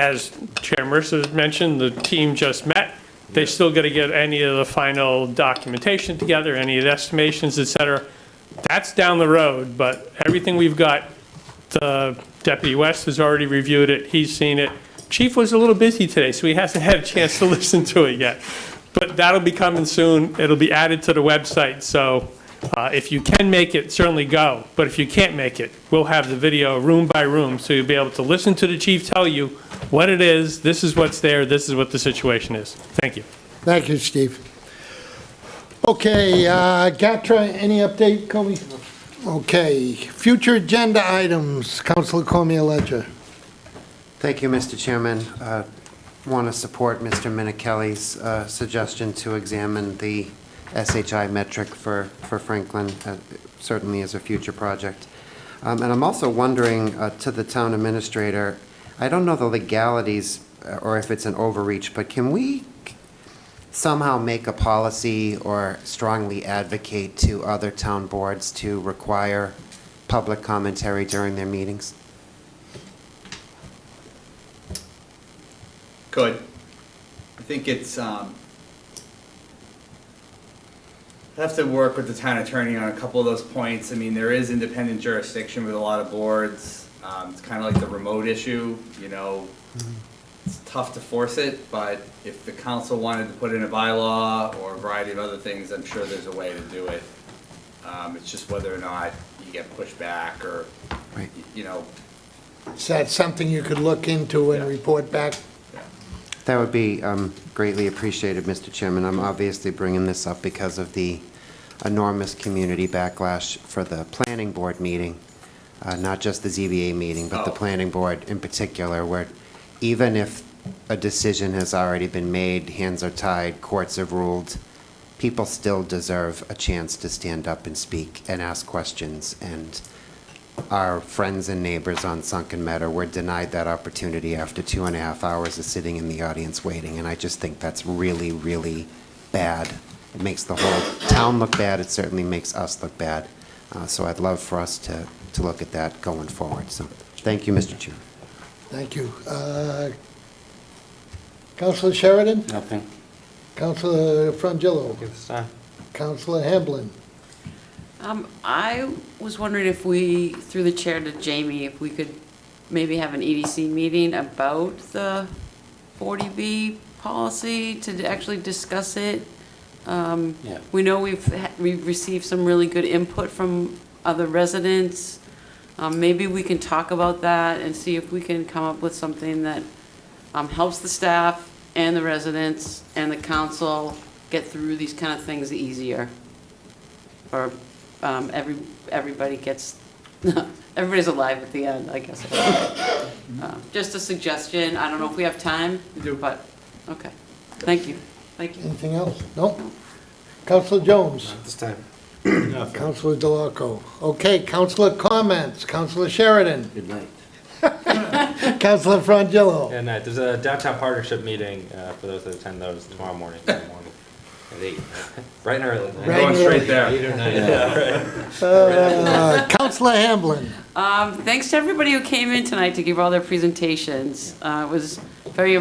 As Chair Mercer mentioned, the team just met. They still got to get any of the final documentation together, any of the estimations, et cetera. That's down the road, but everything we've got, Deputy West has already reviewed it, he's seen it. Chief was a little busy today, so he hasn't had a chance to listen to it yet. But that'll be coming soon. It'll be added to the website, so if you can make it, certainly go. But if you can't make it, we'll have the video room by room, so you'll be able to listen to the chief tell you what it is, this is what's there, this is what the situation is. Thank you. Thank you, Steve. Okay, GATRA, any update, Kobe? Okay, future agenda items, Councilor Cormier-Ledger. Thank you, Mr. Chairman. Want to support Mr. Minichelli's suggestion to examine the SHI metric for Franklin, certainly as a future project. And I'm also wondering to the town administrator, I don't know the legalities or if it's an overreach, but can we somehow make a policy or strongly advocate to other town boards to require public commentary during their meetings? Good. I think it's, I have to work with the town attorney on a couple of those points. I mean, there is independent jurisdiction with a lot of boards. It's kind of like the remote issue, you know. It's tough to force it, but if the council wanted to put in a bylaw or a variety of other things, I'm sure there's a way to do it. It's just whether or not you get pushed back or, you know. Is that something you could look into and report back? That would be greatly appreciated, Mr. Chairman. I'm obviously bringing this up because of the enormous community backlash for the planning board meeting, not just the ZBA meeting, but the planning board in particular, where even if a decision has already been made, hands are tied, courts have ruled, people still deserve a chance to stand up and speak and ask questions. And our friends and neighbors on Sunken Meadow were denied that opportunity after 2.5 hours of sitting in the audience waiting. And I just think that's really, really bad. It makes the whole town look bad. It certainly makes us look bad. So I'd love for us to look at that going forward. So thank you, Mr. Chair. Thank you. Councilor Sheridan? Nothing. Councilor Frangillo? This time. Councilor Hamblin? I was wondering if we, through the chair to Jamie, if we could maybe have an EDC meeting about the 40B policy to actually discuss it. We know we've received some really good input from other residents. Maybe we can talk about that and see if we can come up with something that helps the staff and the residents and the council get through these kind of things easier. Or everybody gets, everybody's alive at the end, I guess. Just a suggestion. I don't know if we have time, but, okay. Thank you. Thank you. Anything else? No? Councilor Jones? Not this time. Councilor DeLarco? Okay, councilor comments. Councilor Sheridan? Good night. Councilor Frangillo? And there's a downtown partnership meeting for those that attend those tomorrow morning. At 8. Bright and early. Bright and early. Straight there. 8 or 9. Yeah. Councilor Hamblin? Thanks to everybody who came in tonight to give all their presentations. It was very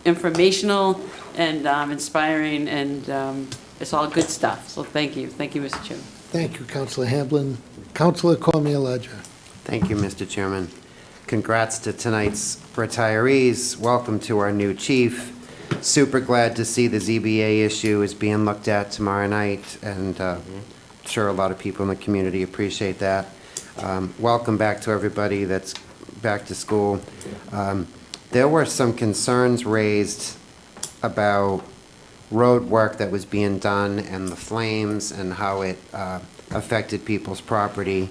informational and inspiring, and it's all good stuff. So thank you. Thank you, Mr. Chairman. Thank you, Councilor Hamblin. Councilor Cormier-Ledger. Thank you, Mr. Chairman. Congrats to tonight's retirees. Welcome to our new chief. Super glad to see the ZBA issue is being looked at tomorrow night, and sure a lot of people in the community appreciate that. Welcome back to everybody that's back to school. There were some concerns raised about road work that was being done and the flames and how it affected people's property.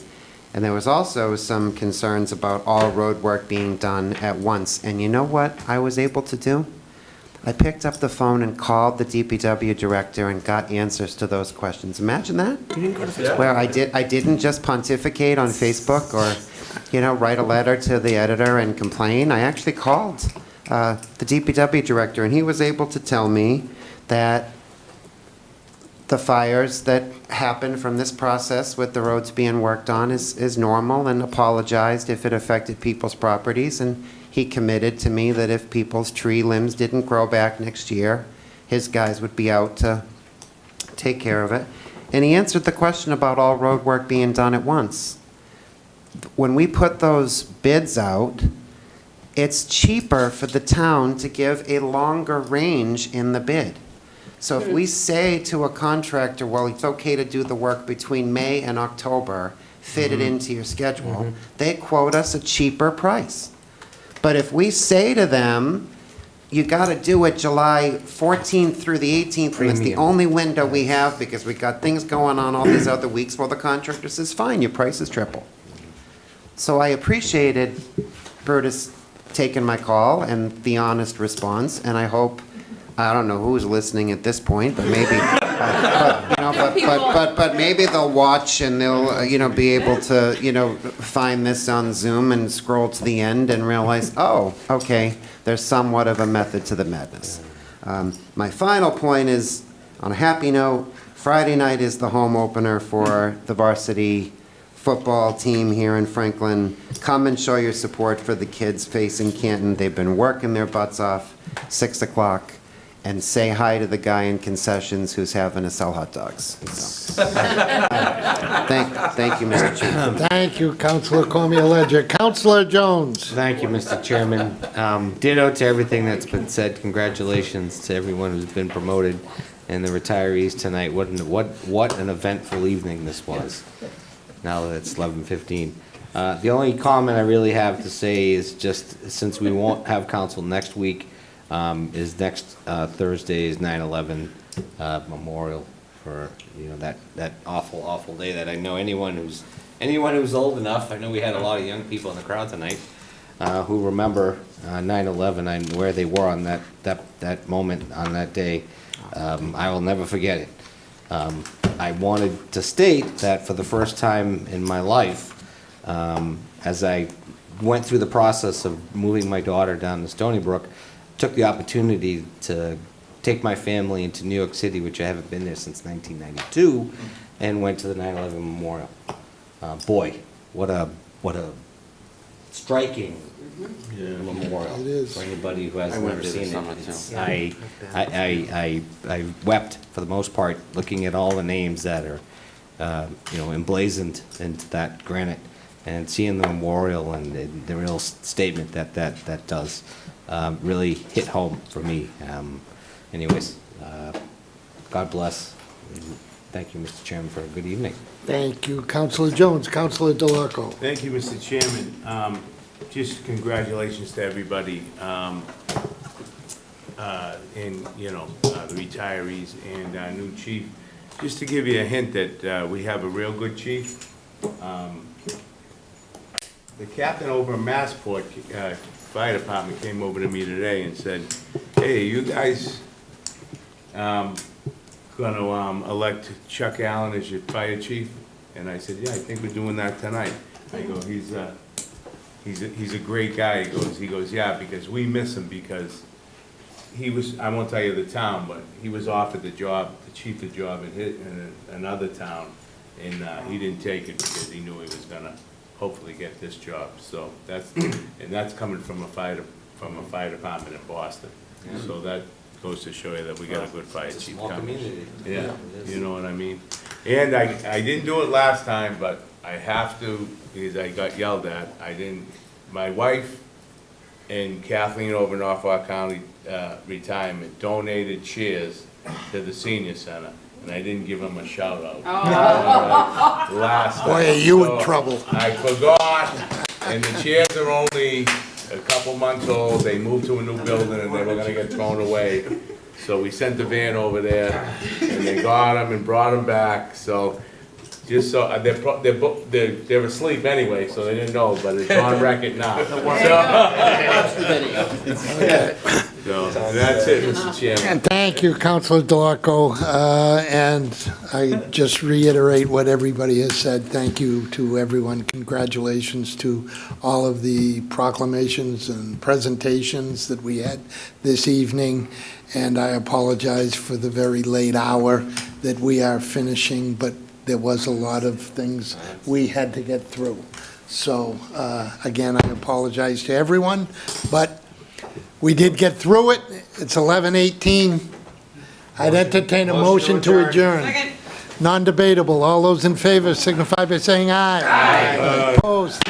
And there was also some concerns about all road work being done at once. And you know what I was able to do? I picked up the phone and called the DPW director and got answers to those questions. Imagine that? You didn't go to Facebook? Where I didn't just pontificate on Facebook or, write a letter to the editor and complain. I actually called the DPW director, and he was able to tell me that the fires that happened from this process with the roads being worked on is normal, and apologized if it affected people's properties. And he committed to me that if people's tree limbs didn't grow back next year, his guys would be out to take care of it. And he answered the question about all road work being done at once. When we put those bids out, it's cheaper for the town to give a longer range in the bid. So if we say to a contractor, well, it's okay to do the work between May and October, fit it into your schedule, they quote us a cheaper price. But if we say to them, you got to do it July 14th through the 18th, and it's the only window we have because we got things going on all these other weeks, well, the contractor says, fine, your price is triple. So I appreciated Brutus taking my call and the honest response, and I hope, I don't know who's listening at this point, but maybe, but maybe they'll watch and they'll, be able to, find this on Zoom and scroll to the end and realize, oh, okay, there's somewhat of a method to the madness. My final point is, on a happy note, Friday night is the home opener for the varsity football team here in Franklin. Come and show your support for the kids facing Canton. They've been working their butts off, 6 o'clock. And say hi to the guy in concessions who's having to sell hot dogs. So, thank you, Mr. Chief. Thank you, Councilor Cormier-Ledger. Councilor Jones. Thank you, Mr. Chairman. Ditto to everything that's been said. Congratulations to everyone who's been promoted and the retirees tonight. What an eventful evening this was. Now that it's 11:15. The only comment I really have to say is just since we won't have council next week, is next Thursday is 9/11 memorial for that awful day that I know anyone who's old enough. I know we had a lot of young people in the crowd tonight who remember 9/11 and where they were on that moment on that day. I will never forget it. I wanted to state that for the first time in my life, as I went through the process of moving my daughter down to Stony Brook, took the opportunity to take my family into New York City, which I haven't been there since 1992, and went to the 9/11 memorial. Boy, what a striking memorial for anybody who has never seen it. I wept for the most part looking at all the names that are emblazoned into that granite and seeing the memorial and the real statement that does. Really hit home for me. Anyways, God bless. Thank you, Mr. Chairman, for a good evening. Thank you, Councilor Jones. Councilor DeLarco. Thank you, Mr. Chairman. Just congratulations to everybody, and, the retirees and our new chief. Just to give you a hint that we have a real good chief. The captain over in Massport Fire Department came over to me today and said, hey, you guys gonna elect Chuck Allen as your fire chief? And I said, yeah, I think we're doing that tonight. I go, he's a great guy. He goes, yeah, because we miss him because he was, I won't tell you the town, but he was offered the chief job in another town, and he didn't take it because he knew he was gonna hopefully get this job. So that's coming from a fire department in Boston. Yeah. So that goes to show you that we got a good fire chief coming. Yeah, you know what I mean? And I didn't do it last time, but I have to, because I got yelled at. My wife and Kathleen over in Norfolk County Retirement donated chairs to the senior center, and I didn't give them a shout out. Last time. Boy, are you in So trouble. I forgot, and the chairs are only a couple months old. They moved to a new building and they were gonna get thrown away. So we sent the van over there, and they got them and brought them back, so, just so, they're asleep anyway, so they didn't know, but it's on record now. So, that's it, Mr. Chairman. And thank you, Councilor Delaco. And I just reiterate what everybody has said. Thank you to everyone. Congratulations to all of the proclamations and presentations that we had this evening. And I apologize for the very late hour that we are finishing, but there was a lot of things we had to get through. So, again, I apologize to everyone, but we did get through it. It's 11:18. I'd entertain a motion to adjourn. Non-debatable. All those in favor signify by saying aye. Aye. Opposed?